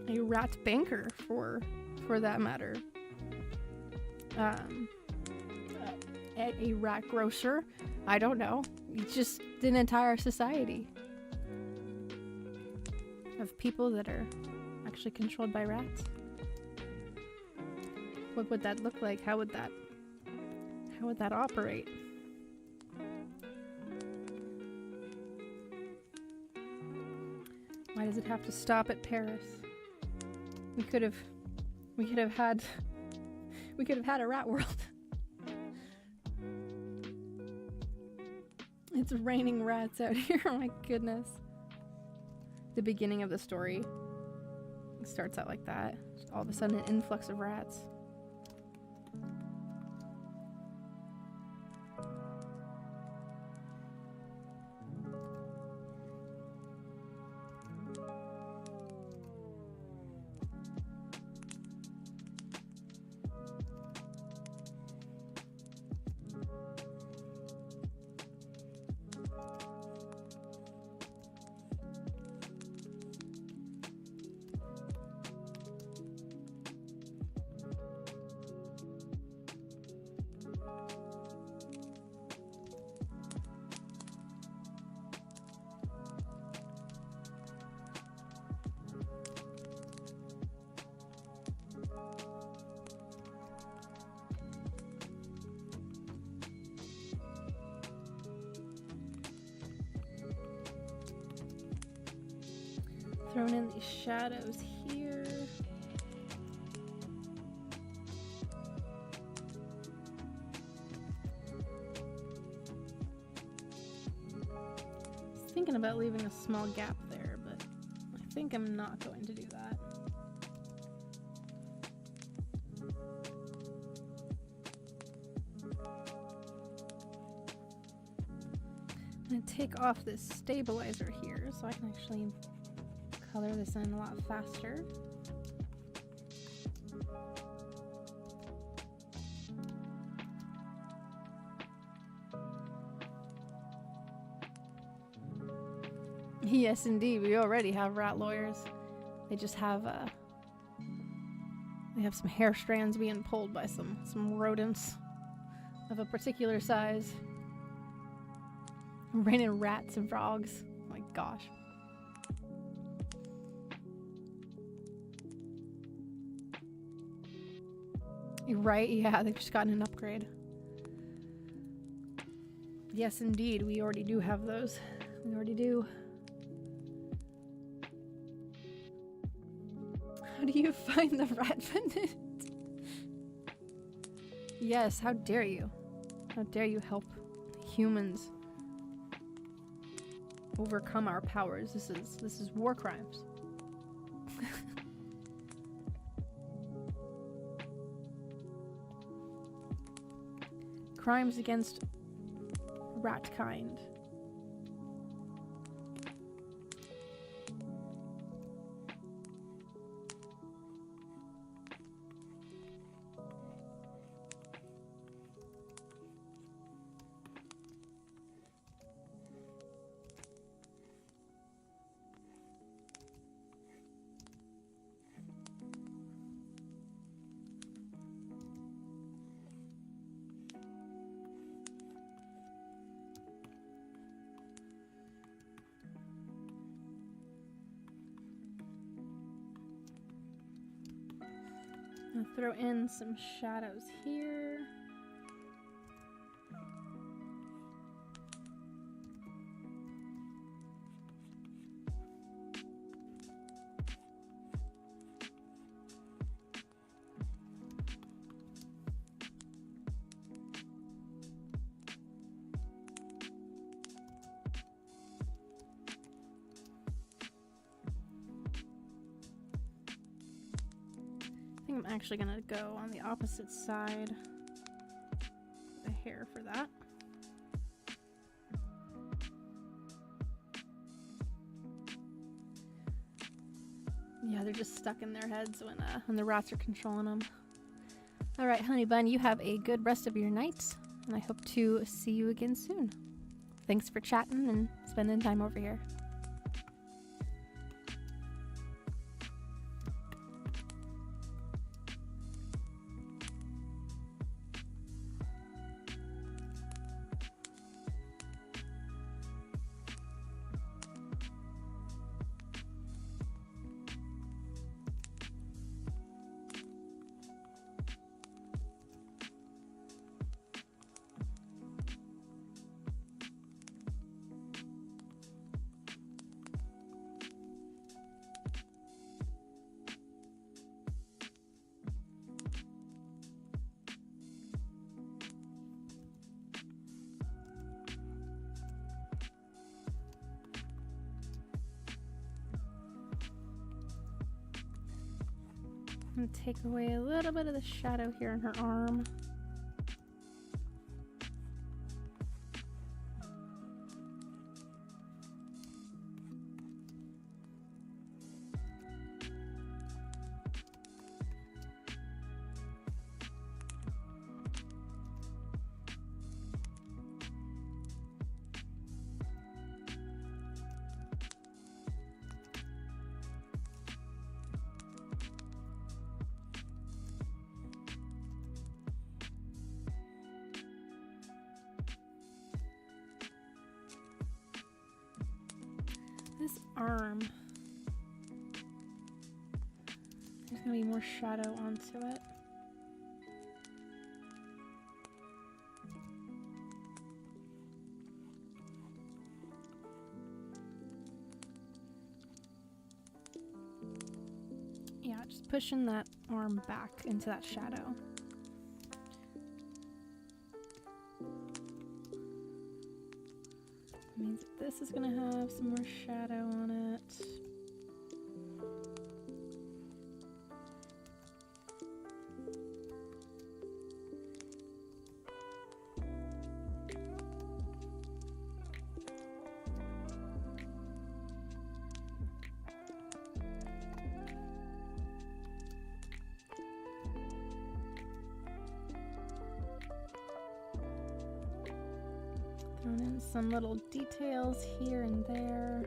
A rat banker for that matter. A rat grocer. I don't know. It's just an entire society of people that are actually controlled by rats. What would that look like? How would that operate? Why does it have to stop at Paris? We could have had a rat world. It's raining rats out here. Oh my goodness. The beginning of the story starts out like that. All of a sudden, an influx of rats. Thrown in these shadows here. I was thinking about leaving a small gap there, but I think I'm not going to do that. I'm going to take off this stabilizer here so I can actually color this in a lot faster. Yes, indeed. We already have rat lawyers. They just have they have some hair strands being pulled by some rodents of a particular size. Raining rats and frogs. Oh my gosh. You're right, yeah, they've just gotten an upgrade. Yes, indeed, we already do have those. We already do. How do you find the rat pendant? Yes, how dare you? How dare you help humans overcome our powers? This is war crimes. Crimes against rat kind. I'll throw in some shadows here. I'm actually gonna go on the opposite side. The hair for that. Yeah, they're just stuck in their heads when the rats are controlling them. All right, honey bun, you have a good rest of your night, and I hope to see you again soon. Thanks for chatting and spending time over here. And take away a little bit of the shadow here in her arm. This arm, there's gonna be more shadow onto it. Yeah, just pushing that arm back into that shadow. Means that this is gonna have some more shadow on it. Thrown in some little details here and there.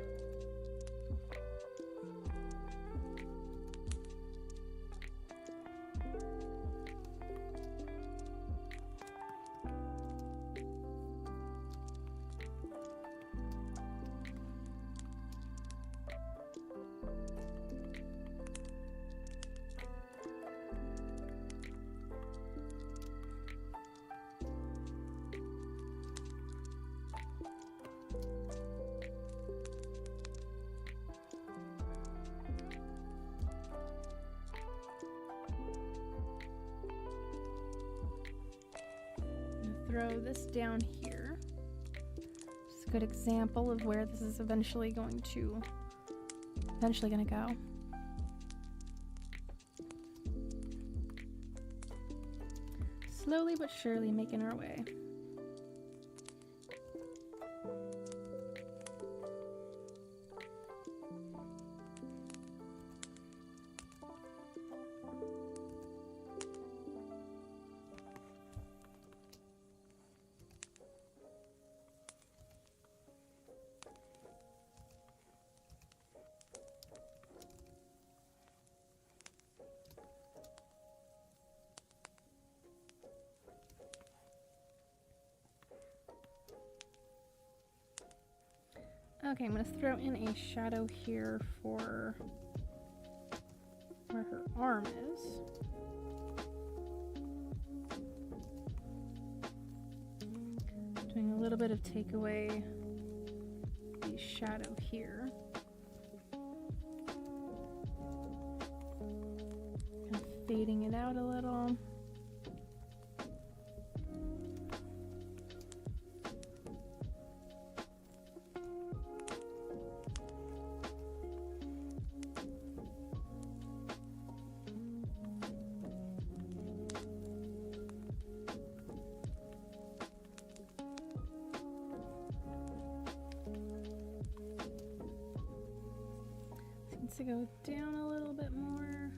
Throw this down here. Just a good example of where this is eventually gonna go. Slowly but surely making our way. Okay, I'm going to throw in a shadow here for where her arm is. Doing a little bit of takeaway the shadow here. Kind of fading it out a little. to go down a little bit more.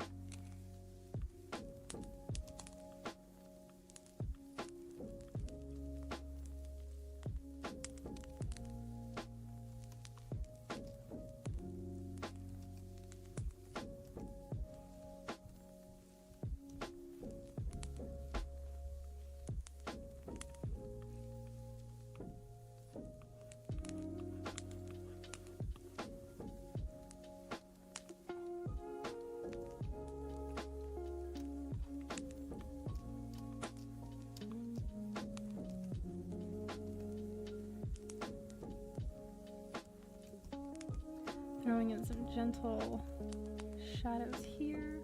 Throwing in some gentle shadows here.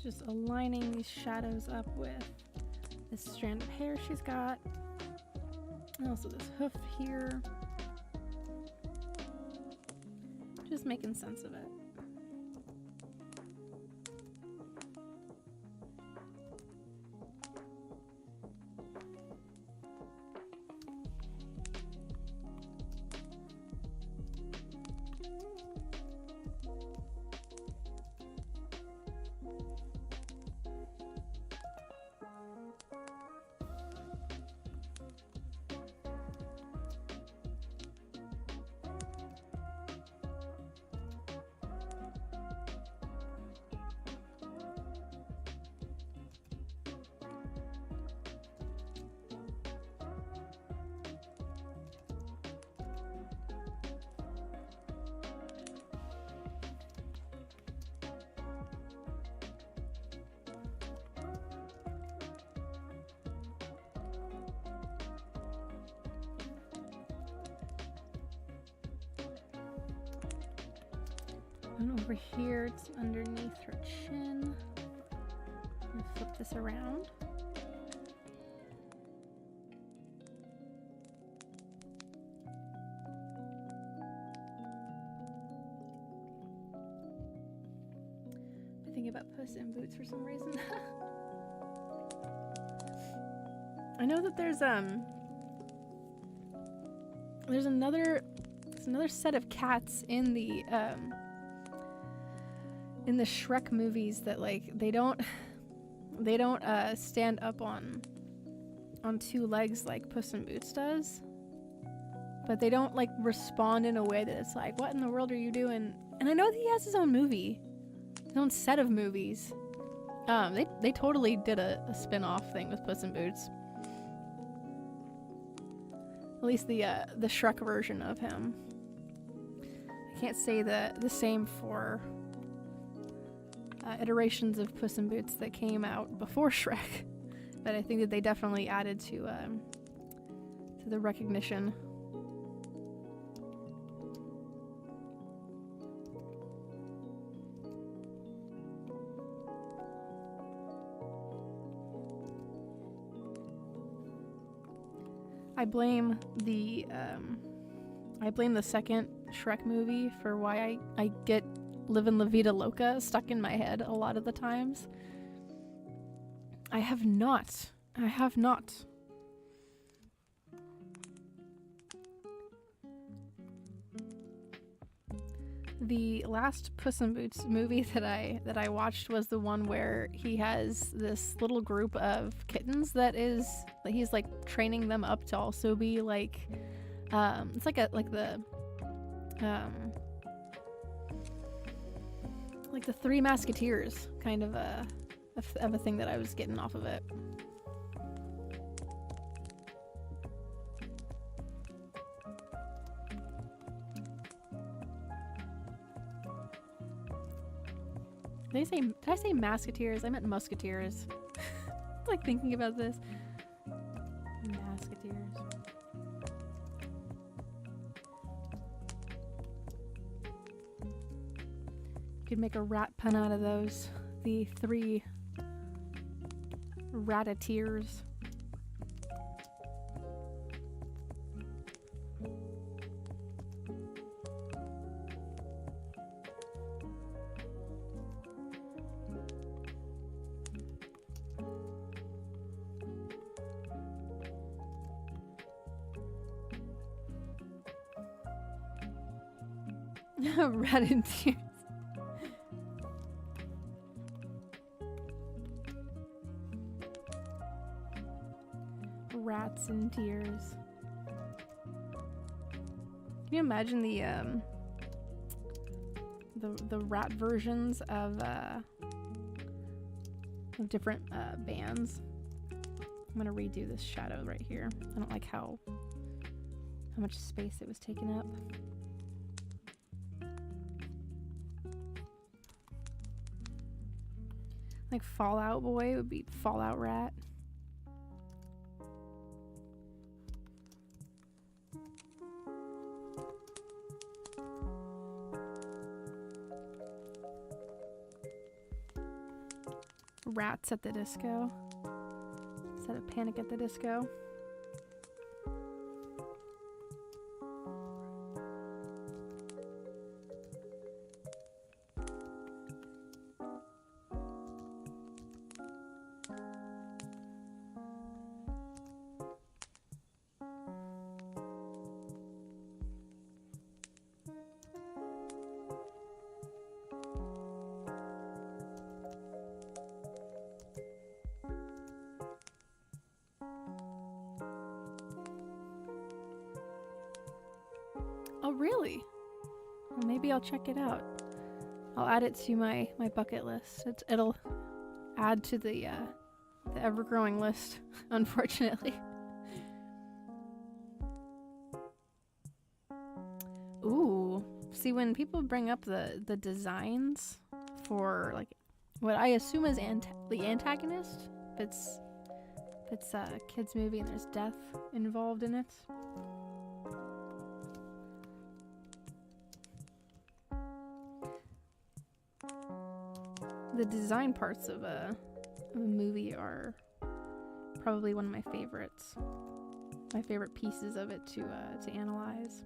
Just aligning these shadows up with this strand of hair she's got. And also this hoof here. Just making sense of it. And over here, it's underneath her chin. I'm gonna flip this around. I'm thinking about Puss in Boots for some reason. I know that there's another set of cats in the Shrek movies that like they don't stand up on two legs like Puss in Boots does, but they don't like respond in a way that it's like, what in the world are you doing? And I know that he has his own movie, his own set of movies. They totally did a spin-off thing with Puss in Boots. At least the Shrek version of him. I can't say the same for iterations of Puss in Boots that came out before Shrek, but I think that they definitely added to the recognition. I blame the second Shrek movie for why I get Livin' La Vida Loca stuck in my head a lot of the times. I have not. The last Puss in Boots movie that I watched was the one where he has this little group of kittens that he's like training them up to also be like it's like the Three Musketeers kind of a thing that I was getting off of it. Did I say Musketeers? I meant Musketeers. It's like thinking about this. Musketeers. Could make a rat pun out of those. The three Rattateers. Rattateers. Rats in tears. Can you imagine the rat versions of different bands? I'm gonna redo this shadow right here. I don't like how much space it was taking up. Like Fallout Boy would be Fallout Rat. Rats at the Disco. Instead of Panic at the Disco. Oh, really? Well, maybe I'll check it out. I'll add it to my bucket list. It'll add to the ever-growing list, unfortunately. Ooh. See, when people bring up the designs for, like, what I assume is the antagonist, if it's a kid's movie and there's death involved in it. The design parts of a movie are probably one of my favorites. My favorite pieces of it to analyze.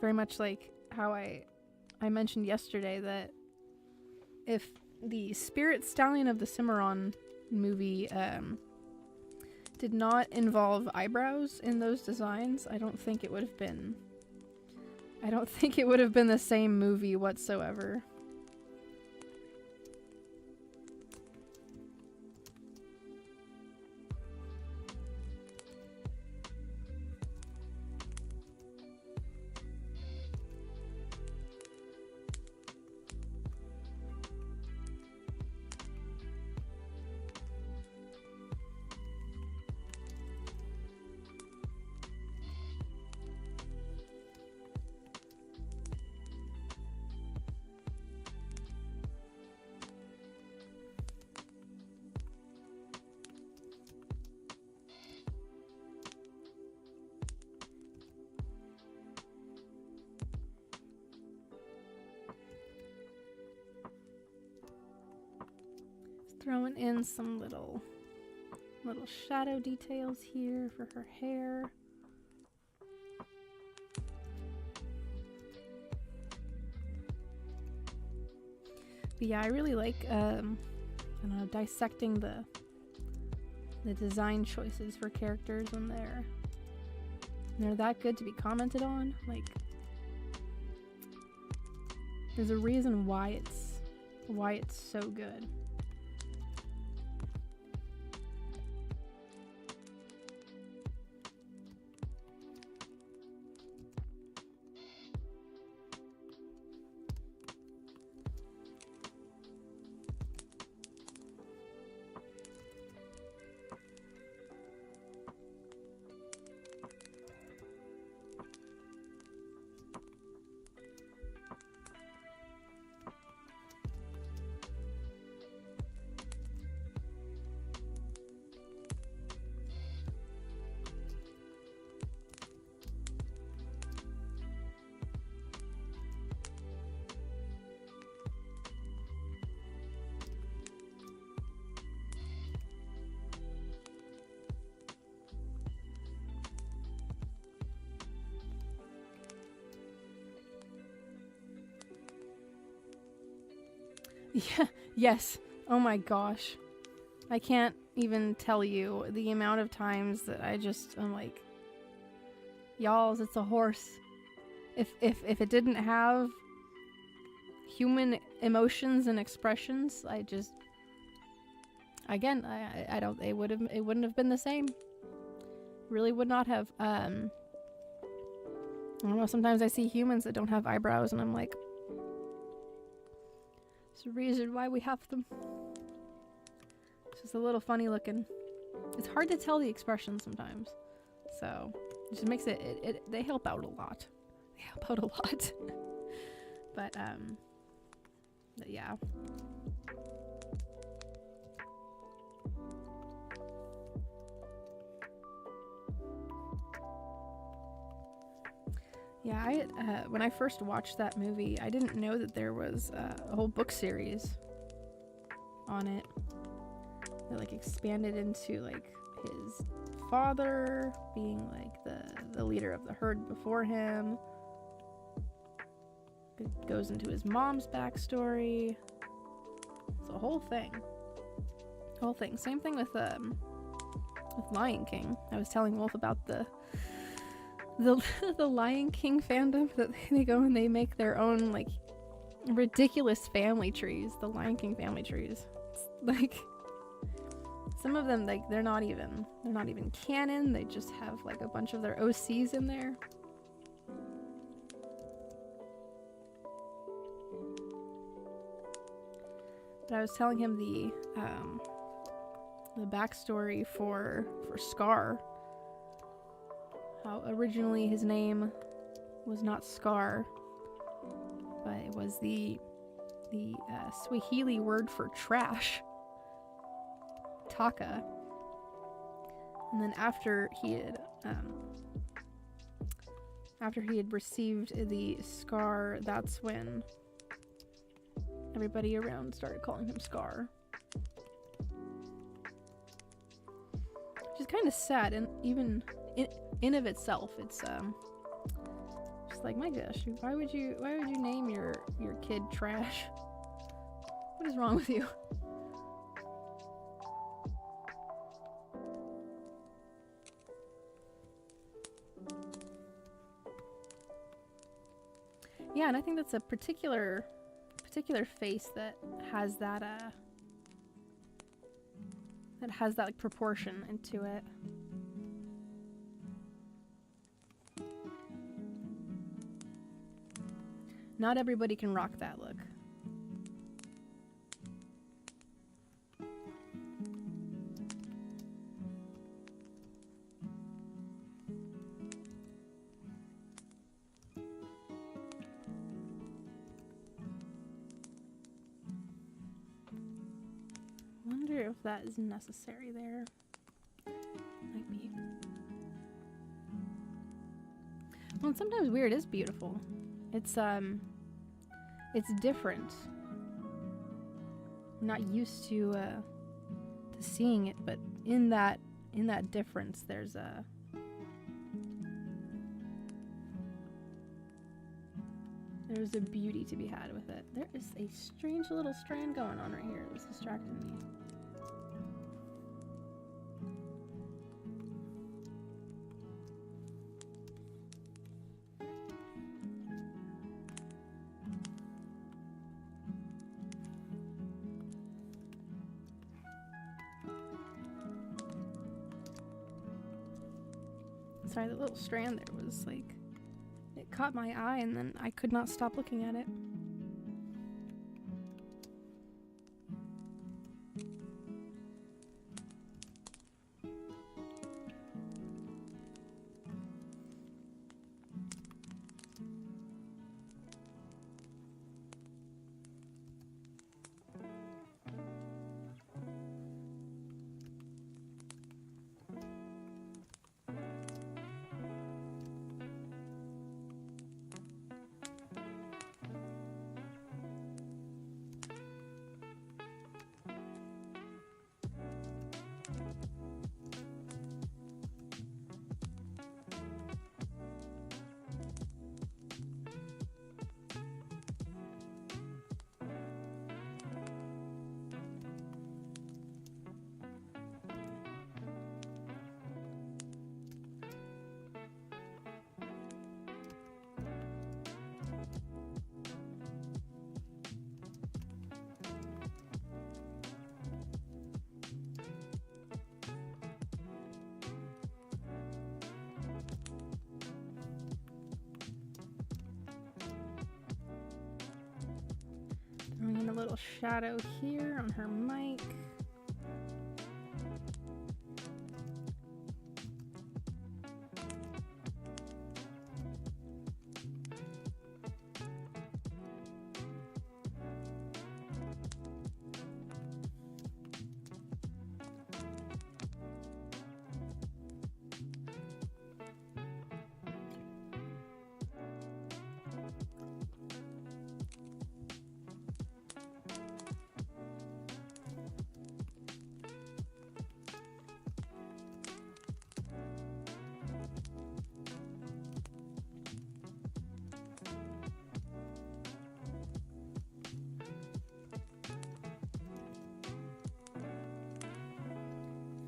Very much like how I mentioned yesterday that if the Spirit Stallion of the Cimarron movie did not involve eyebrows in those designs, I don't think it would have been the same movie whatsoever. Throwing in some little shadow details here for her hair. But yeah, I really like I don't know, dissecting the design choices for characters when they're that good to be commented on. Like, There's a reason why it's so good. Yeah, yes. Oh my gosh. I can't even tell you the amount of times that I'm like, y'alls, it's a horse. If it didn't have human emotions and expressions, I don't, it wouldn't have been the same. Really would not have. I don't know, sometimes I see humans that don't have eyebrows and I'm like, there's a reason why we have them. It's just a little funny looking. It's hard to tell the expression sometimes. So, it just makes they help out a lot. They help out a lot. But yeah. Yeah, when I first watched that movie, I didn't know that there was a whole book series on it. That like expanded into like his father being like the leader of the herd before him. It goes into his mom's backstory. It's a whole thing. Whole thing. Same thing with Lion King. I was telling Wolf about the Lion King fandom, that they go and they make their own like ridiculous family trees. The Lion King family trees. It's like some of them, like they're not even canon. They just have like a bunch of their OCs in there. But I was telling him the backstory for Scar. How originally his name was not Scar, but it was the Swahili word for trash, taka. And then after he had received the scar, that's when everybody around started calling him Scar. Which is kind of sad, and even in of itself, it's just like, my gosh, why would you name your kid Trash? What is wrong with you? Yeah, and I think that's a particular face that has that like proportion into it. Not everybody can rock that look. Wonder if that is necessary there. Might be. Well, and sometimes weird is beautiful. It's different. I'm not used to seeing it, but in that difference, there's a beauty to be had with it. There is a strange little strand going on right here that's distracting me. Sorry, that little strand there was like, it caught my eye and then I could not stop looking at it. Throwing in a little shadow here on her mic.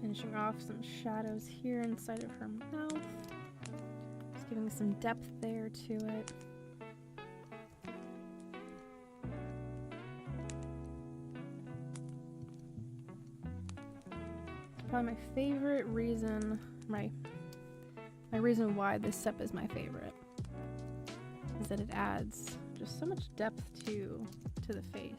Finishing off some shadows here inside of her mouth. Just giving some depth there to it. Probably my favorite reason, my reason why this step is my favorite is that it adds just so much depth to the face.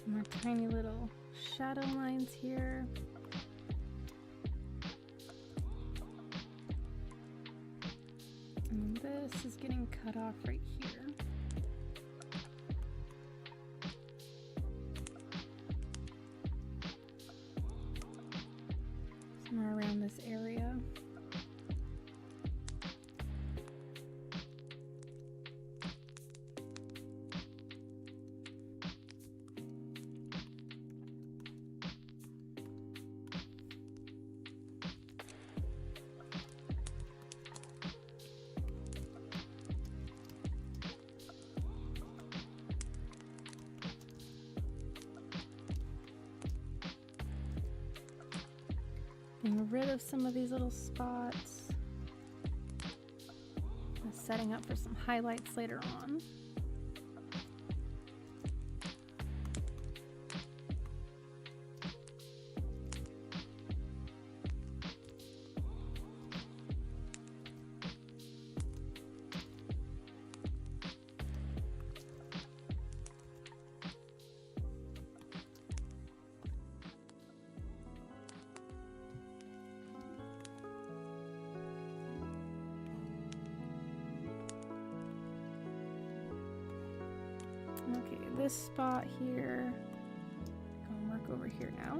More tiny little shadow lines here. And this is getting cut off right here. Somewhere around this area. getting rid of some of these little spots. And setting up for some highlights later on. Okay, this spot here, I'll mark over here now.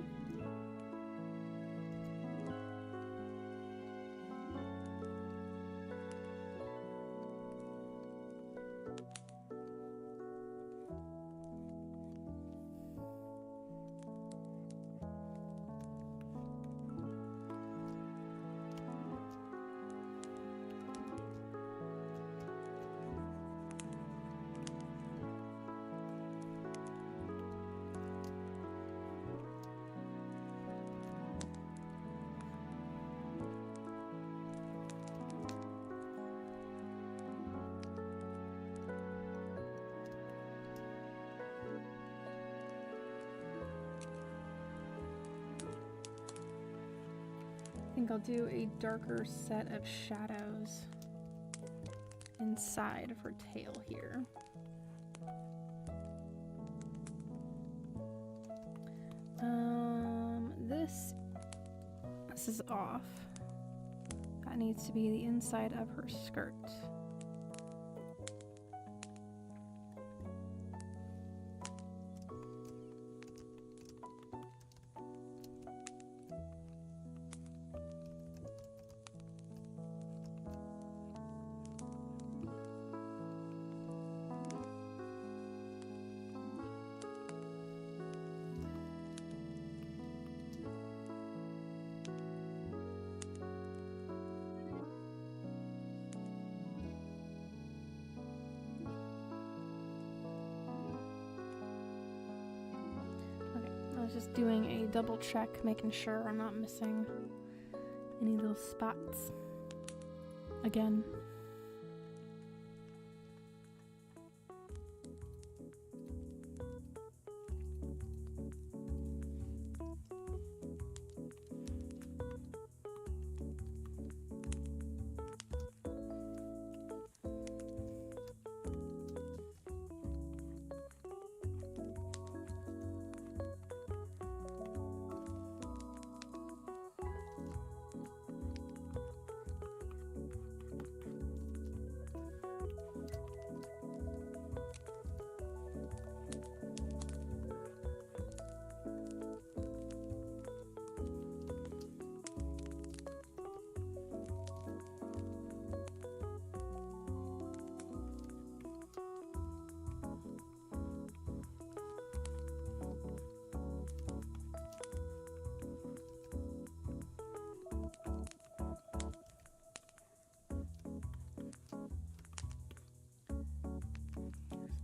I think I'll do a darker set of shadows inside of her tail here. This is off. That needs to be the inside of her skirt. Just doing a double check, making sure I'm not missing any little spots again.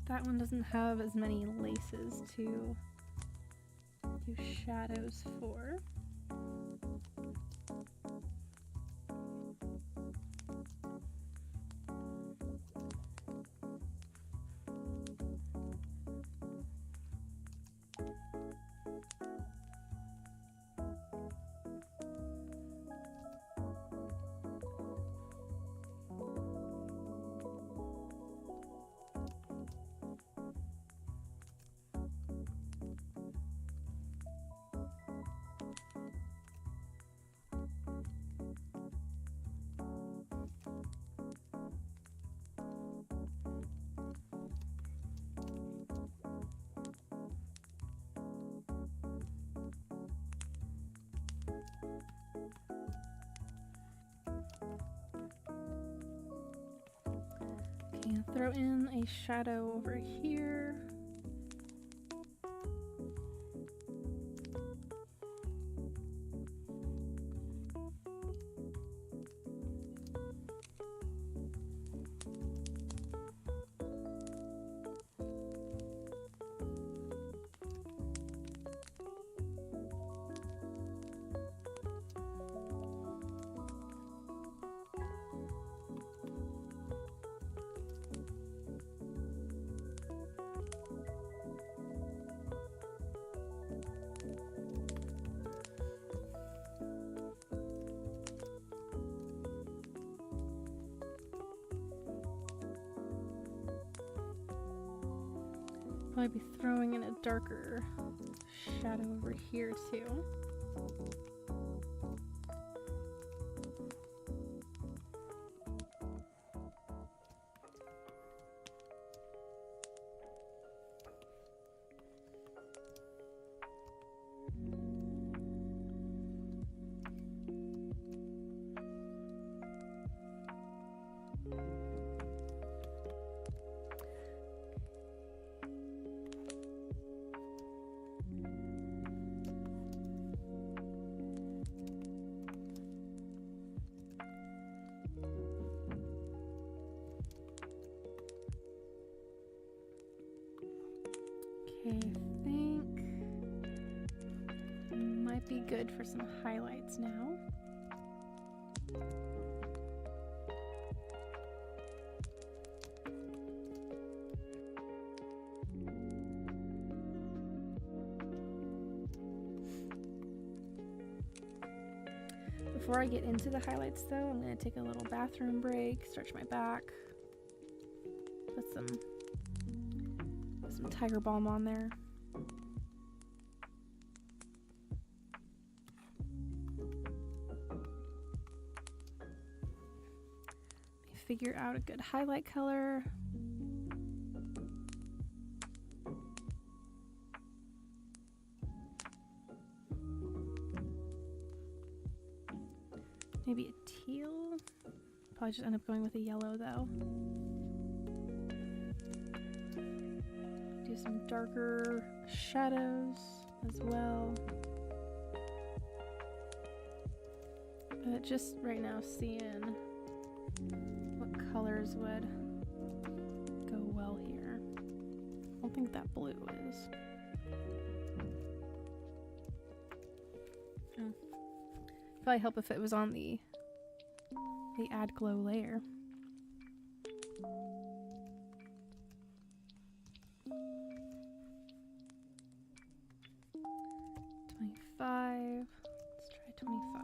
That one doesn't have as many laces to do shadows for. And throw in a shadow over here. Probably be throwing in a darker shadow over here too. Okay, I think might be good for some highlights now. Before I get into the highlights though, I'm going to take a little bathroom break, stretch my back, put some Tiger Balm on there. Figure out a good highlight color. Maybe a teal. Probably just end up going with a yellow though. Do some darker shadows as well. But just right now seeing what colors would go well here. I don't think that blue is. Oh. Probably help if it was on the add glow layer. Let's try 25.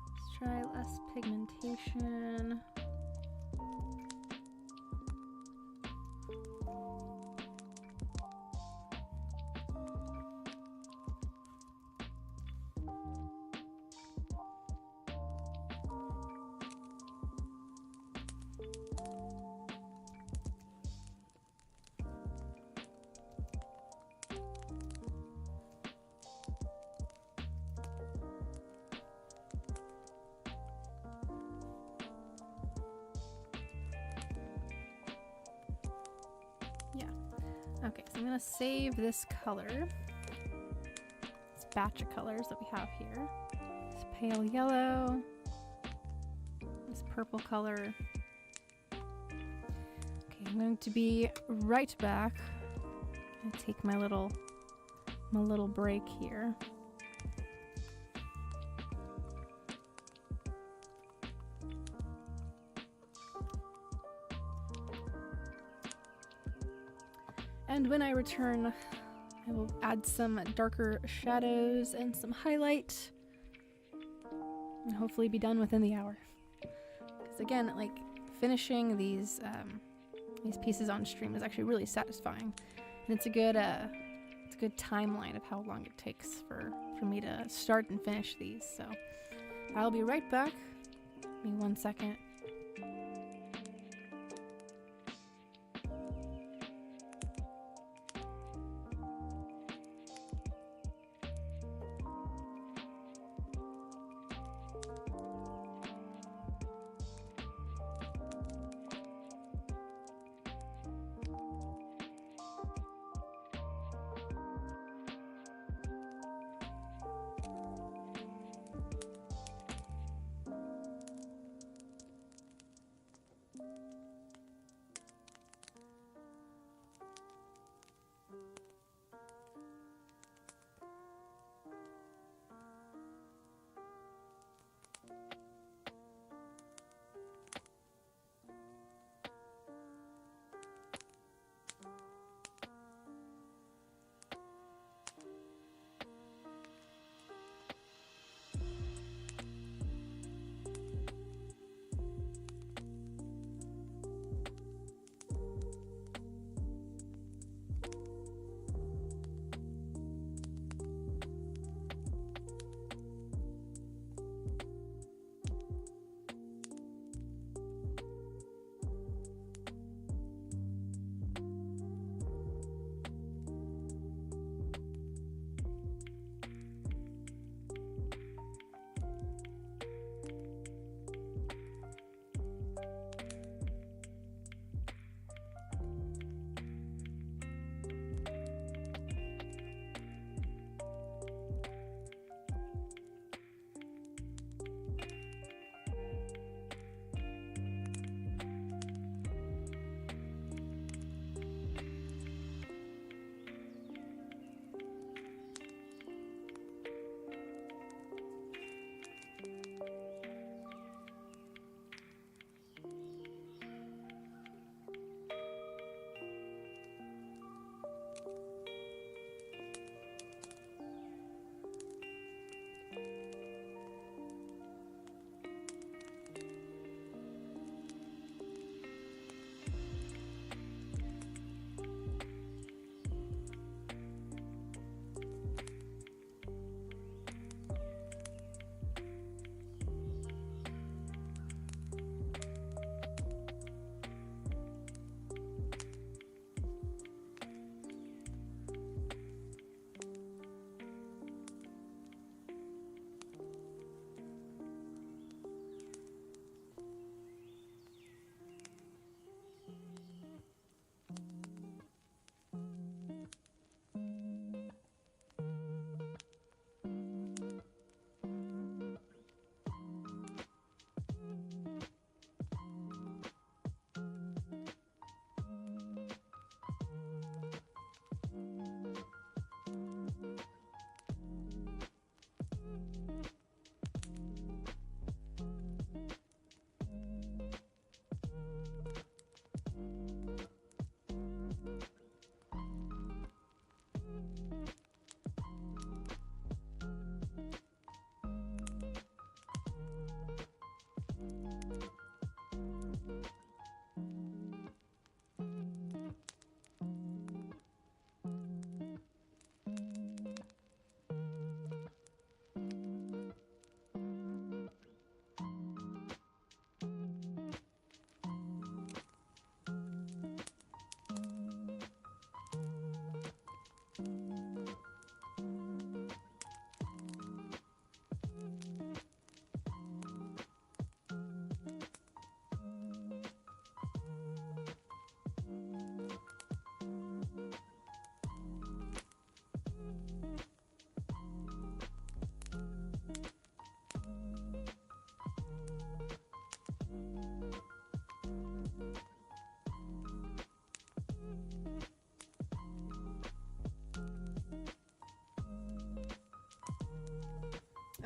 Let's try less pigmentation. Okay, so I'm gonna save this color, this batch of colors that we have here. This pale yellow, this purple color. Okay, I'm going to be right back. I'm gonna take my little break here. And when I return, I will add some darker shadows and some highlight, and hopefully be done within the hour. Because again, like finishing these pieces on stream is actually really satisfying, and it's a good timeline of how long it takes for me to start and finish these. So I'll be right back. Give me 1 second.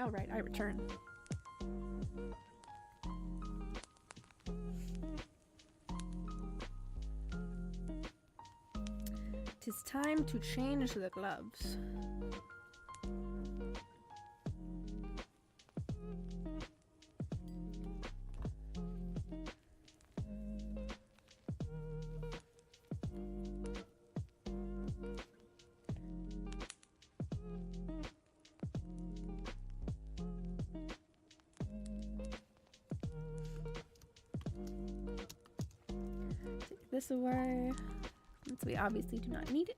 Oh, right, I return. Tis time to change the gloves. Take this away, since we obviously do not need it.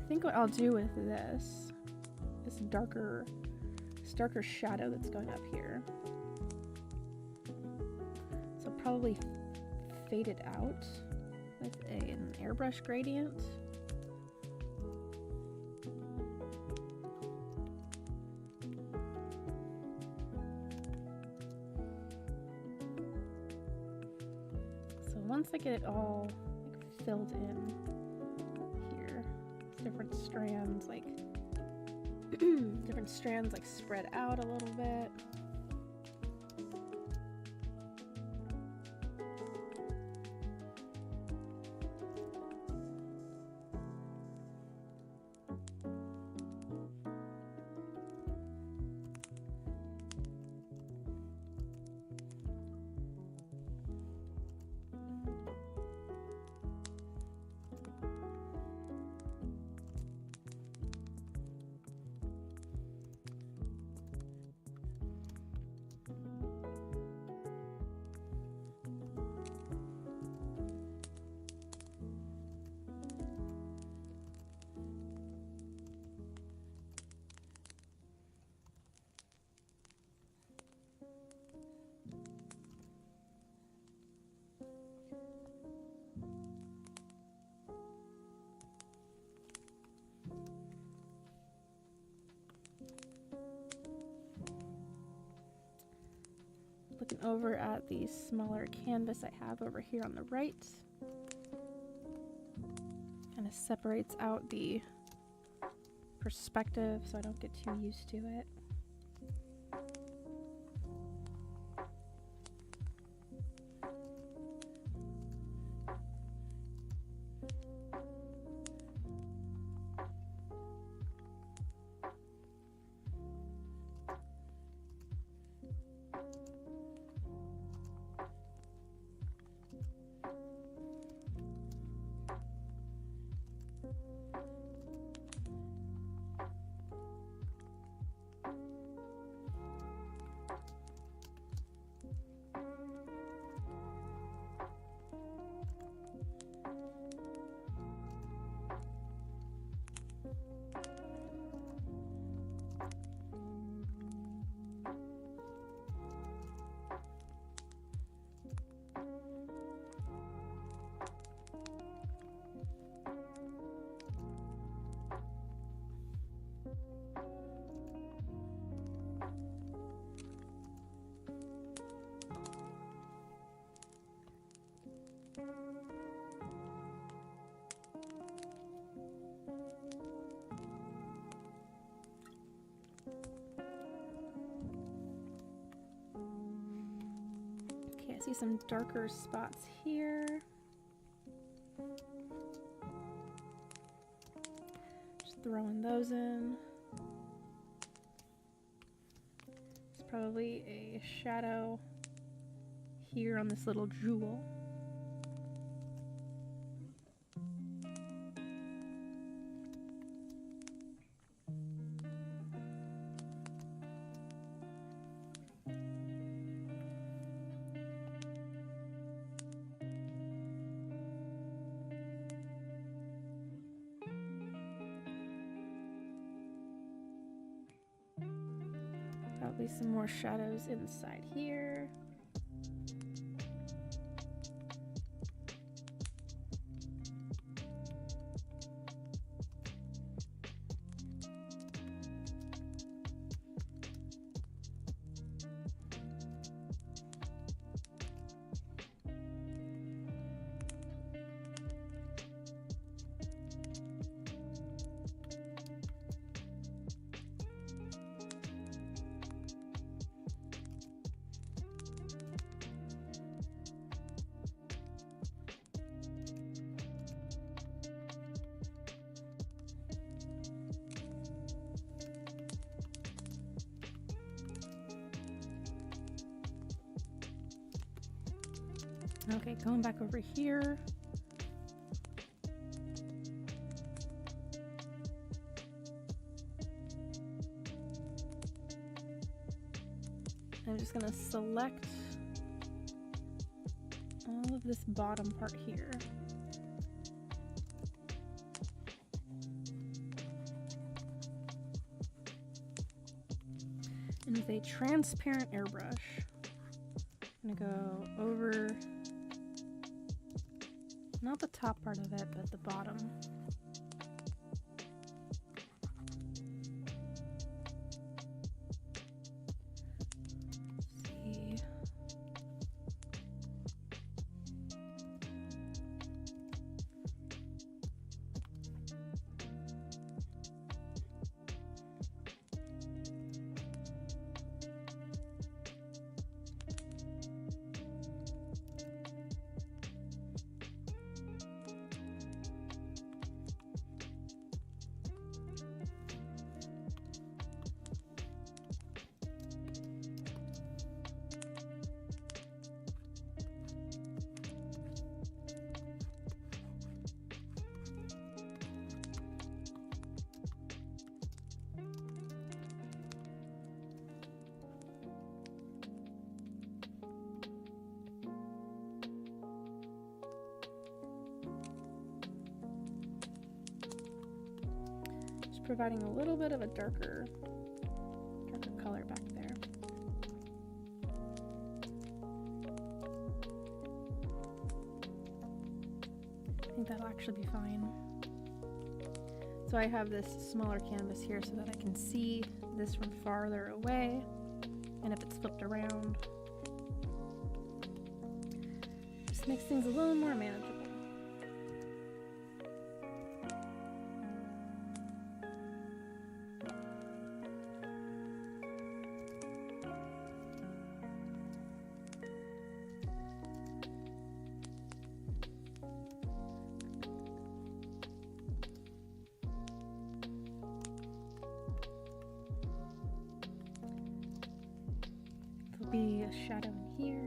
I think what I'll do with this darker shadow that's going up here. So I'll probably fade it out with an airbrush gradient. So once I get it all like filled in here, different strands like spread out a little bit. Looking over at the smaller canvas I have over here on the right, kind of separates out the perspective so I don't get too used to it. I see some darker spots here. Just throwing those in. There's probably a shadow here on this little jewel. Probably some more shadows inside here. Okay, going back over here. I'm just gonna select all of this bottom part here. And with a transparent airbrush, I'm gonna go over, not the top part of it, but the bottom. Providing a little bit of a darker color back there. I think that'll actually be fine. So I have this smaller canvas here so that I can see this from farther away, and if it's flipped around, just makes things a little more manageable. Be a shadow in here.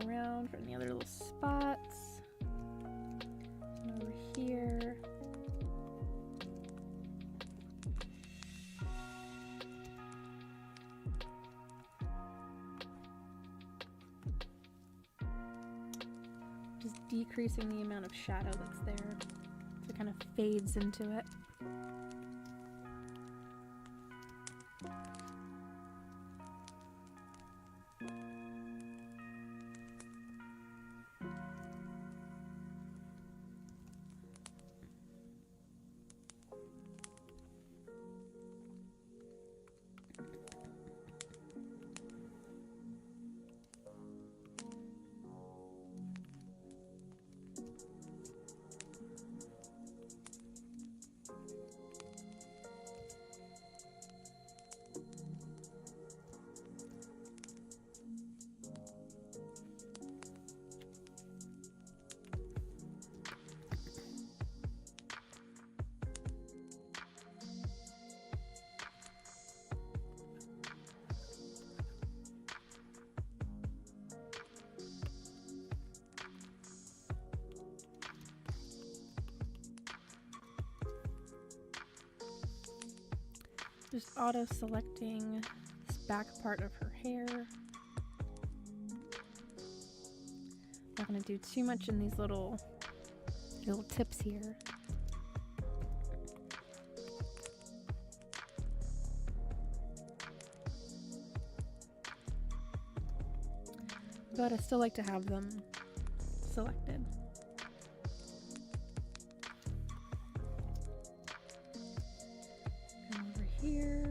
Around from the other little spots. And over here. Just decreasing the amount of shadow that's there, so it kind of fades into it. Just auto-selecting this back part of her hair. Not going to do too much in these little tips here. But I still like to have them selected. And over here.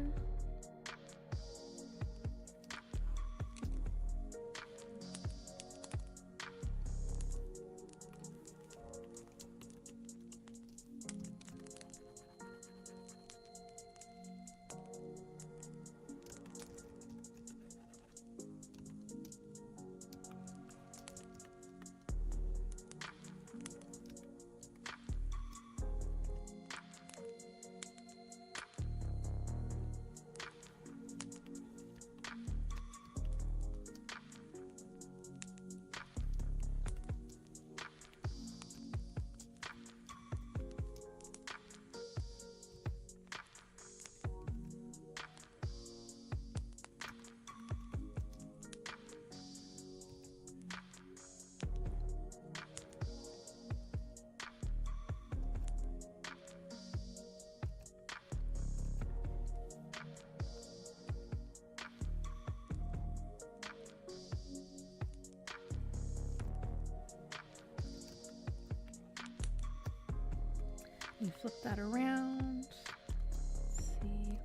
You flip that around. Let's see.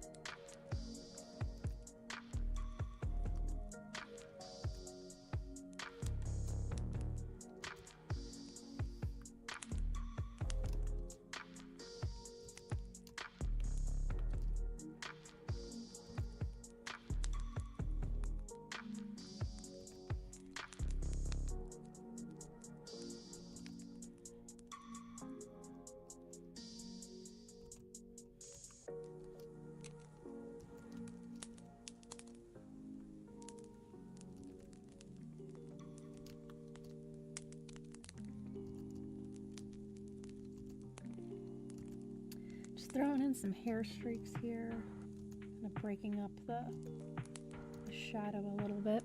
Throwing in some hair streaks here, kind of breaking up the shadow a little bit.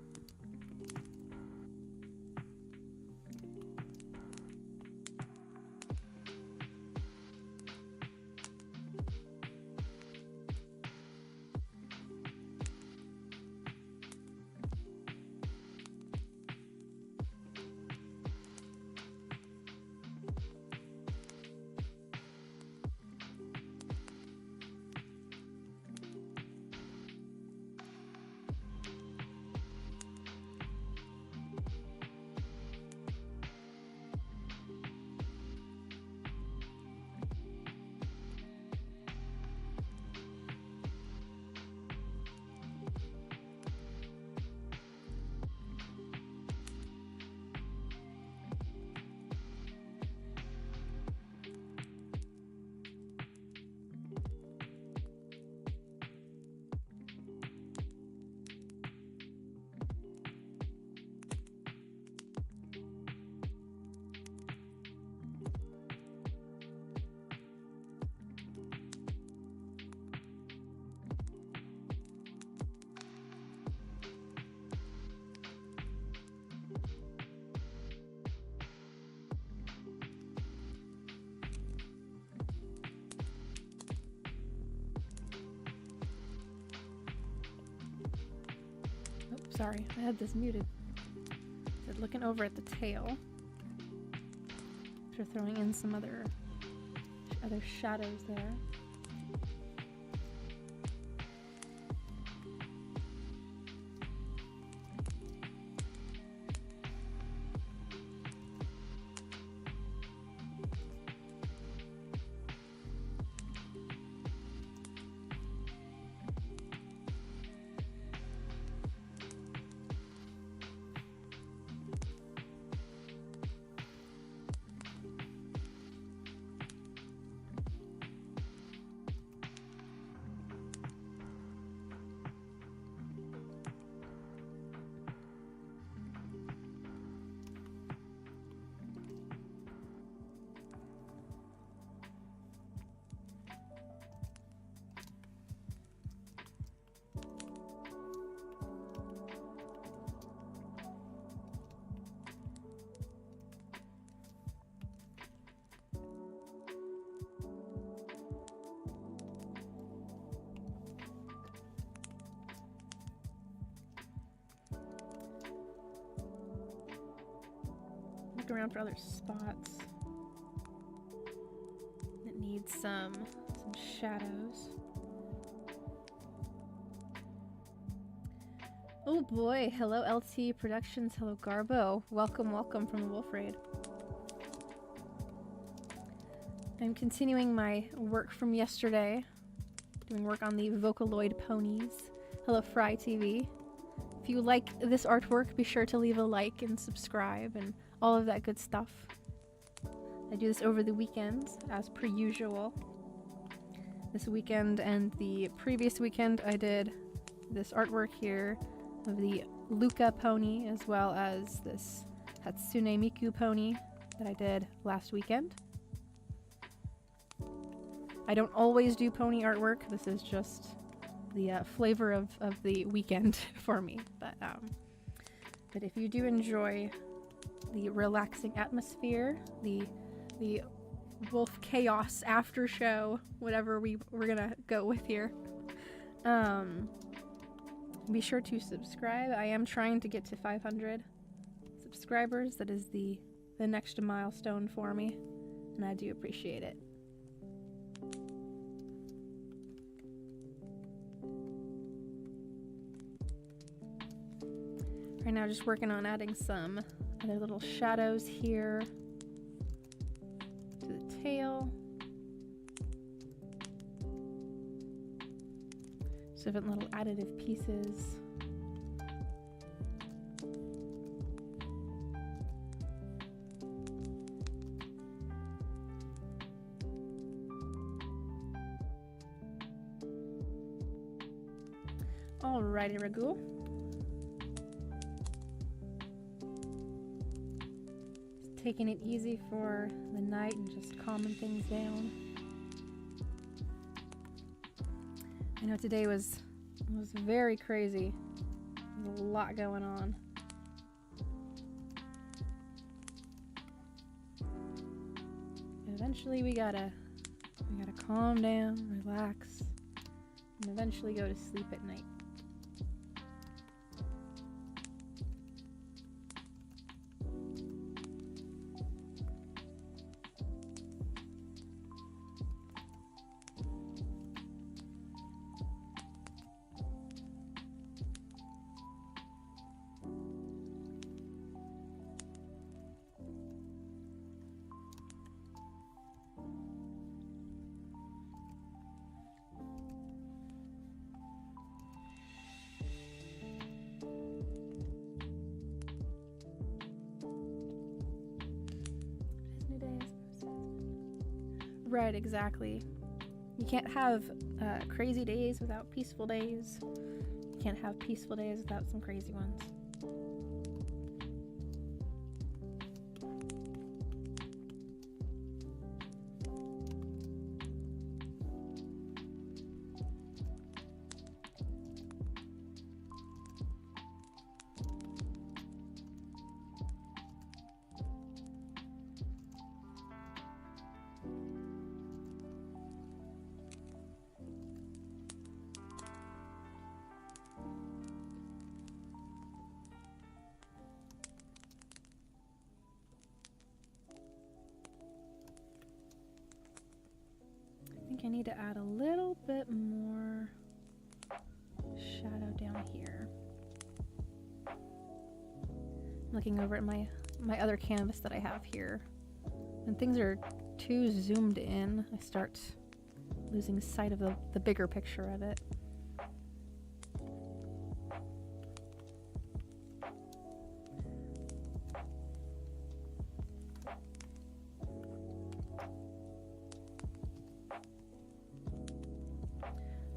Sorry, I had this muted. So looking over at the tail. After throwing in some other shadows there. looking around for other spots. It needs some shadows. Oh boy, hello LT Productions, hello Garbo. Welcome, welcome from the Wolf Raid. I'm continuing my work from yesterday, doing work on the Vocaloid ponies. Hello Fry TV. If you like this artwork, be sure to leave a like and subscribe and all of that good stuff. I do this over the weekends, as per usual. This weekend and the previous weekend I did this artwork here of the Luka pony, as well as this Hatsune Miku pony that I did last weekend. I don't always do pony artwork. This is just the flavor of the weekend for me. But if you do enjoy the relaxing atmosphere, the Wolf Chaos after show, whatever we're gonna go with here, be sure to subscribe. I am trying to get to 500 subscribers. That is the next milestone for me, and I do appreciate it. Right now, just working on adding some other little shadows here to the tail. Different little additive pieces. Alrighty, Ragul. Just taking it easy for the night and just calming things down. I know today was very crazy. There's a lot going on. Eventually we gotta calm down, relax, and eventually go to sleep at night. Right, exactly. You can't have crazy days without peaceful days. You can't have peaceful days without some crazy ones. I need to add a little bit more shadow down here. Looking over at my other canvas that I have here. When things are too zoomed in, I start losing sight of the bigger picture of it.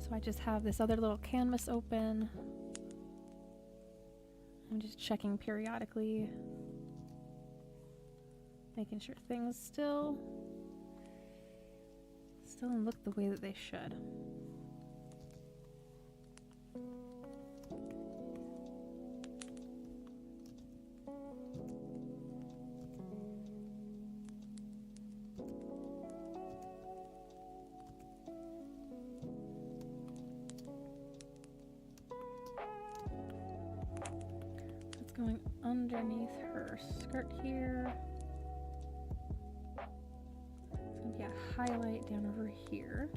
So I just have this other little canvas open. I'm just checking periodically, making sure things still look the way that they should. Going underneath her skirt here. highlight down over here.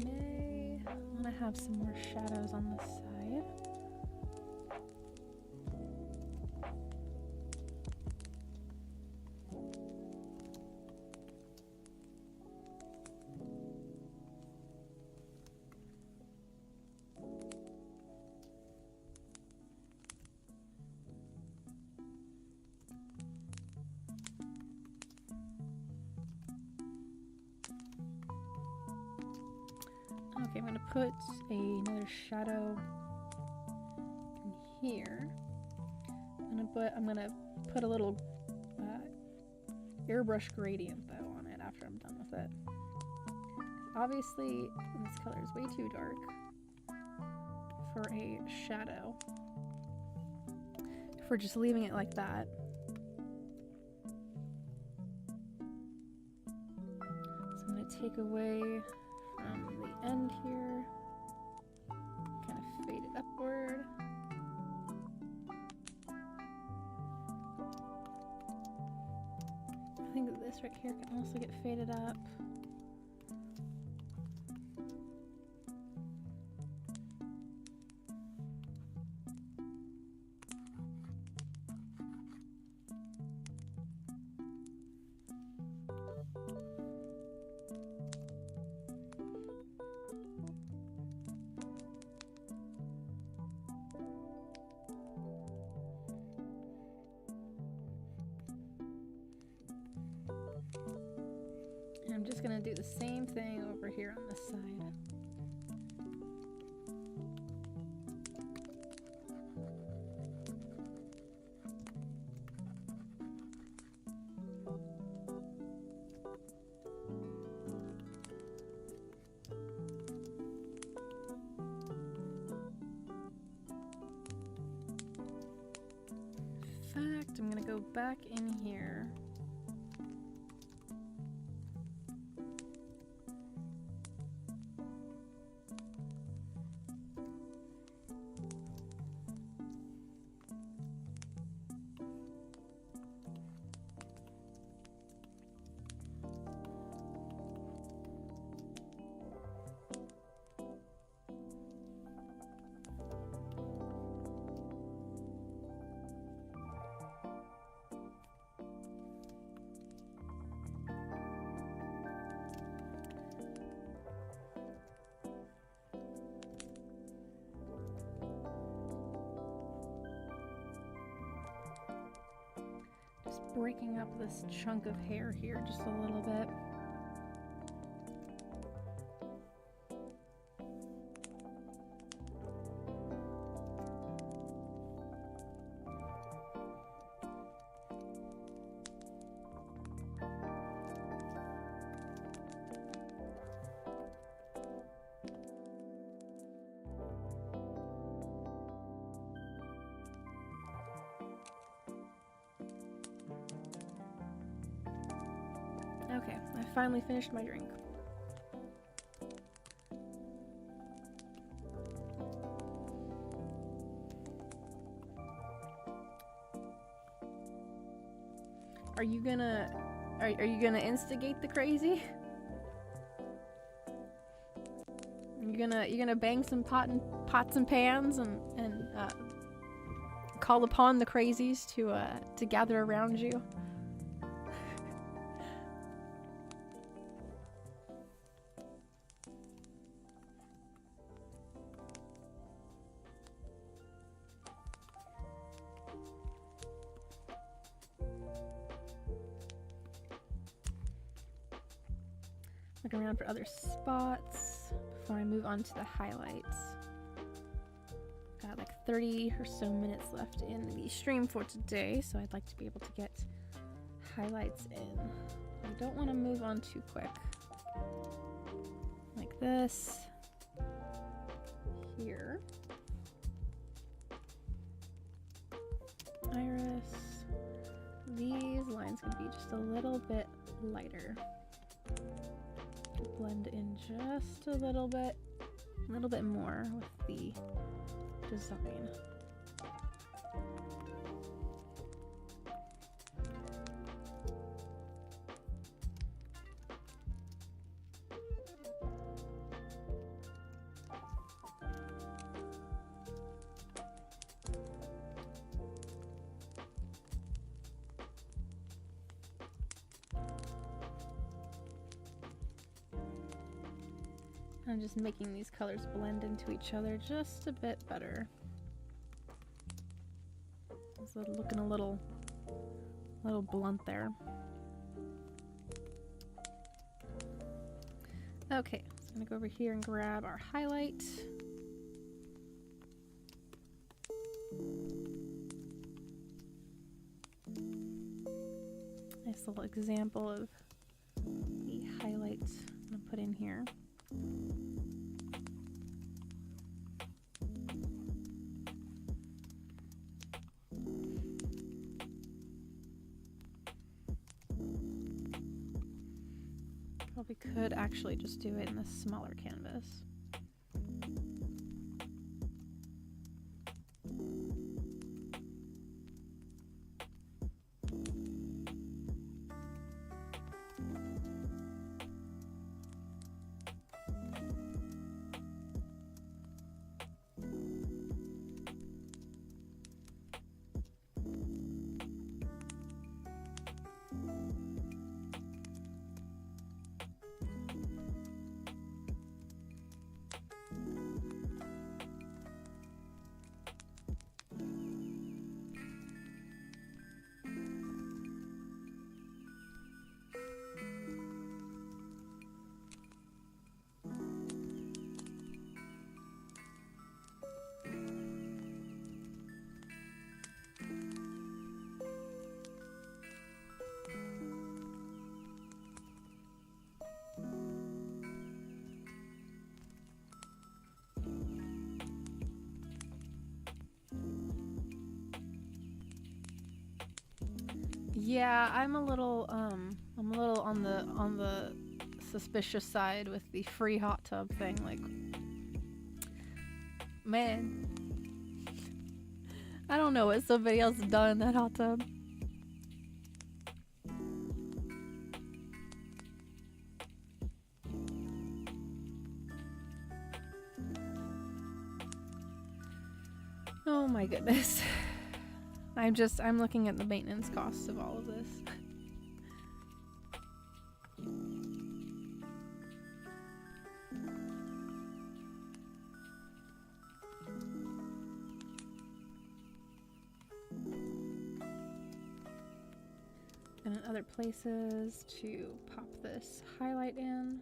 May want to have some more shadows on the side. Okay, I'm gonna put another shadow in here. I'm gonna put a little airbrush gradient though on it after I'm done with it. Obviously, this color is way too dark for a shadow. If we're just leaving it like that. So I'm gonna take away from the end here, kind of fade it upward. I think that this right here can also get faded up. And I'm just gonna do the same thing over here on this side. In fact, I'm gonna go back in here. Just breaking up this chunk of hair here just a little bit. Okay, I finally finished my drink. Are you gonna instigate the crazy? You gonna bang some pots and pans and call upon the crazies to gather around you? Look around for other spots before I move on to the highlights. Got like 30 or so minutes left in the stream for today, so I'd like to be able to get highlights in. I don't want to move on too quick. Like this. Here. Iris. These lines can be just a little bit lighter. Blend in just a little bit a little bit more with the design. I'm just making these colors blend into each other just a bit better. It's looking a little blunt there. Okay, so I'm gonna go over here and grab our highlight. Nice little example of the highlights I'm gonna put in here. Probably could actually just do it in this smaller canvas. Yeah, I'm a little on the suspicious side with the free hot tub thing. Like, man, I don't know what somebody else has done in that hot tub. Oh my goodness. I'm looking at the maintenance costs of all of this. And in other places to pop this highlight in.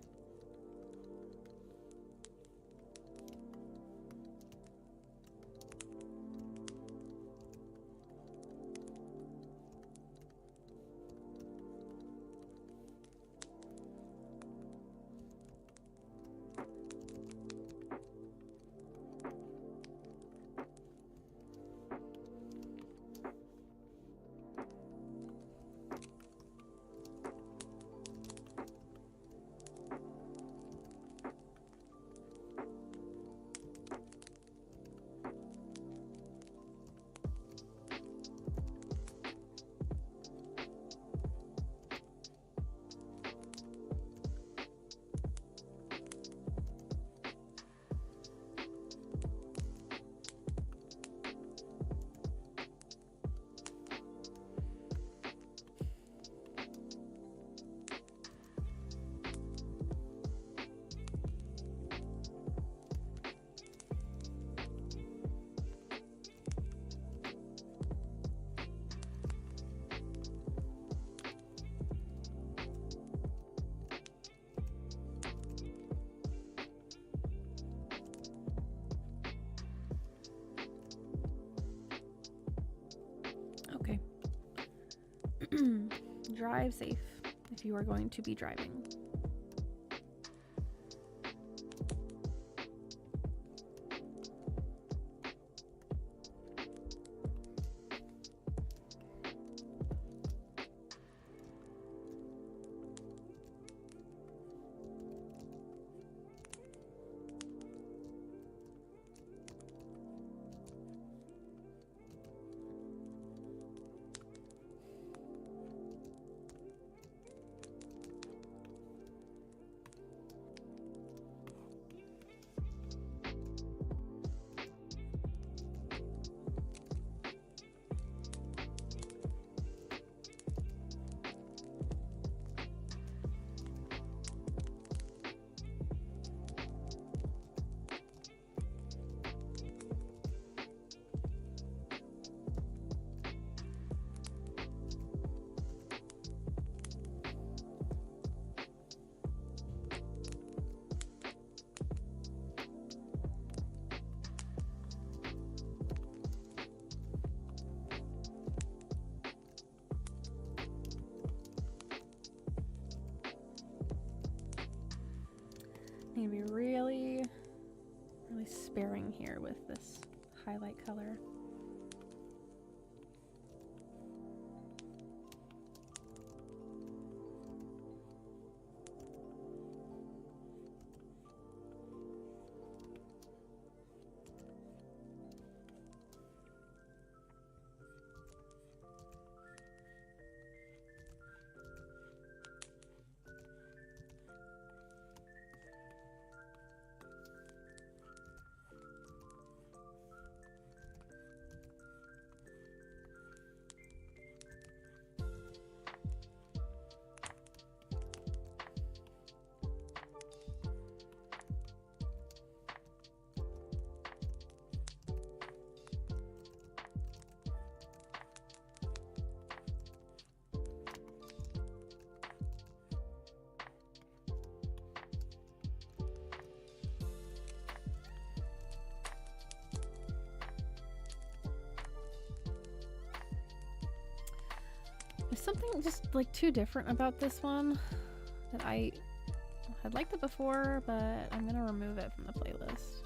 Drive safe if you are going to be driving. need to be really, really sparing here with this highlight color. There's something just like too different about this one that I had liked it before, but I'm gonna remove it from the playlist.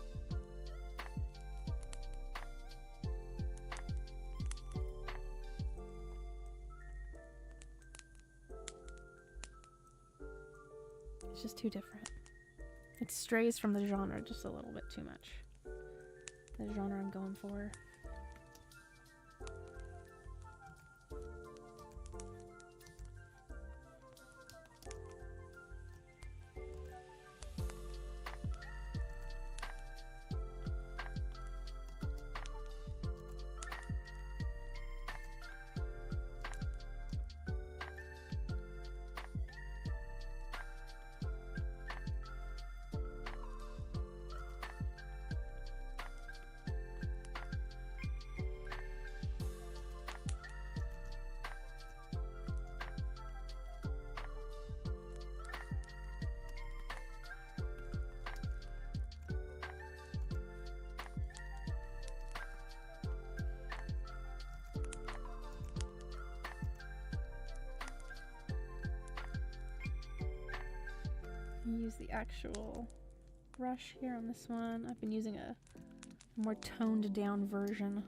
It's just too different. It strays from the genre just a little bit too much. The genre I'm going for. Use the actual brush here on this one. I've been using a more toned down version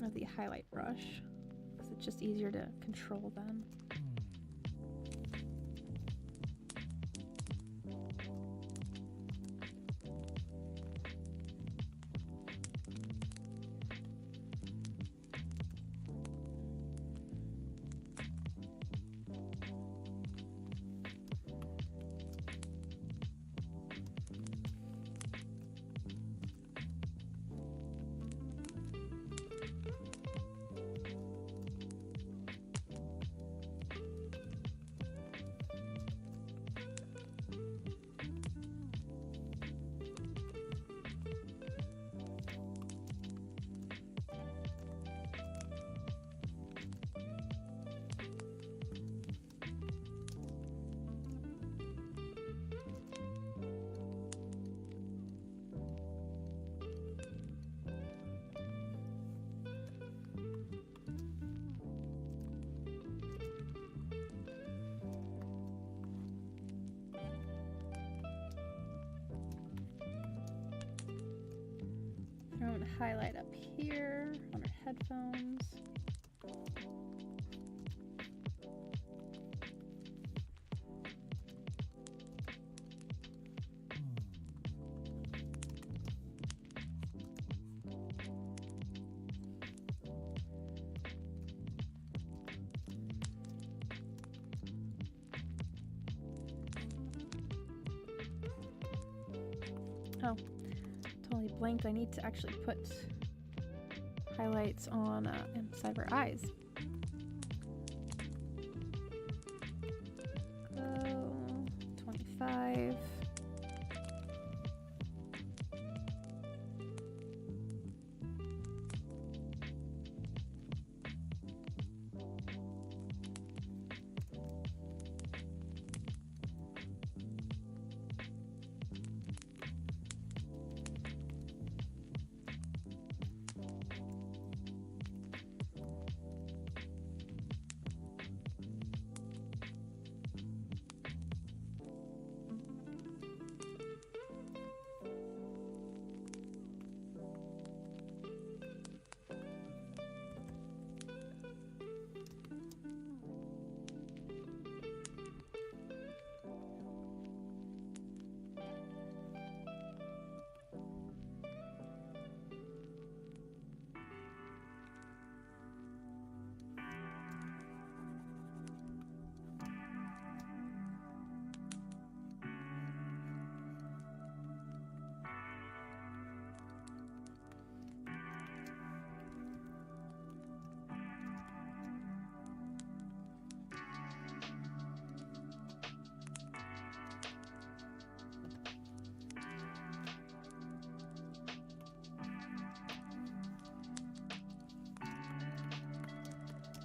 of the highlight brush because it's just easier to control then. I'm going to highlight up here on our headphones. Oh, totally blanked. I need to actually put highlights on inside of our eyes. Glow 25.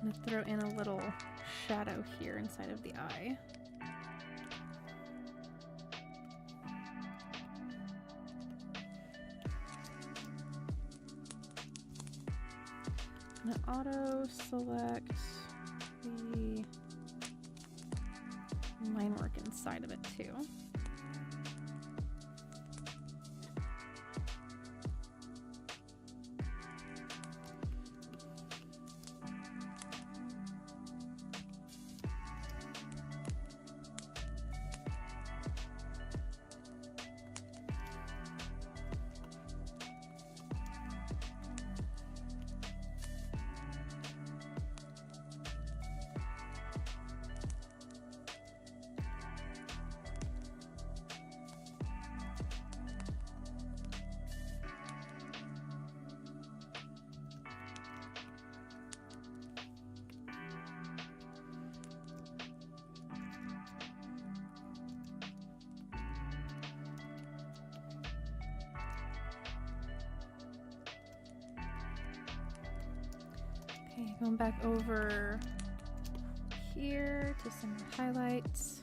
I'm gonna throw in a little shadow here inside of the eye. I'm gonna auto select the line work inside of it too. Okay, going back over here to some highlights.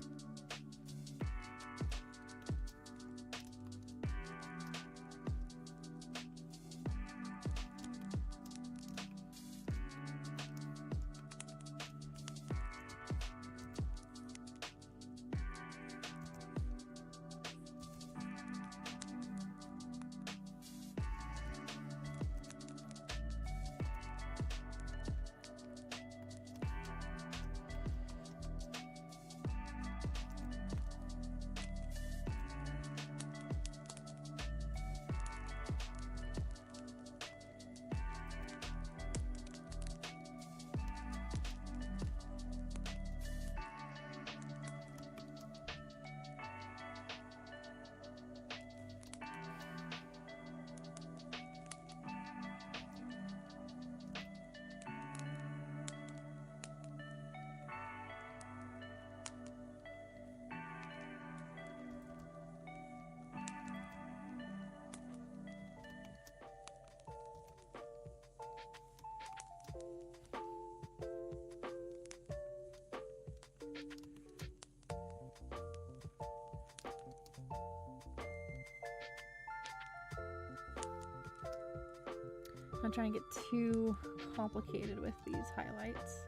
I'm not trying to get too complicated with these highlights,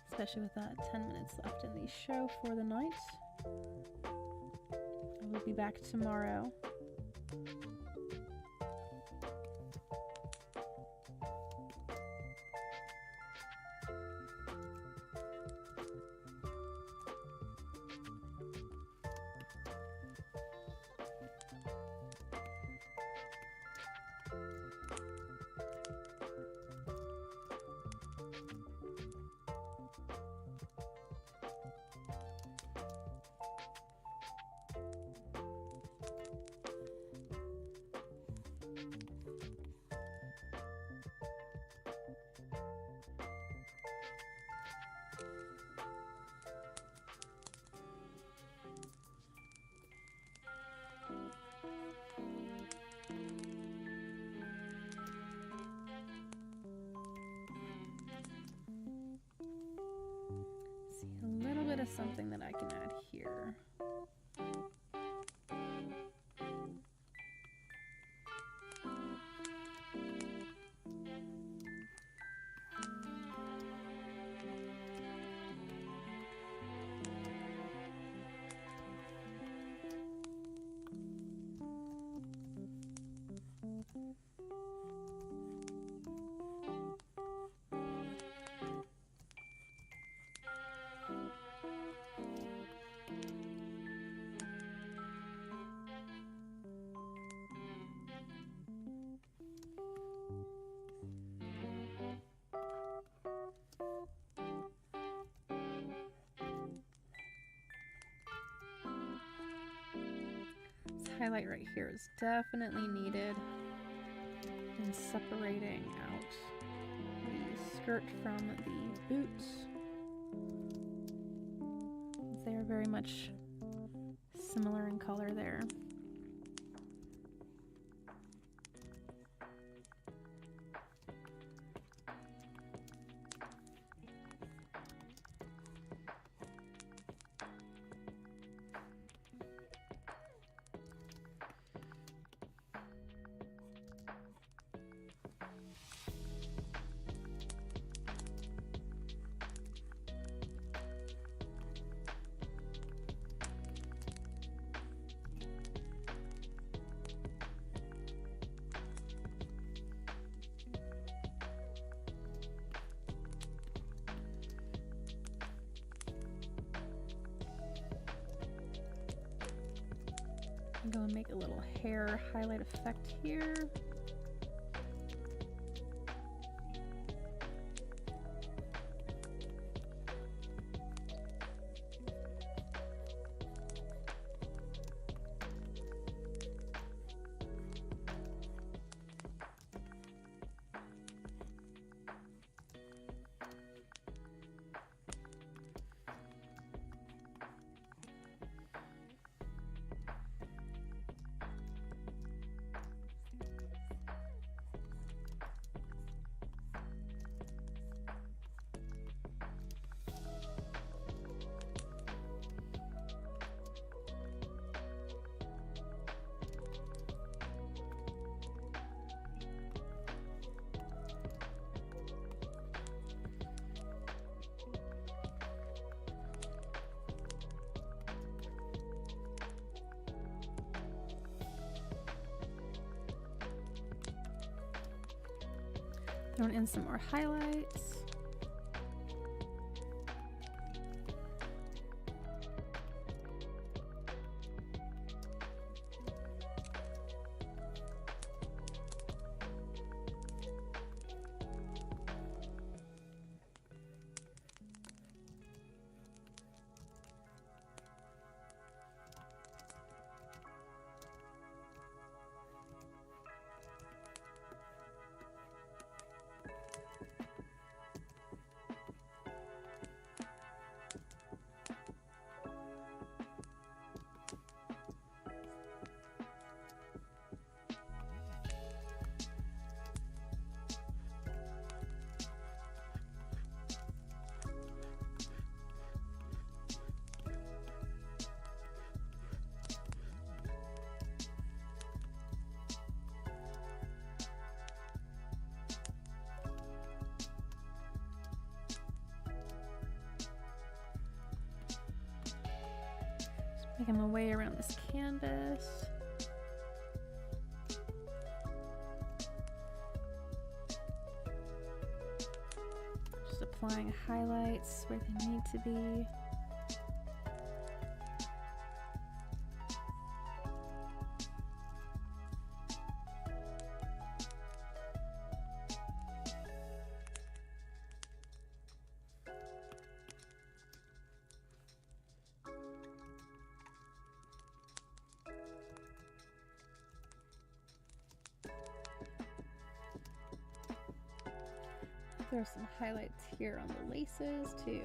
especially with that 10 minutes left in the show for the night. I will be back tomorrow. Something that I can add here. Highlight right here is definitely needed in separating out the skirt from the boots. They are very much similar in color there. Go and make a little hair highlight effect here. Throw in some more highlights. Making my way around this canvas. Just applying highlights where they need to be. There's some highlights here on the laces too.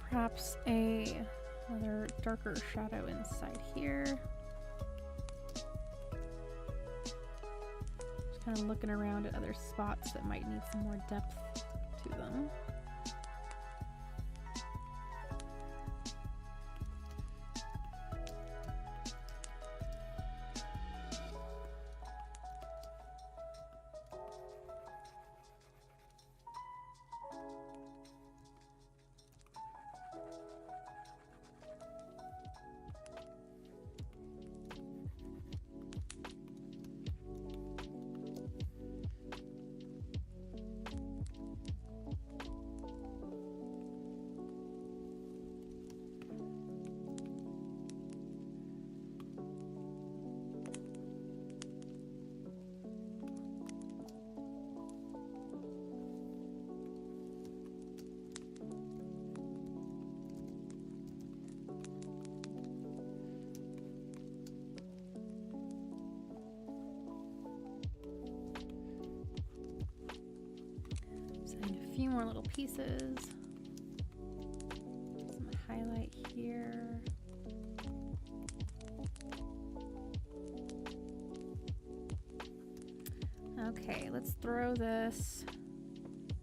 Perhaps another darker shadow inside here. Just kind of looking around at other spots that might need some more depth to them. A few more little pieces. Some highlight here. Okay, let's throw this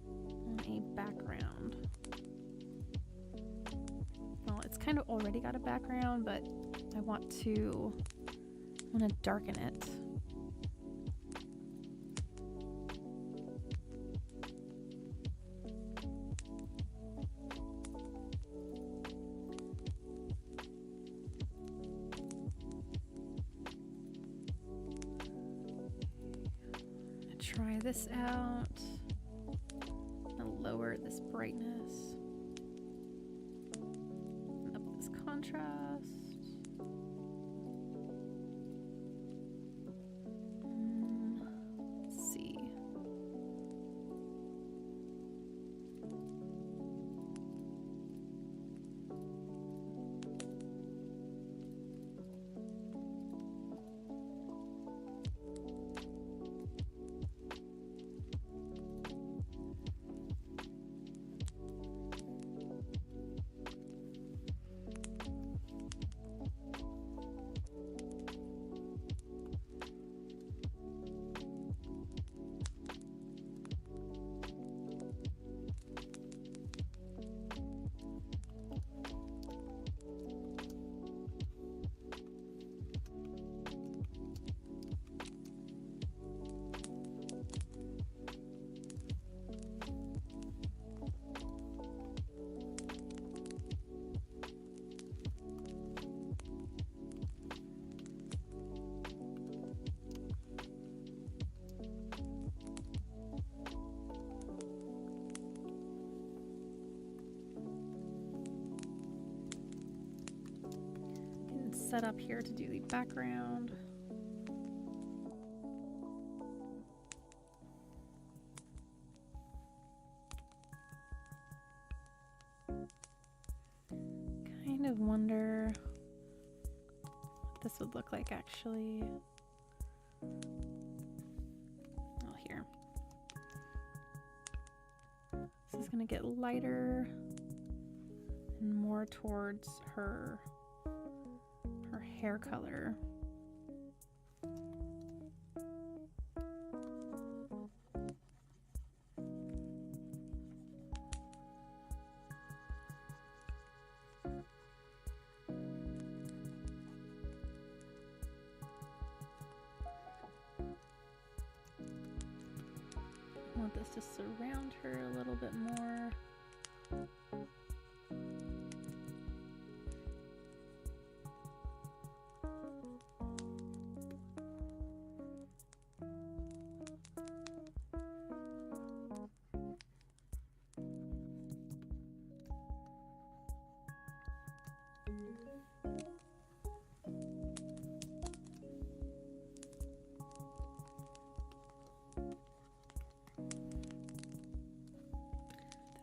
on a background. Well, it's kind of already got a background, but I I want to darken it. Try this out. I'll lower this brightness. And up this contrast. Let's see. Set up here to do the background. Kind of wonder what this would look like actually. Oh, here. This is gonna get lighter and more towards her hair color. I want this to surround her a little bit more.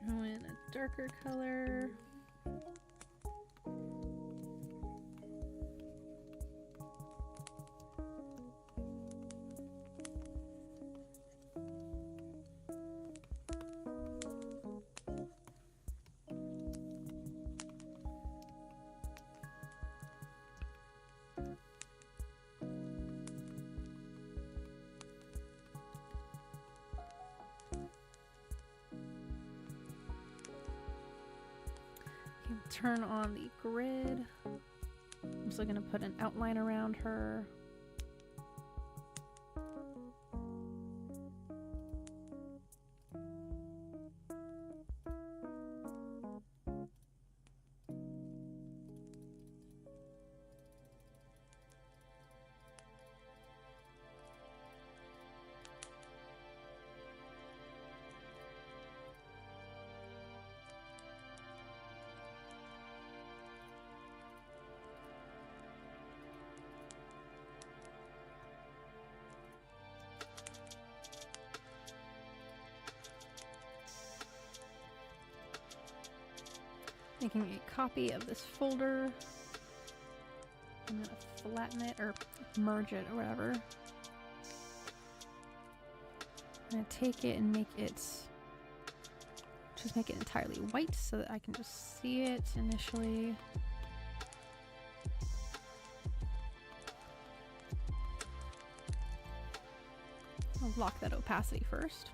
Throw in a darker color. Turn on the grid. I'm still gonna put an outline around her. Making a copy of this folder. I'm gonna flatten it or merge it or whatever. I'm gonna take it and make it, just make it entirely white so that I can just see it initially. I'll lock that opacity first.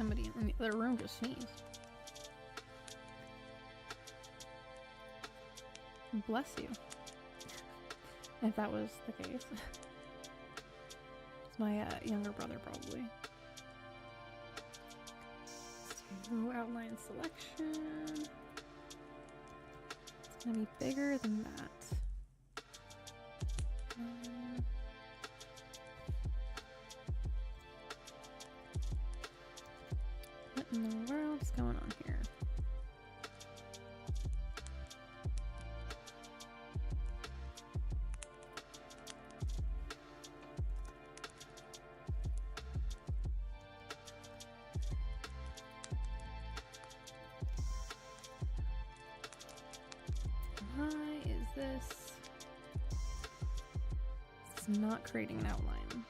somebody in the other room just sneezed. Bless you. If that was the case. It's my younger brother, probably. Let's do outline selection. It's gonna be bigger than that. What in the world is going on here? Not creating an outline.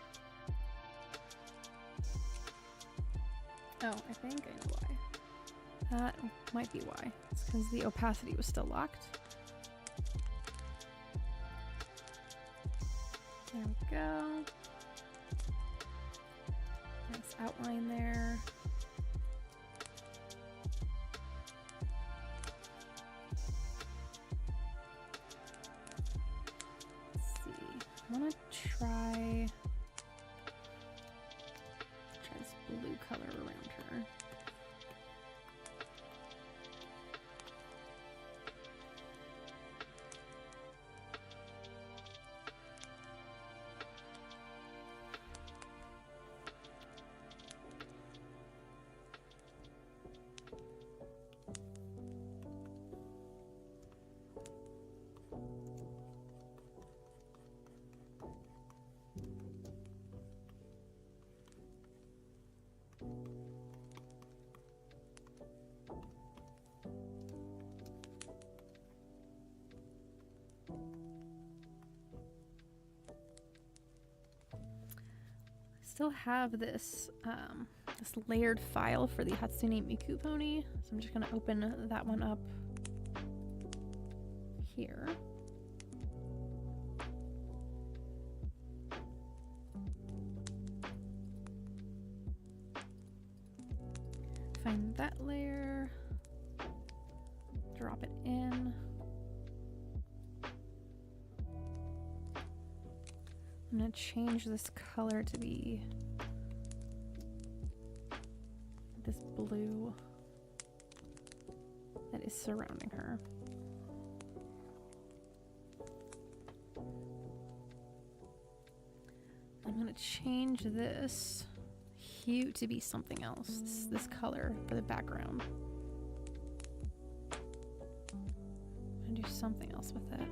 Oh, I think I know why. That might be why. It's because the opacity was still locked. There we go. Nice outline there. I want to try this blue color around her. Still have this this layered file for the Hatsune Miku pony, so I'm just gonna open that one up here. Find that layer, drop it in. I'm gonna change this color to be this blue that is surrounding her. I'm gonna change this hue to be something else, this color for the background. I'm gonna do something else with it.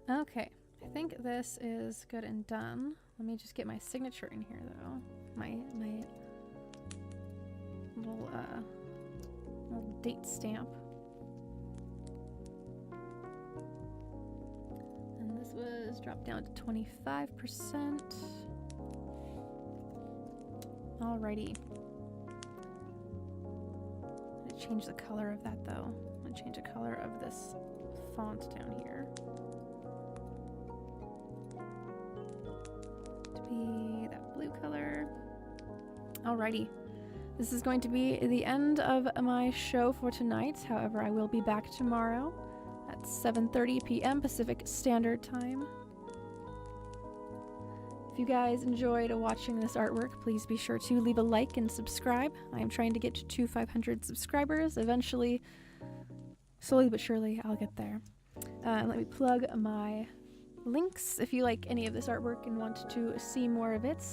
Okay, I think this is good and done. Let me just get my signature in here though. My little little date stamp. And this was dropped down to 25%. Alrighty. I'm gonna change the color of that though. I'm gonna change the color of this font down here. Be that blue color. Alrighty, this is going to be the end of my show for tonight. However, I will be back tomorrow at 7:30 p.m. Pacific Standard Time. If you guys enjoyed watching this artwork, please be sure to leave a like and subscribe. I am trying to get to 500 subscribers. Eventually, slowly but surely, I'll get there. Let me plug my links if you like any of this artwork and want to see more of it.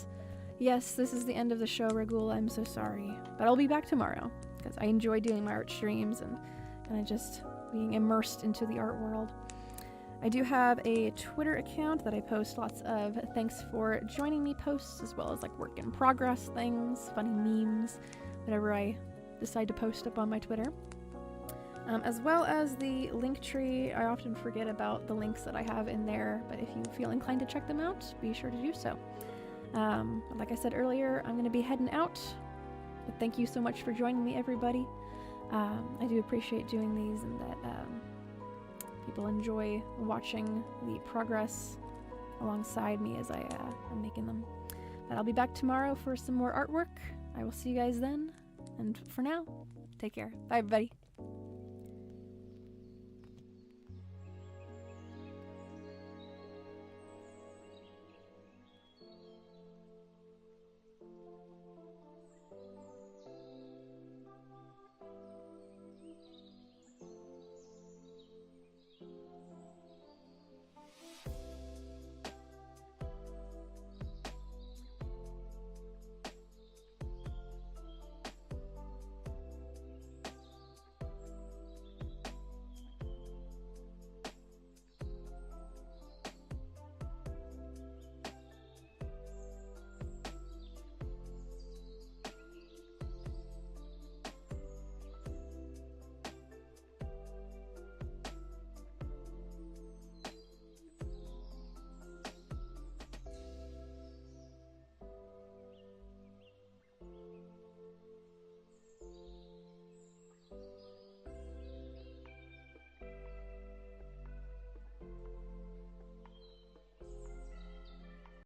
Yes, this is the end of the show, Ragul. I'm so sorry, but I'll be back tomorrow because I enjoy doing my art streams and kind of just being immersed into the art world. I do have a Twitter account that I post lots of thanks for joining me posts, as well as like work in progress things, funny memes, whatever I decide to post up on my Twitter. As well as the link tree. I often forget about the links that I have in there, but if you feel inclined to check them out, be sure to do so. Like I said earlier, I'm going to be heading out. But thank you so much for joining me, everybody. I do appreciate doing these, and that people enjoy watching the progress alongside me as I'm making them. But I'll be back tomorrow for some more artwork. I will see you guys then. And for now, take care. Bye, everybody.